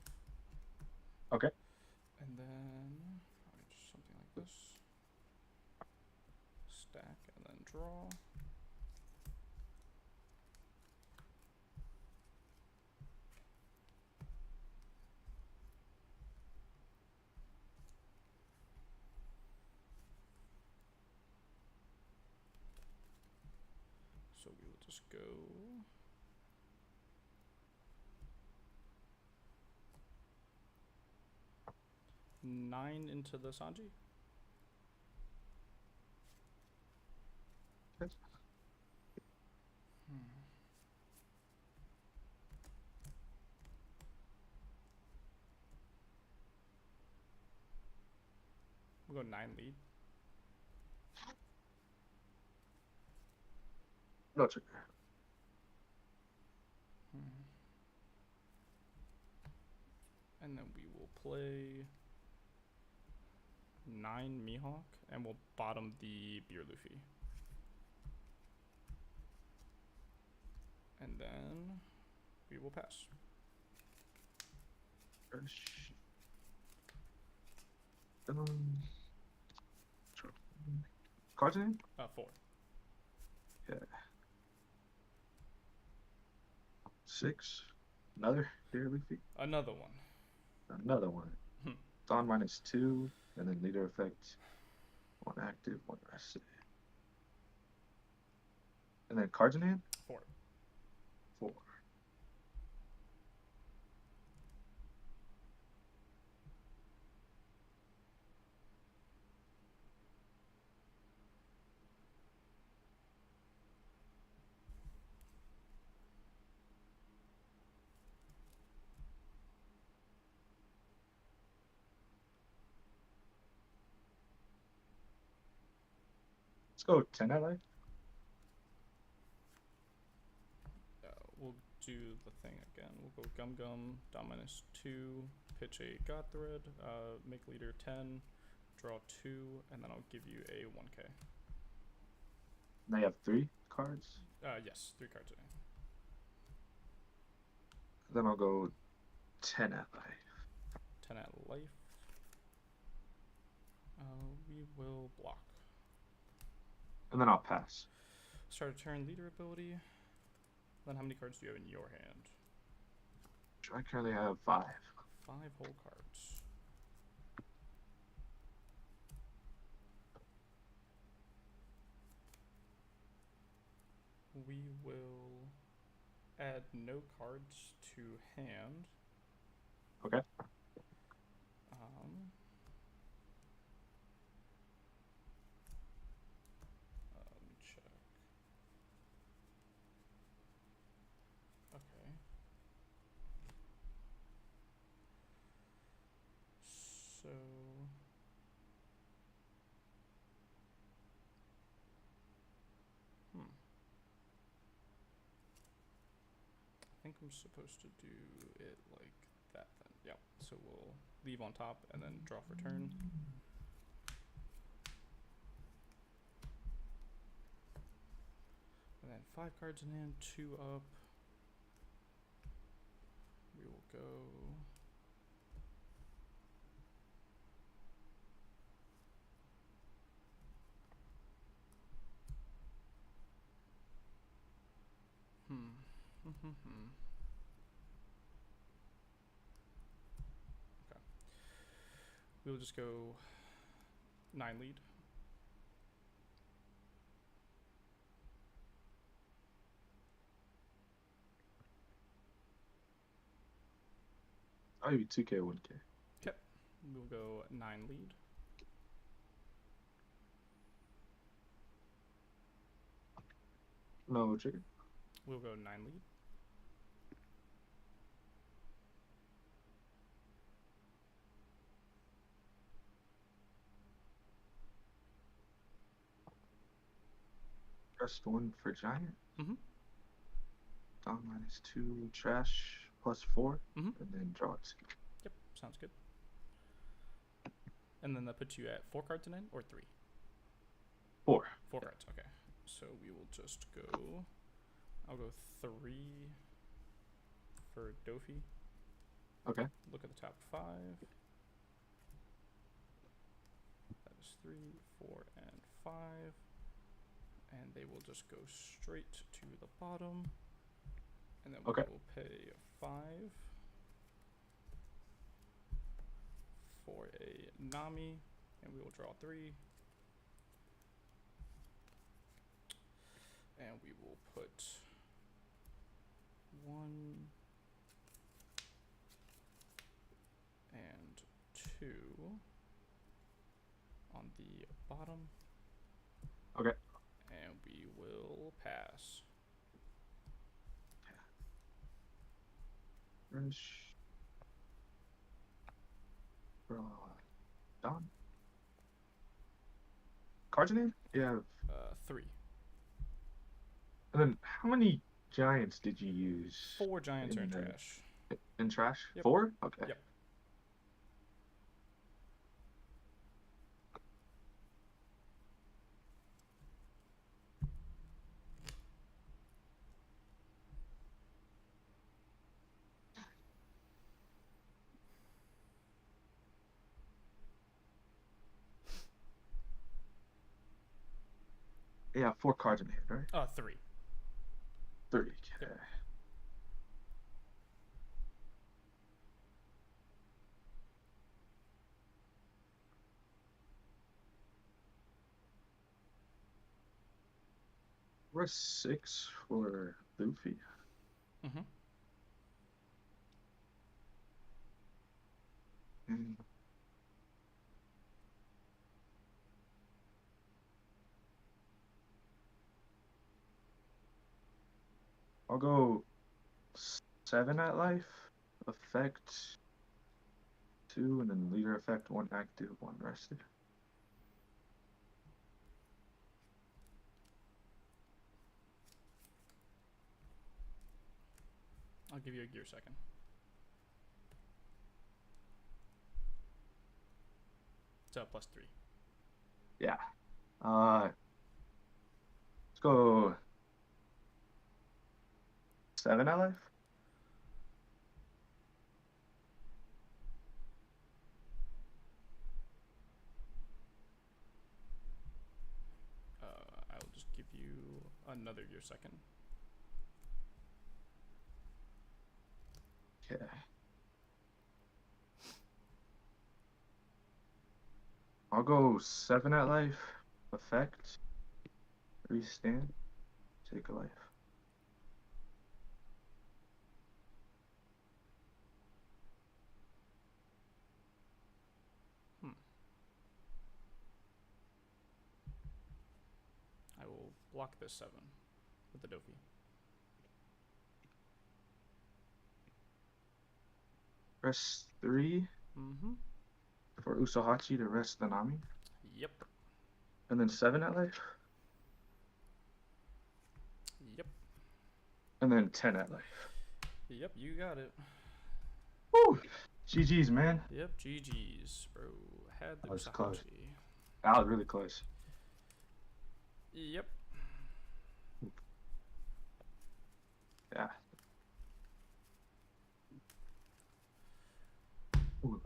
Okay. And then probably just something like this. Stack and then draw. So we will just go 9 into the Sanji. We'll go 9 lead. No trigger. And then we will play 9 Mihawk, and we'll bottom the Beer Luffy. And then we will pass. Cards in? 4. Yeah. 6. Another Beer Luffy. Another one. Another one. Dawn -2, and then leader effect. 1 active, 1 rested. And then cards in hand? 4. 4. Let's go 10 I like. We'll do the thing again. We'll go Gum Gum, Dawn -2, pitch a God Thread, make leader 10, draw 2, and then I'll give you a 1k. They have 3 cards? Yes, 3 cards today. Then I'll go 10 at life. 10 at life. We will block. And then I'll pass. Start a turn, leader ability. Then how many cards do you have in your hand? I currently have 5. 5 whole cards. We will add no cards to hand. Okay. Let me check. Okay. So I think I'm supposed to do it like that then. Yep. So we'll leave on top and then draw for turn. And then 5 cards in hand, 2 up. We will go Okay. We'll just go 9 lead. I'll give you 2k, 1k. Okay. We'll go 9 lead. No trigger. We'll go 9 lead. Just 1 for giant. Dawn -2, trash +4, and then draw 2. Yep, sounds good. And then that puts you at 4 cards in hand or 3? 4. 4 cards, okay. So we will just go, I'll go 3 for Dofi. Okay. Look at the top 5. That is 3, 4, and 5. And they will just go straight to the bottom. And then we will pay 5 for a Nami. And we will draw 3. And we will put 1 and 2 on the bottom. Okay. And we Don. Cards in hand? Yeah. 3. And then how many giants did you use? 4 giants are in trash. In trash? Yep. 4? Okay. Yep. Yeah, 4 cards in hand, right? 3. 3. Okay. Yep. Rest 6 for Luffy. Mm-hmm. I'll go 7 at life, effect 2, and then leader effect 1 active, 1 rested. I'll give you a gear second. So +3. Yeah. Let's go 7 at life. I'll just give you another gear second. Okay. I'll go 7 at life, effect, 3 stand, take a life. I will block this 7 with the Dofi. Rest 3 for Usohachi to rest the Nami. Yep. And then 7 at life. Yep. And then 10 at life. Yep, you got it. Woo! GG's, man. Yep, GG's, bro. Had the That was Usohachi. close. That was really close. Yep. Yeah. Ooh.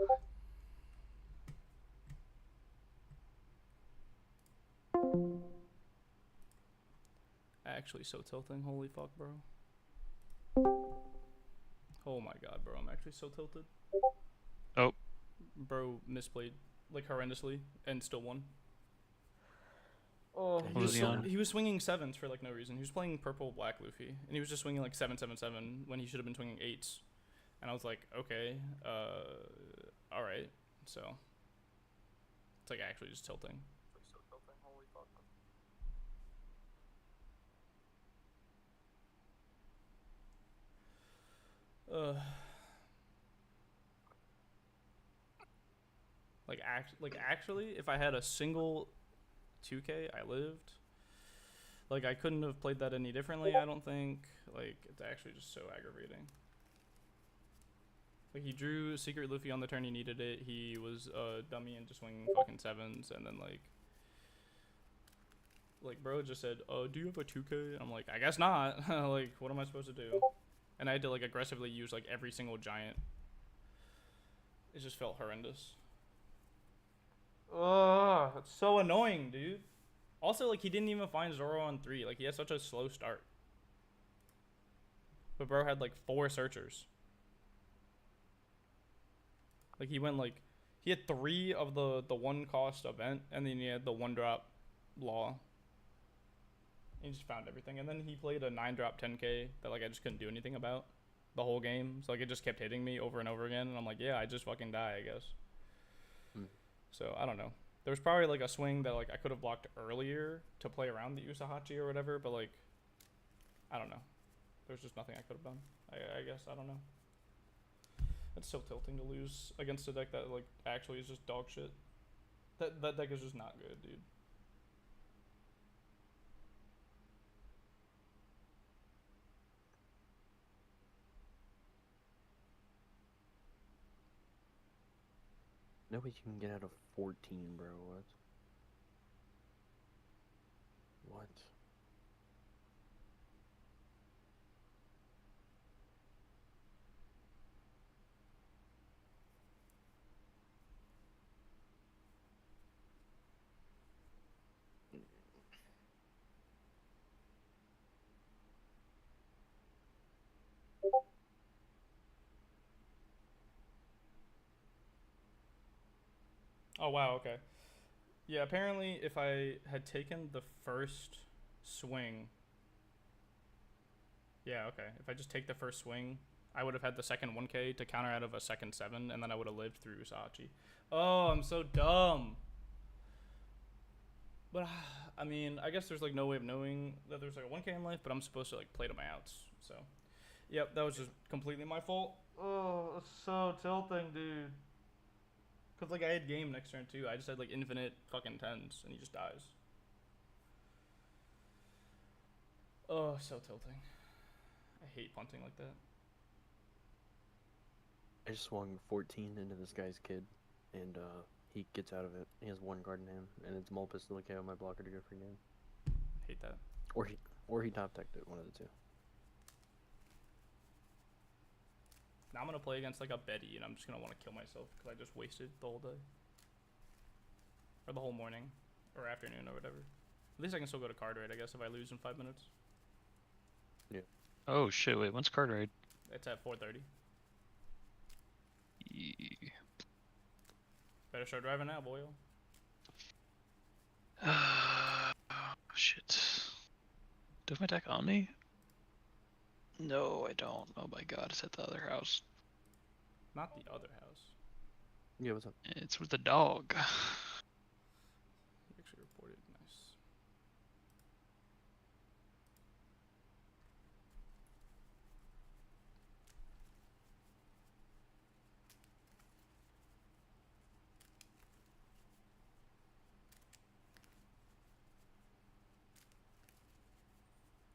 Actually so tilting, holy fuck, bro. Oh my god, bro, I'm actually so tilted. Oh. Bro misplayed, like, horrendously, and still won. Oh, What was he on? he was swinging 7s for, like, no reason. He was playing purple black Luffy, and he was just swinging, like, 7-7-7 when he should have been swinging 8s. And I was like, okay, alright, so. It's, like, actually just tilting. Like actually, if I had a single 2K, I lived. Like, I couldn't have played that any differently, I don't think. Like, it's actually just so aggravating. Like, he drew Secret Luffy on the turn he needed it. He was a dummy and just swinging fucking 7s, and then like bro just said, do you have a 2K? I'm like, I guess not. Like, what am I supposed to do? And I had to, like, aggressively use, like, every single giant. It just felt horrendous. Ugh, it's so annoying, dude. Also, like, he didn't even find Zoro on 3. Like, he had such a slow start. But bro had, like, 4 searchers. Like, he went, like, he had 3 of the 1 cost event, and then he had the 1 drop law. He just found everything. And then he played a 9 drop 10k that, like, I just couldn't do anything about the whole game. So, like, it just kept hitting me over and over again. And I'm like, yeah, I just fucking die, I guess. So, I don't know. There was probably, like, a swing that, like, I could have blocked earlier to play around the Usohachi or whatever. But, like, I don't know. There's just nothing I could have done. I guess. I don't know. That's so tilting to lose against a deck that like actually is just dog shit. That deck is just not good, dude. Nobody can get out of 14, bro. What? What? Oh wow, okay. Yeah, apparently if I had taken the first swing. Yeah, okay. If I just take the first swing, I would have had the second 1k to counter out of a second 7, and then I would have lived through Usahachi. Oh, I'm so dumb. But, I mean, I guess there's like no way of knowing that there's like a 1k in life, but I'm supposed to like play to my outs, so. Yep, that was just completely my fault. Oh, it's so tilting, dude. Cause like I had game next turn too. I just had like infinite fucking 10s, and he just dies. Oh, so tilting. I hate punting like that. I just swung 14 into this guy's kid, and he gets out of it. He has 1 card in hand, and it's Mulpus to look out my blocker to go for game. Hate that. Or he top decked it, one of the two. Now I'm gonna play against like a Betty, and I'm just gonna want to kill myself because I just wasted the whole day, or the whole morning, or afternoon, or whatever. At least I can still go to card raid, I guess, if I lose in 5 minutes. Yeah. Oh shit! Wait, when's card raid? It's at 4:30. Yeah. Better start driving now, boyo. Shit. Do I have my deck on me? No, I don't. Oh my god, it's at the other house. Not the other house. Yeah, what's up? It's with the dog. He actually reported. Nice.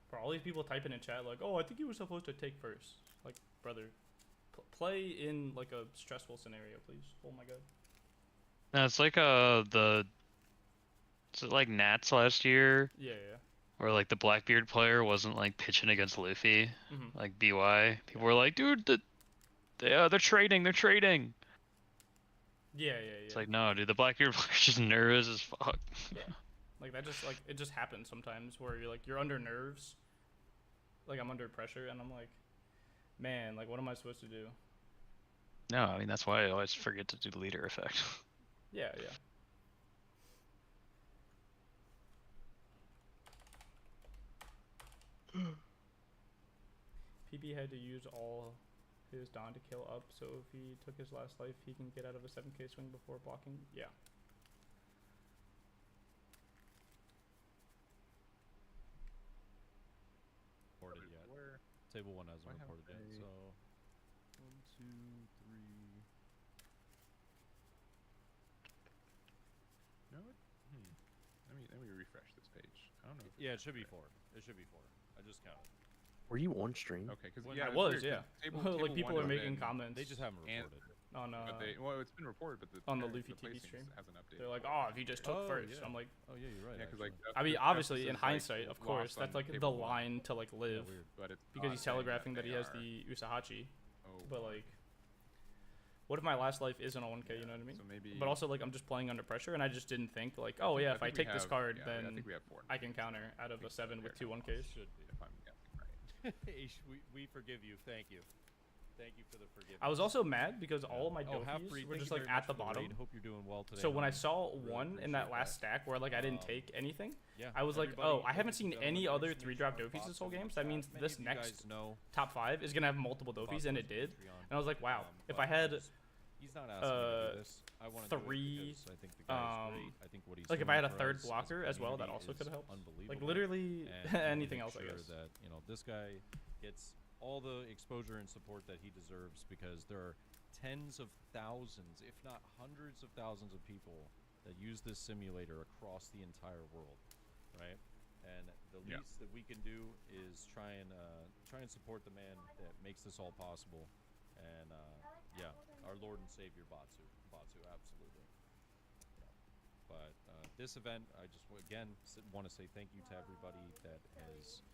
For all these people typing in chat like, oh, I think you were supposed to take first. Like, brother, play in like a stressful scenario, please. Oh my god. No, it's like is it like Nats last year? Yeah, yeah. Where like the Blackbeard player wasn't like pitching against Luffy, like BY. People were like, dude, they're trading, they're trading. Yeah. It's like, no, dude, the Blackbeard player's just nervous as fuck. Yeah. Like that just like it just happens sometimes where you're under nerves. Like I'm under pressure and I'm like, man, like what am I supposed to do? No, I mean that's why I always forget to do the leader effect. Yeah. PB had to use all his Dawn to kill up, so if he took his last life, he can get out of a 7k swing before blocking. Yeah. Reported yet. Table 1 hasn't reported yet, so 1, 2, 3. No, let me refresh this page. I don't know. Yeah, it should be 4. It should be 4. I just counted. Were you on stream? Okay, because I was, yeah. Like people are making comments. They just haven't reported. On well, it's been reported, but on the LuffyTV stream hasn't updated. They're like, oh, if you just took first. Yeah. I'm like, oh yeah, you're right. Yeah, because like I mean, obviously in hindsight, like, of course, that's like the line to like live, but it's because he's telegraphing that he has the Usahachi. Oh, but like, what if my last life isn't a 1k? You know what I mean? So maybe. But also like I'm just playing under pressure, and I just didn't think like, oh yeah, if I take this card, then I think we have 4. I can counter out of a 7 with 2 1ks. Should be. If I'm guessing right. we forgive you. Thank you. Thank you for the forgiveness. I was also mad because all my Dofis were just like at the bottom. Hope you're doing well today. So when I saw one in that last stack where like I didn't take anything, I was like, oh, I haven't seen any other 3-drop Dofis this whole game. So that means this next top 5 is gonna have multiple Dofis, and it did. And I was like, wow, if I had he's not asking me to do this. I want to 3, I think the guy's great. I think what he's like if I had a doing for third us blocker a as well, that community also could is have helped. Unbelievable. Like literally anything else, I guess. That this guy gets all the exposure and support that he deserves, because there are tens of thousands, if not hundreds of thousands of people that use this simulator across the entire world, right? And the least that we can do is try and support the man that makes this all possible. And yeah, our Lord and Savior Batsu, absolutely. Yeah. But this event, I just again want to say thank you to everybody that has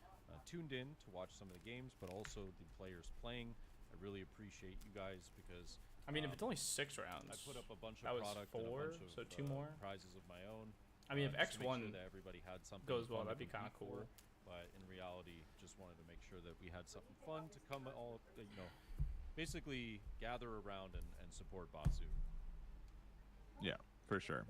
tuned in to watch some of the games, but also the players playing. I really appreciate you guys because I mean, if it's only 6 rounds, I put up a bunch of that was product 4, and a bunch of so 2 more prizes of my own. I mean, if just to make X1 sure that everybody had something goes well, fun that'd to be kind of compete cool. for. But in reality, just wanted to make sure that we had something fun to come all, basically gather around and support Batsu. Yeah, for sure.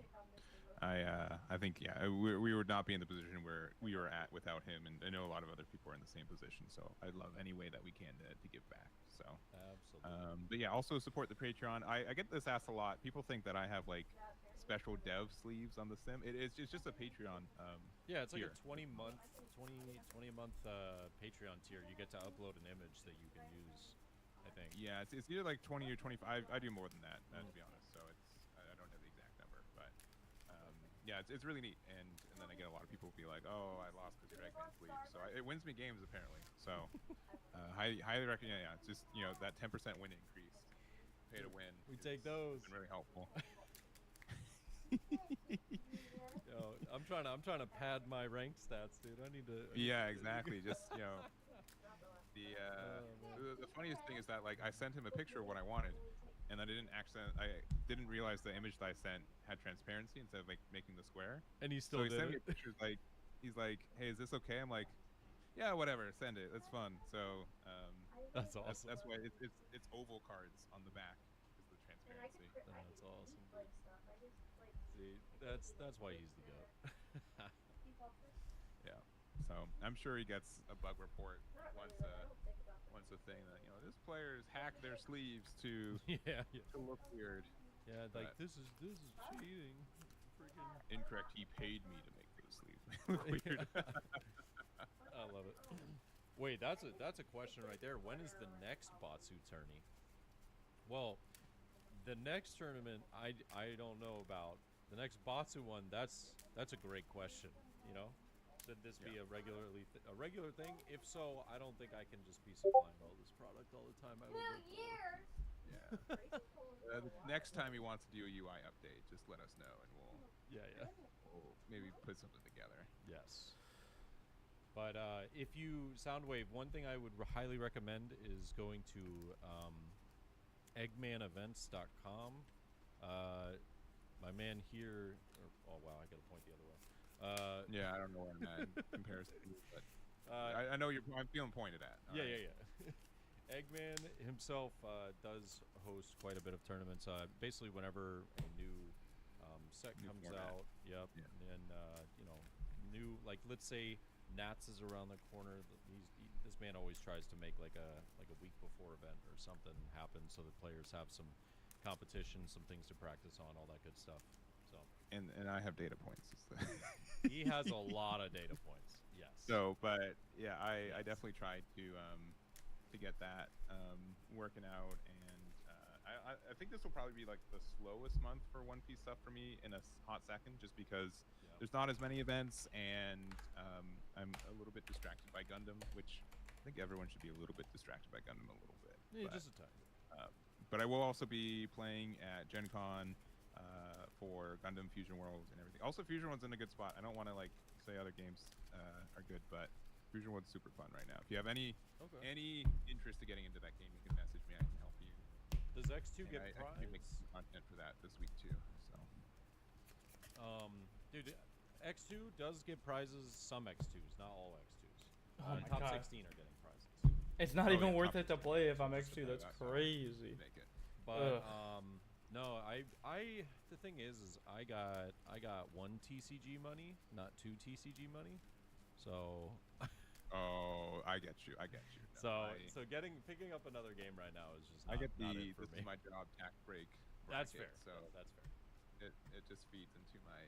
I think we would not be in the position where we were at without him, and I know a lot of other people are in the same position. So I'd love any way that we can to give back. So absolutely. But yeah, also support the Patreon. I get this asked a lot. People think that I have like special dev sleeves on the sim. It's just a Patreon. Yeah, it's like tier. a 20 a month Patreon tier. You get to upload an image that you can use, I think. Yeah, it's either like 20 or 25. I do more than that, to be honest. So I don't have the exact number, but yeah, it's really neat. And then I get a lot of people be like, oh, I lost this Dragman sleeve. So it wins me games apparently. So highly recommend. Yeah, it's just that 10% win increase, pay to win. We take those. It's been really helpful. Yo, I'm trying to pad my ranked stats, dude. I need to. Yeah, exactly. Just the funniest thing is that like I sent him a picture of what I wanted, and I didn't realize the image that I sent had transparency instead of like making the square. And he still sent me a picture like he's like, hey, is this okay? I'm like, yeah, whatever, send it. That's fun. So that's awesome. That's why it's oval cards on the back is the transparency. That's awesome. See, that's why he's the goat. Yeah. So I'm sure he gets a bug report once a thing that this player's hacked their sleeves to to look weird. Yeah, like this is cheating. Freaking incorrect. He paid me to make those sleeves look weird. I love it. Wait, that's a question right there. When is the next Batsu tourney? Well, the next tournament I don't know about. The next Batsu one, that's a great question. Should this be a regular thing? If so, I don't think I can just be supplying all this product all the time. Yeah. Next time he wants to do a UI update, just let us know and we'll we'll maybe put something together. Yes. But if you Soundwave, one thing I would highly recommend is going to eggmanevents.com. My man here, oh wow, I gotta point the other way. Yeah, I don't know where I'm at in comparison to you, but I know I'm feeling pointed at. Yeah. Eggman himself does host quite a bit of tournaments. Basically, whenever a new set comes out, and new, like let's say Nats is around the corner. This man always tries to make like a week before event or something happen so that players have some competition, some things to practice on, all that good stuff. So and I have data points. He has a lot of data points. Yes. So, but yeah, I definitely tried to get that working out, and I think this will probably be like the slowest month for One Piece stuff for me in a hot second, just because there's not as many events, and I'm a little bit distracted by Gundam, which I think everyone should be a little bit distracted by Gundam a little bit. Yeah, but, just a tiny bit. But I will also be playing at Gen Con for Gundam Fusion Worlds and everything. Also, Fusion Worlds in a good spot. I don't want to like say other games are good, but Fusion Worlds super fun right now. If you have any interest in getting into that game, you can message me. I can help you. Does X2 get prize? I can make some content for that this week too. So, dude, X2 does get prizes. Some X2s, not all X2s. Oh my top God. 16 are getting prizes. It's not even worth it to play if I'm X2. That's crazy. But no, the thing is I got 1 TCG money, not 2 TCG money. So oh, I get you. No, so picking up another game right now is just I get not this it for me. is my job tax break. That's bracket, fair. So that's fair. It just feeds into my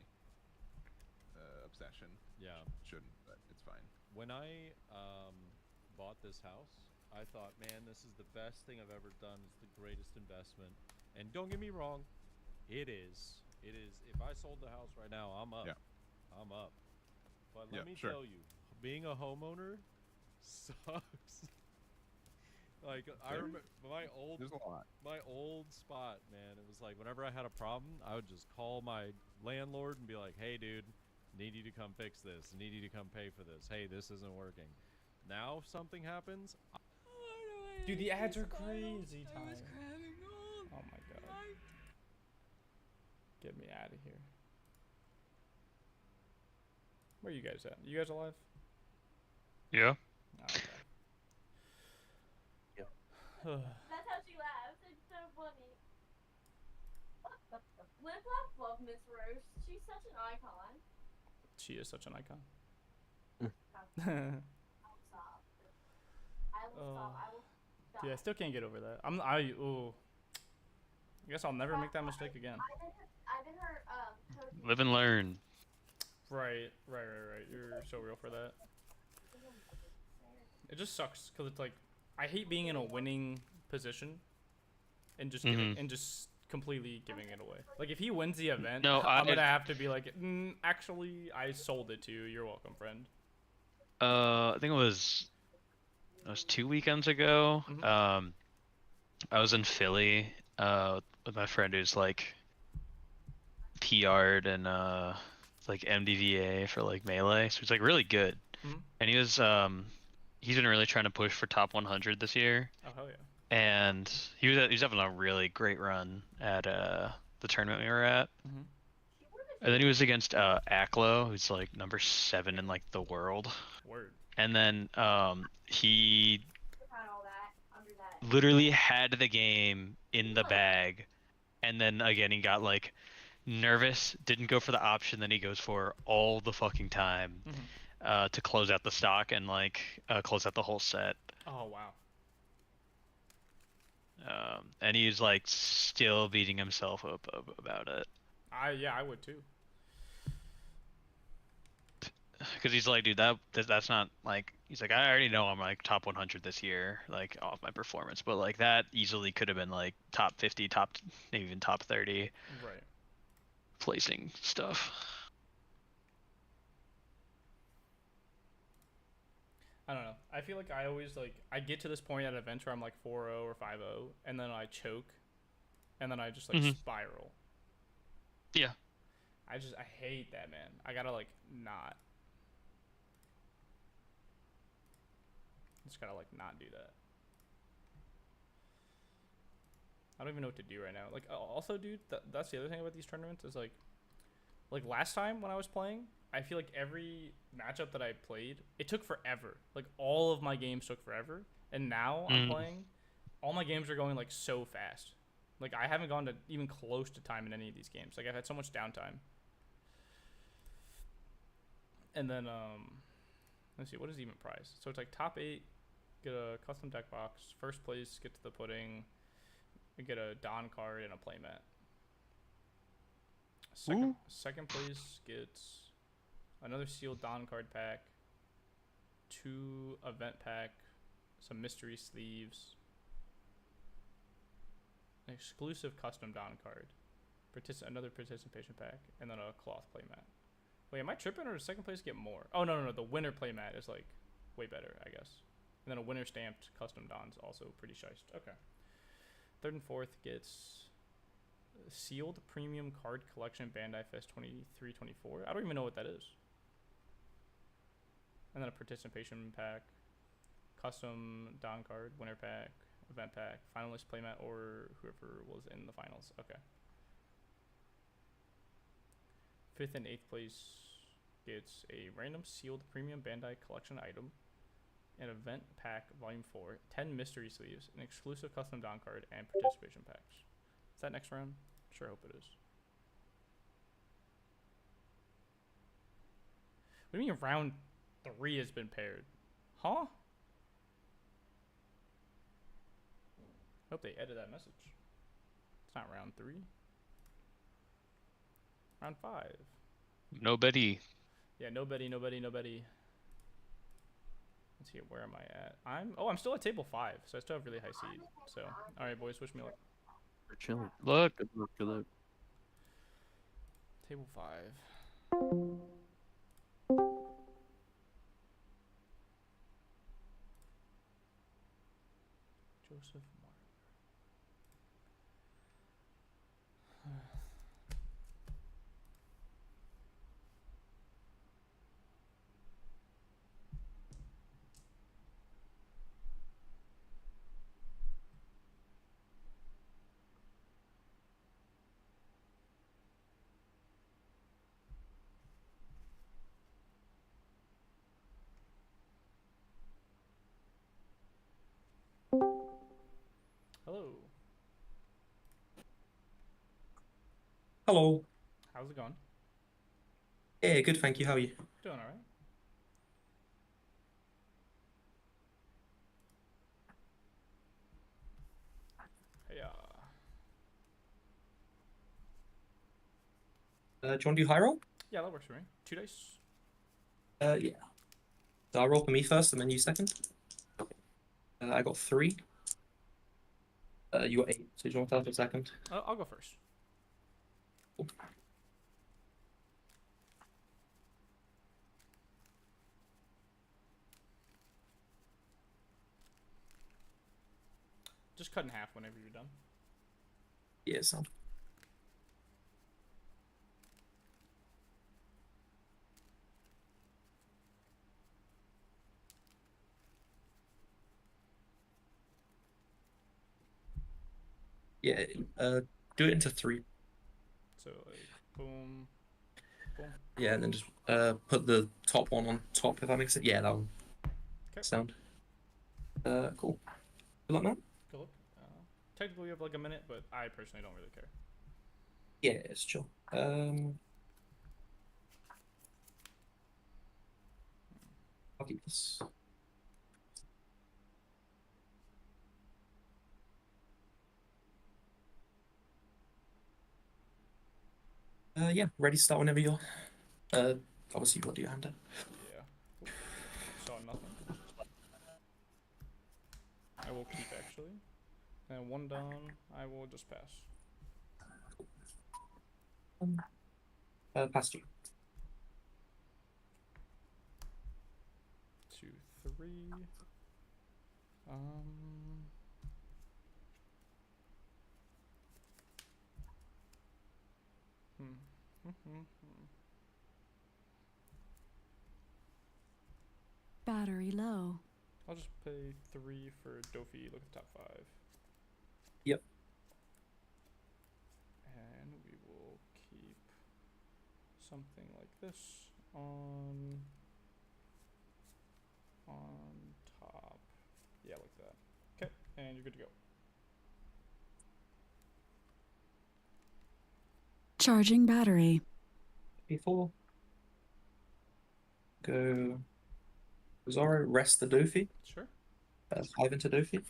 obsession. Yeah. Shouldn't, but it's fine. When I bought this house, I thought, man, this is the best thing I've ever done. It's the greatest investment. And don't get me wrong, it is. It is. If I sold the house right now, I'm up. Yeah. I'm up. But Yeah, let me sure. tell you, being a homeowner sucks. Like I remember There's a lot. my old spot, man. It was like whenever I had a problem, I would just call my landlord and be like, "Hey, dude, need you to come fix this. Need you to come pay for this. Hey, this isn't working." Now if something happens, Dude, the ads are crazy, Ty. Oh my god. Get me out of here. Where are you guys at? You guys alive? Yeah. Oh, okay. That's how she laughs. It's so funny. Flip Flop love Miss Rose. She's such an icon. She is such an icon. I'll stop. I will stop. I will stop. Dude, I still can't get over that. I guess I'll never make that mistake again. I've been her coach. Live and learn. Right. You're so real for that. It just sucks because it's like I hate being in a winning position and just giving, and just completely giving it away. Like if he wins the event, No, I'm gonna have to be like, actually, I sold it to you. You're welcome, friend. I think it was 2 weekends ago. I was in Philly with my friend who's like PR'd and like MDVA for like Melee, so he's like really good. And he was he's been really trying to push for top 100 this year. Oh hell yeah. And he was having a really great run at the tournament we were at. And then he was against Aklo, who's like number 7 in like the world. Word. And then he literally had the game in the bag, and then again he got like nervous, didn't go for the option that he goes for all the fucking time to close out the stock and like close out the whole set. Oh wow. And he's like still beating himself up about it. I would too. Because he's like, dude, that's not like, he's like, I already know I'm like top 100 this year, like off my performance, but like that easily could have been like top 50, maybe even top 30. Right. Placing stuff. I don't know. I feel like I always like I get to this point at events where I'm like 4-0 or 5-0, and then I choke, and then I just like spiral. Yeah. I hate that, man. I gotta like not. Just gotta like not do that. I don't even know what to do right now. Like also, dude, that's the other thing about these tournaments is like last time when I was playing, I feel like every matchup that I played, it took forever. Like all of my games took forever, and now I'm playing, all my games are going like so fast. Like I haven't gone to even close to time in any of these games. Like I've had so much downtime. And then let's see, what is even prize? So it's like top 8 get a custom deck box. First place get to the pudding. We get a Don card and a playmat. Second place gets another sealed Don card pack, 2 event pack, some mystery sleeves, an exclusive custom Don card, another participation pack, and then a cloth playmat. Wait, am I tripping or does second place get more? Oh no, the winner playmat is like way better, I guess. And then a winner stamped custom Don's also pretty shiced. Okay. Third and fourth gets sealed premium card collection Bandai Fest 23-24. I don't even know what that is. And then a participation pack, custom Don card, winner pack, event pack, finalist playmat, or whoever was in the finals. Okay. 5th and 8th place gets a random sealed premium Bandai collection item, an event pack volume 4, 10 mystery sleeves, an exclusive custom Don card, and participation packs. Is that next round? Sure hope it is. What do you mean round 3 has been paired? Huh? Hope they edit that message. It's not round 3. Round 5. Nobody. Yeah, nobody. Let's see, where am I at? I'm still at table 5, so I still have really high seed. So, all right, boys, wish me luck. We're chilling. Look. Good luck. Good luck. Table 5. Joseph Marler. Hello. Hello. How's it going? Yeah, good, thank you. How are you? Doing all right. Hey, Do you want to do high roll? yeah, that works for me. 2 dice. Yeah. So I'll roll for me first and then you second. I got 3. You got 8, so you want to tell for second? I'll go first. Cool. Just cut in half whenever you're done. Yeah, sound. Yeah, do it into 3. So, like, boom, boom. Yeah, and then just put the top one on top, if that makes sense. Yeah, that one. Okay. Sound. Cool. Good luck, man. Good luck. Technically, you have like a minute, but I personally don't really care. Yeah, it's chill. I'll keep this. Yeah, ready to start whenever you're. Obviously, what do you hand it? Yeah. Saw nothing. I will keep actually. And 1 down, I will just pass. Past you. 2, 3. Battery low. I'll just pay 3 for Dofi. Look at the top 5. Yep. And we will keep something like this on top. Yeah, like that. Okay, and you're good to go. Charging battery. Before. Go. Zoro, rest the Dofi. Sure. 5 into Dofi.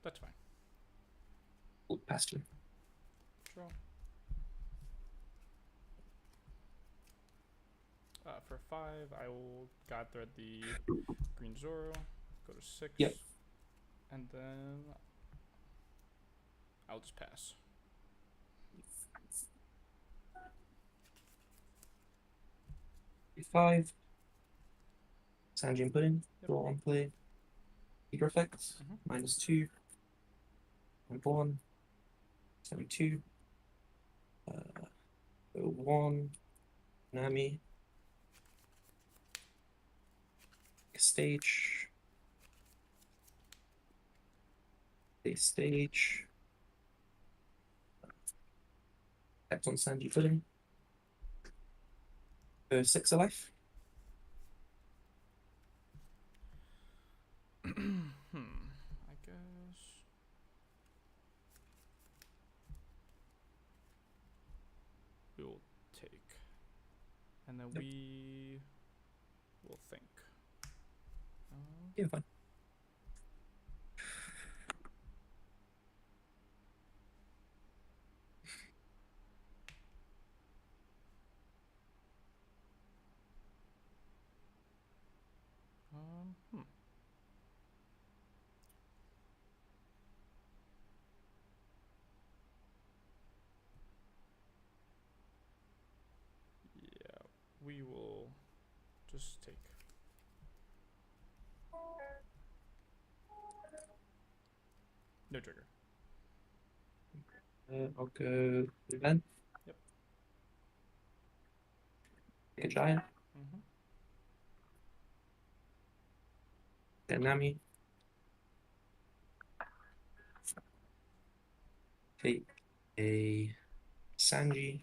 That's fine. Cool, past you. Draw. For 5, I will God Thread the green Zoro. Go to 6. Yep. And then I'll just pass. E5. Sanjin Pudding. Draw on play. Eager effects. -2. And 1. 72. 1. Nami. Stage. Stage. Effect on Sanji Pudding. 6 alive. I guess we'll take, and then we will think. Yeah, fine. we will just take. No trigger. I'll go event. Yep. Take a giant. Mm-hmm. Get Nami. Take a Sanji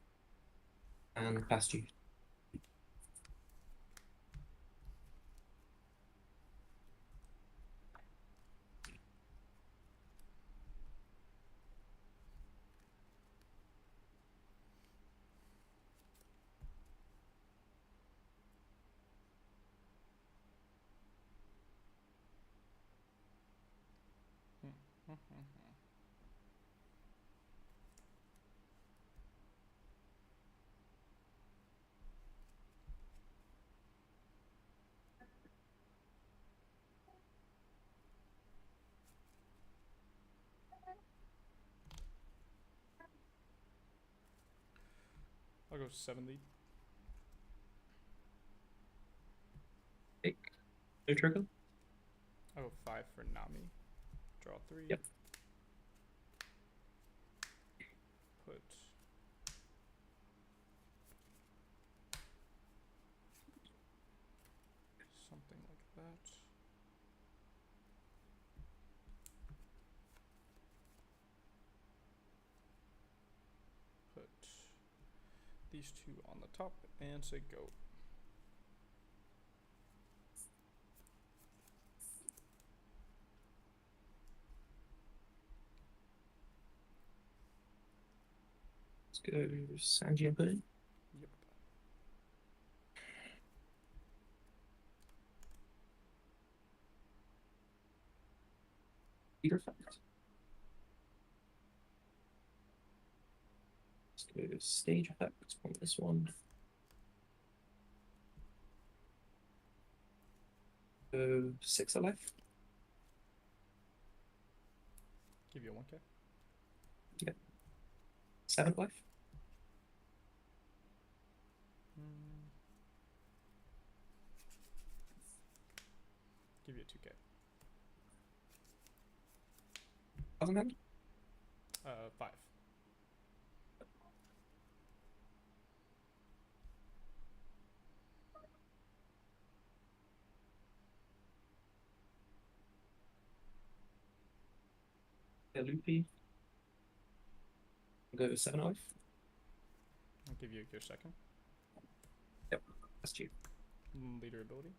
and pass you. I'll go 70. Take. No trigger. I'll go 5 for Nami. Draw 3. Yep. Put something like that. Put these two on the top and say go. Let's go Sanji and put in. Yep. Leader effect. Let's go stage effect on this one. Go 6 alive. Give you a 1k. Yep. 7 life. Give you a 2k. 1,000 hand. 5. Yeah, Luffy. Go 7 life. I'll give you your second. Yep, that's cheap. Leader ability.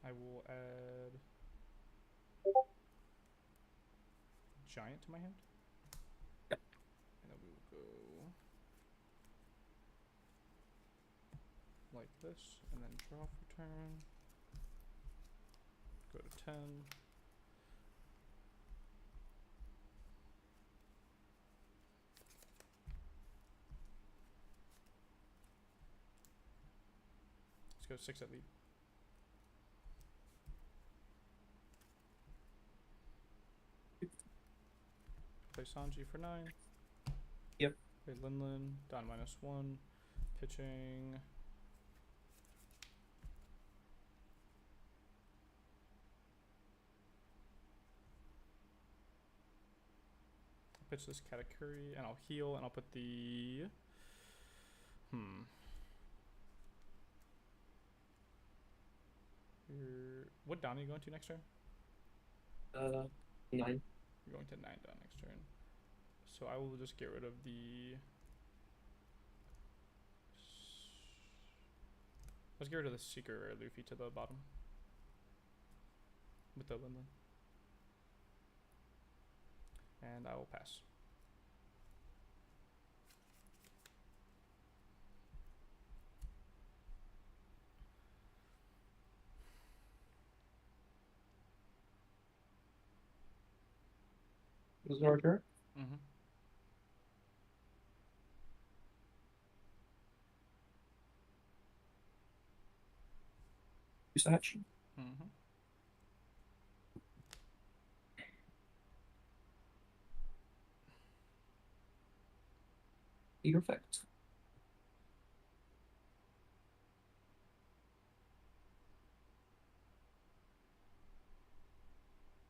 I will add giant to my hand. Yep. And then we will go like this, and then draw for turn. Go to 10. Let's go 6 at lead. Play Sanji for 9. Yep. Play Linlin, down -1. Pitching. I'll pitch this Katakuri, and I'll heal, and I'll put the... What down are you going to next turn? 9. You're going to 9 down next turn. So I will just get rid of the... Let's get rid of the Seeker or Luffy to the bottom. With the Linlin. And I will pass. This is our turn. Mm-hmm. Usagi. Mm-hmm. Eager effect.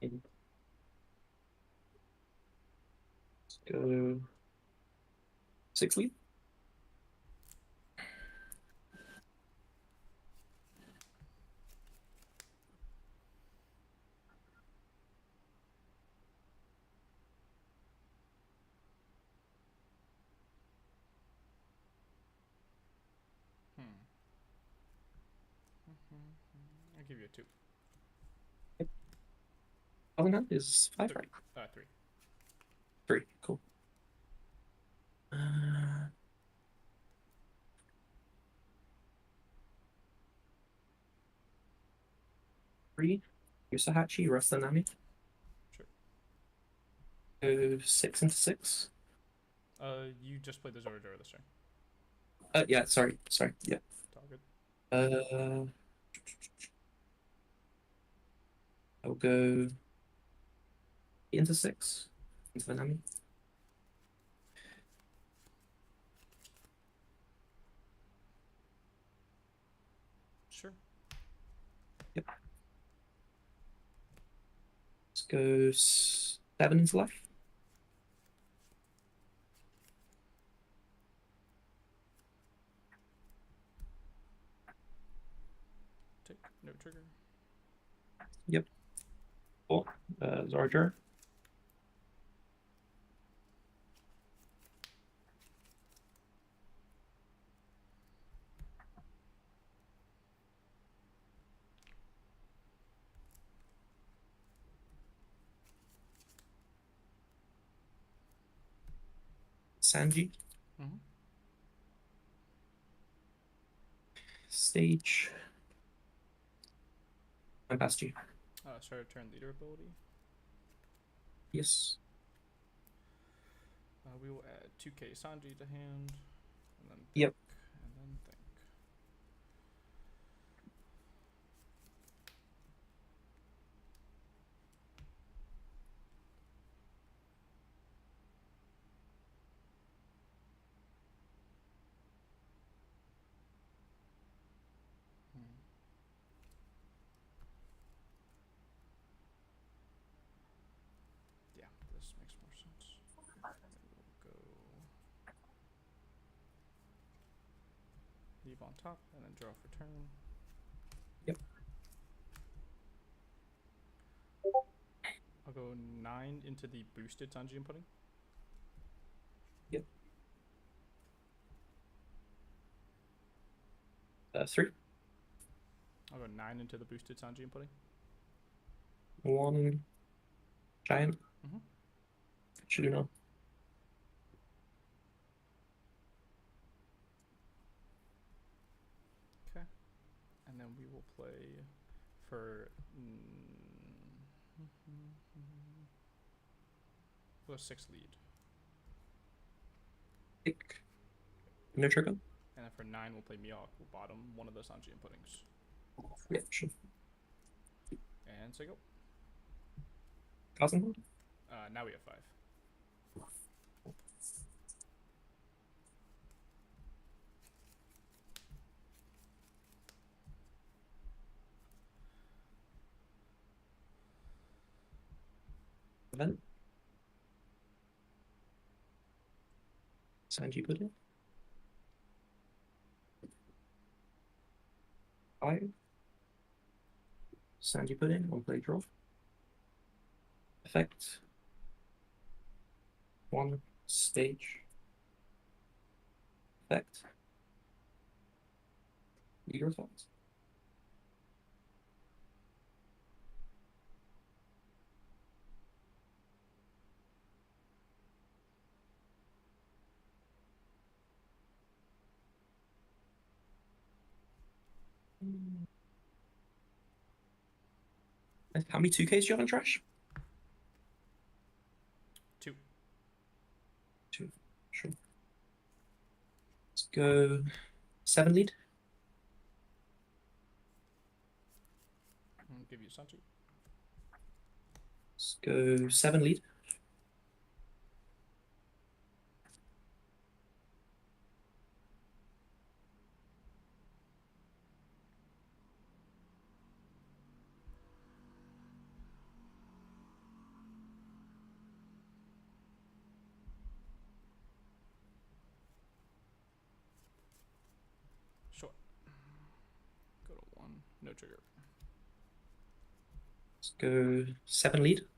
Let's go 6 lead. I'll give you a 2. Other than that is 5, right? 3. 3, cool. Three. Yusahachi, Rastanami. Sure. Go 6 into 6. You just played the Zoroark this turn. Yeah, sorry, yeah. It's all good. I'll go into 6 into the Nami. Sure. Yep. Let's go 7 into life. Take no trigger. Yep. 4. Zoroark. Sanji. Stage. I'm past you. Start a turn leader ability. Yes. We will add 2k Sanji to hand, and then think, yep. And then think. Yeah, this makes more sense. We'll go leave on top and then draw for turn. Yep. I'll go 9 into the boosted Sanji inputting. Yep. 3. I'll go 9 into the boosted Sanji inputting. 1 giant. Should do now. Okay. And then we will play for we'll 6 lead. Pick. No trigger. And then for 9 we'll play Miyok, we'll bottom one of the Sanji inputtings. Yeah, sure. And so go. Thousand. Now we have 5. Event. Sanji put in. 5. Sanji put in. 1 play draw. Effect. 1 stage. Effect. Leader effect. How many 2Ks do you have in trash? 2. 2. Sure. Let's go 7 lead. I'll give you Sanji. Let's go 7 lead. No trigger. Let's go 7 lead.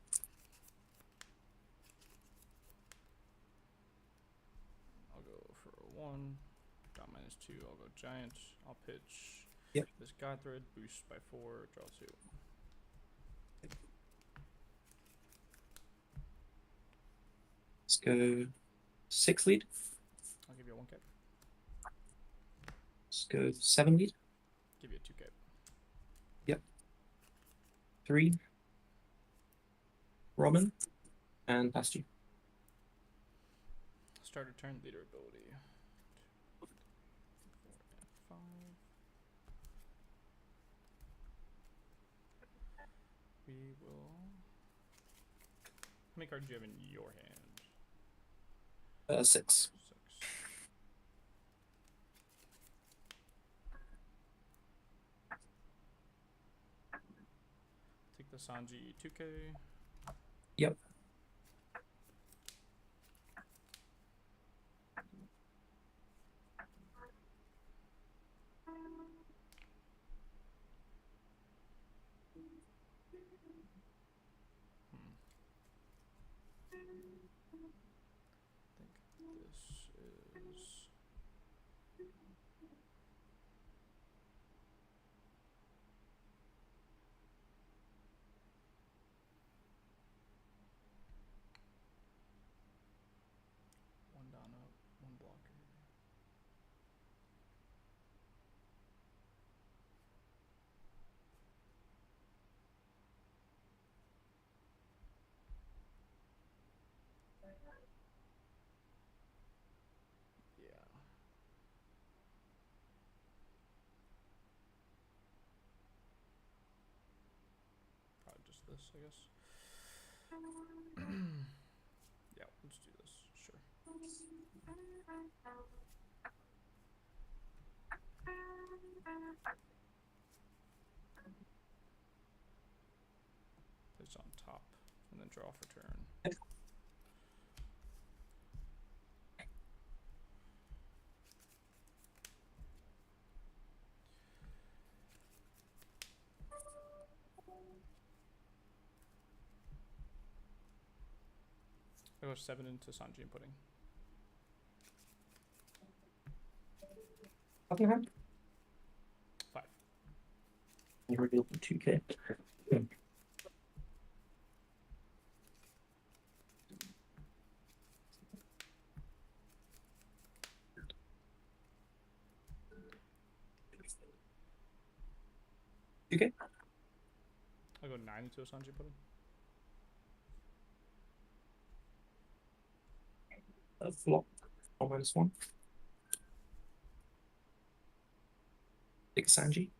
I'll go for a 1. Got -2. I'll go giant. I'll pitch. Yep. This God Thread boost by 4. Draw 2. Let's go 6 lead. I'll give you a 1K. Let's go 7 lead. Give you a 2K. Yep. 3. Robin. And past you. Starter turn, leader ability. 2, 3, 4, and 5. We will. How many cards do you have in your hand? 6. 6. Take the Sanji 2K. Yep. I think this is. One down up, one blocker. Yeah. Probably just this, I guess. Yeah, let's do this. Sure. Place on top, and then draw for turn. I go 7 into Sanji and Pudding. Nothing hand. 5. You revealed the 2K. Okay. I'll go 9 into a Sanji Pudding. Flop. Or -1. Take Sanji.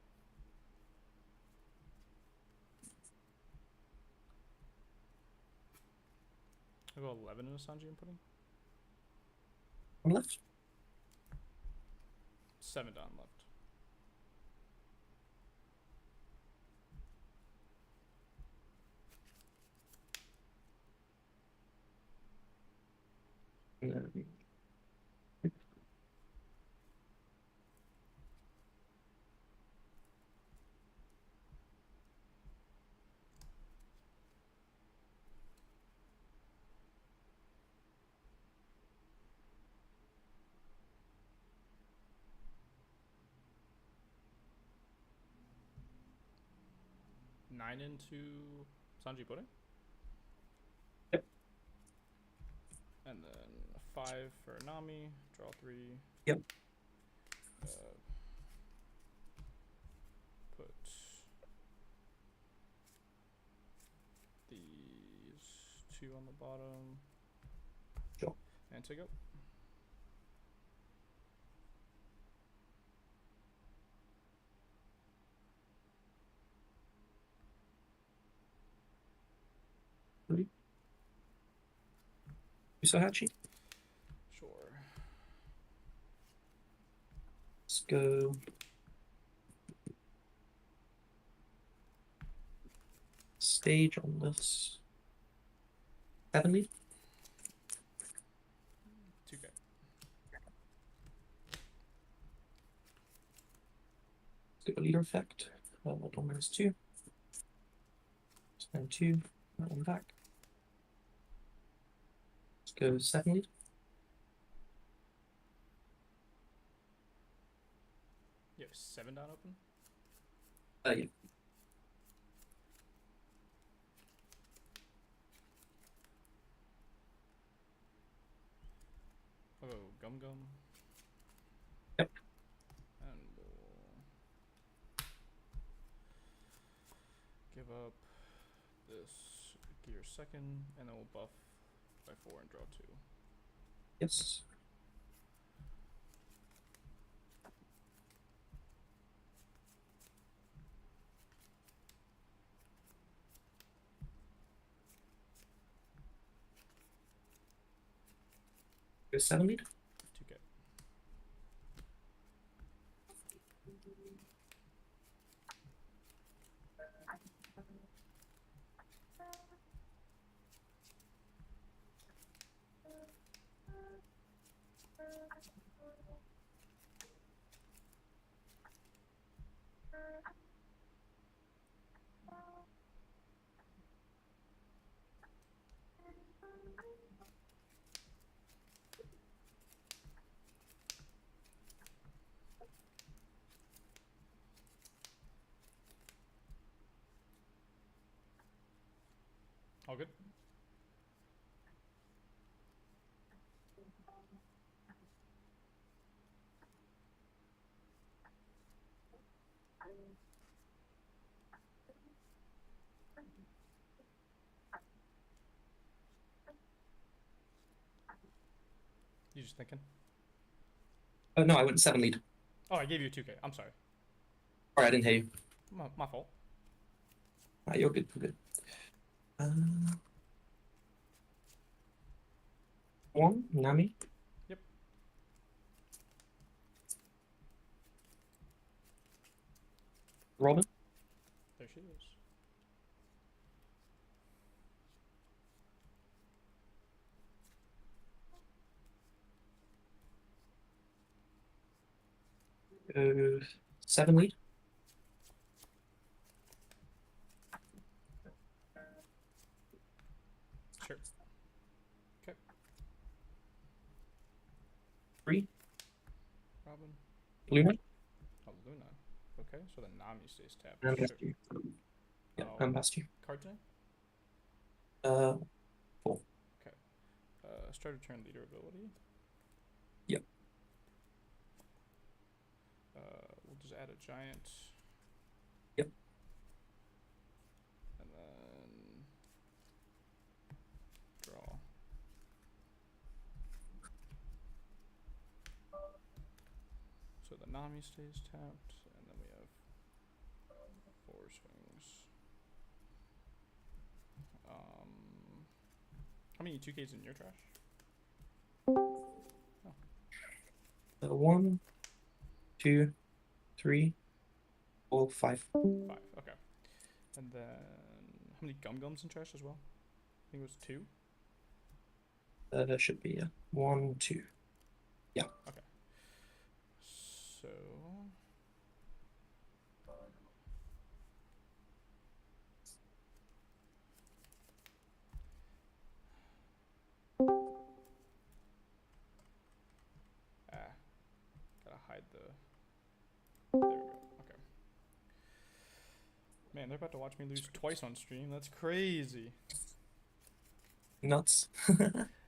I'll go 11 into Sanji and Pudding. On left. 7 down left. Nine into Sanji Pudding. Yep. And then a 5 for Nami. Draw 3. Yep. Put these 2 on the bottom. Sure. And take up. Usahachi. Sure. Let's go. Stage on this. 7 lead. 2K. Let's go leader effect. One minus 2. Spend 2. That one back. Let's go 7 lead. You have 7 down open? Yeah. Oh, Gum Gum. Yep. And we'll give up this gear second, and then we'll buff by 4 and draw 2. Yes. Go 7 lead. 2K. All good? You just thinking? No, I went 7 lead. Oh, I gave you a 2K. I'm sorry. Alright, I didn't hear you. My fault. You're good. You're good. 1, Nami. Yep. Robin. There she is. Go 7 lead. Sure. Okay. 3. Robin. Luna. Oh, Luna. Okay, so the Nami stays tapped. And Sure. past you. Yeah, Oh, and past you. card today? 4. Okay. Start a turn leader ability. Yep. We'll just add a giant. Yep. And then draw. So the Nami stays tapped, and then we have 4 swings. How many 2Ks in your trash? Oh. 1, 2, 3, 4, 5. 5, okay. And then how many Gum Gums in trash as well? I think it was 2. There should be 1, 2. Yeah. Okay. So gotta hide the. There we go. Okay. Man, they're about to watch me lose twice on stream. That's crazy. Nuts.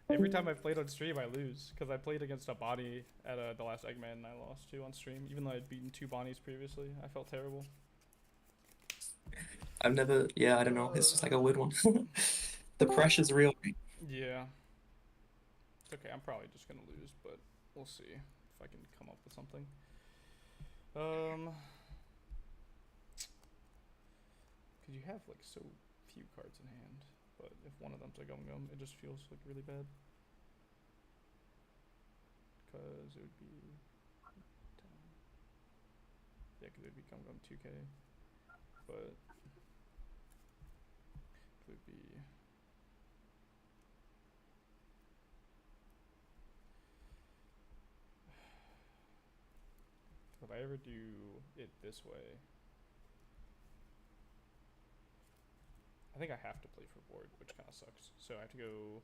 Every time I've played on stream, I lose because I played against a Bonnie at the last Eggman and I lost 2 on stream, even though I'd beaten 2 Bonnies previously. I felt terrible. I've never. Yeah, I don't know. It's just like a weird one. The pressure's real. Yeah. It's okay. I'm probably just gonna lose, but we'll see if I can come up with something. Cause you have like so few cards in hand, but if one of them's a Gum Gum, it just feels like really bad. Cause it would be 10. Yeah, cause it would be Gum Gum 2K, but it would be. If I ever do it this way, I think I have to play for board, which kind of sucks. So I have to go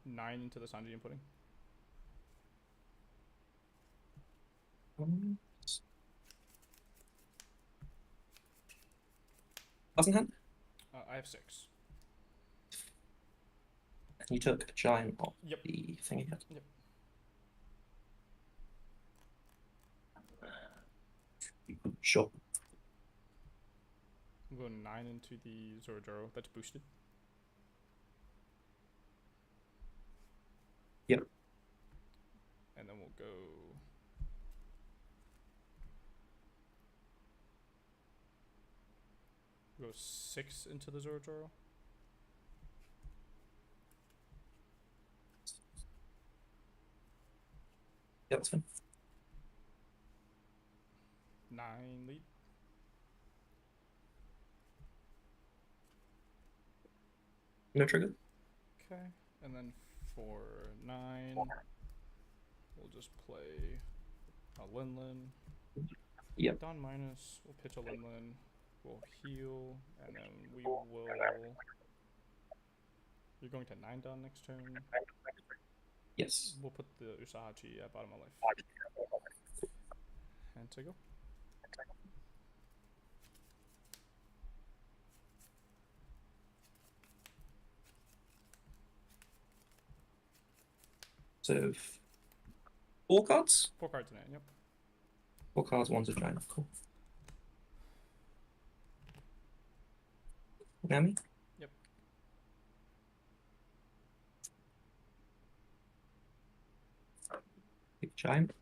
9 into the Sanji and pudding. Doesn't hand? I have 6. And you took a giant off Yep. the thingy. Yep. Sure. I'm going 9 into the Zorojoro. That's boosted. Yep. And then we'll go... Go 6 into the Zorojoro. Yeah, that's fine. 9 lead. No trigger. Okay, and then for 9, we'll just play a Linlin. Yep. Don minus, we'll pitch a Linlin, we'll heal, and then we will... You're going to 9 Don next turn? Yes. We'll put the Usahachi at bottom of life. And to go. So, 4 cards? 4 cards in it, yep. 4 cards, 1's a giant, cool. Nami? Yep. Big giant.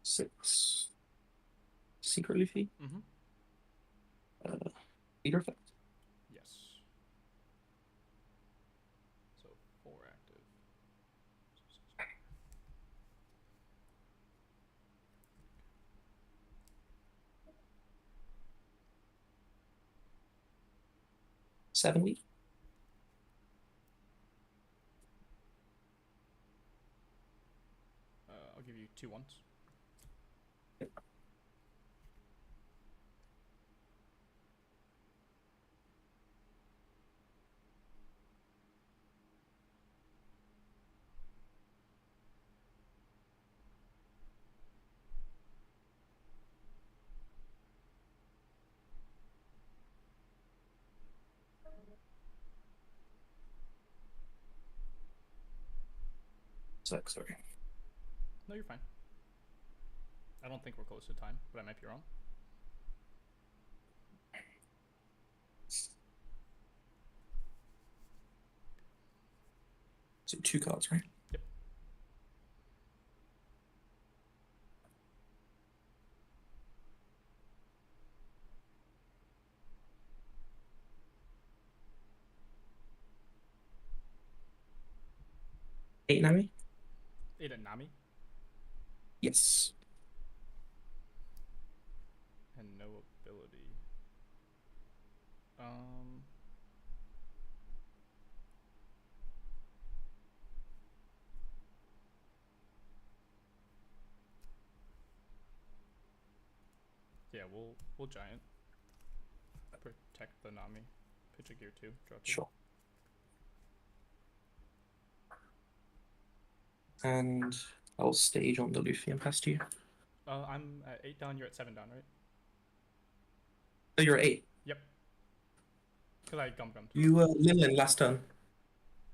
Six. Secret Luffy? Mm-hmm. Leader effect? Yes. So 4 active. 70. I'll give you 2 1s. Yep. Sorry. No, you're fine. I don't think we're close to time, but I might be wrong. So 2 cards, right? Yep. Eight Nami? 8 at Nami. Yes. And no ability. Yeah, we'll giant. Protect the Nami. Pitch a gear 2. Draw 2. Sure. And I'll stage on the Luffy and pass to you. I'm at 8 down, you're at 7 down, right? Oh, you're at 8? Yep. Because I gummed. You were Lilin last turn.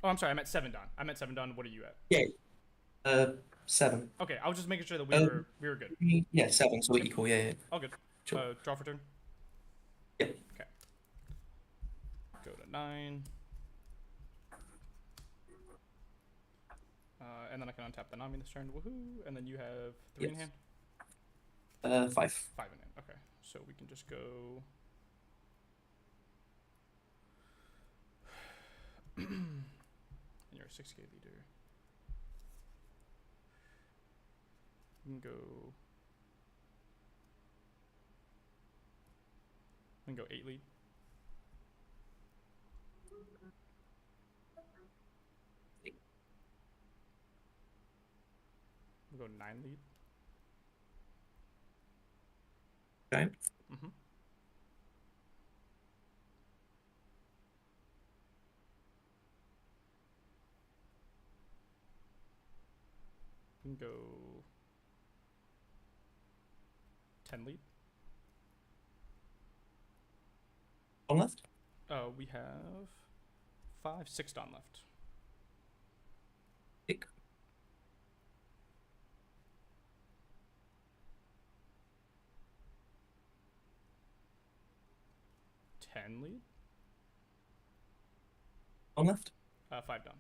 Oh, I'm sorry, I'm at 7 down. I'm at 7 down, what are you at? Yeah. 7. Okay, I was just making sure that we were good. Yeah, 7, so we're equal, yeah. All good. Sure. Draw for turn? Yep. Okay. Go to 9. And then I can untap the Nami this turn. Woohoo! And then you have 3 in hand? 5. 5 in hand. Okay. So we can just go. And you're a 6k leader. You can go We can go 8 lead. We'll go 9 lead. Okay. Mm-hmm. We can go 10 lead. On left? We have 5, 6 Don left. Pick. 10 lead. On left? 5 Don.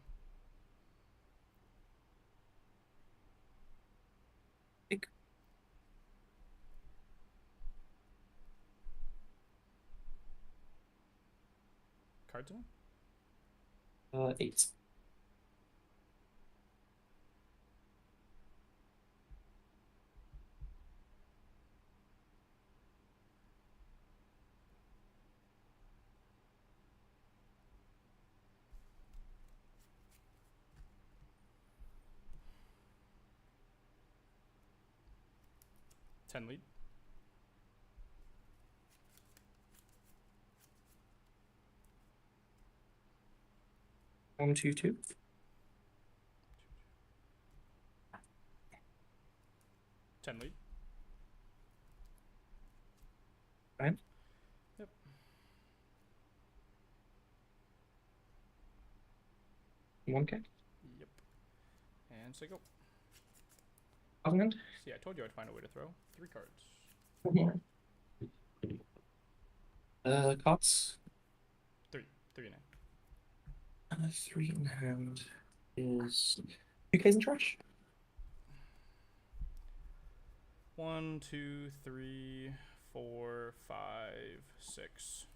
Pick. Cards in? 8. Lead. One, two, two. Lead. Fine. Yep. One K. Yep. And say go. Thousand. See, I told you I'd find a way to throw. 3 cards. Cards. 3 in hand. 3 in hand is 2Ks in trash. 1, 2, 3, 4, 5, 6.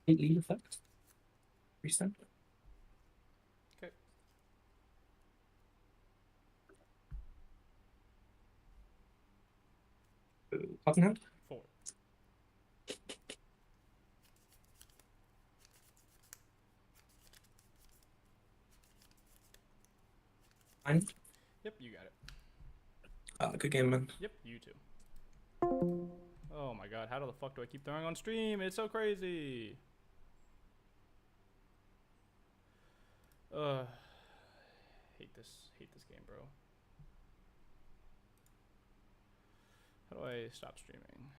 Lead effect. Reset. Okay. Cards in hand. 4. Fine. Yep, you got it. Good game, man. Yep, you too. Oh my god, how the fuck do I keep throwing on stream? It's so crazy. Hate this game, bro. How do I stop streaming?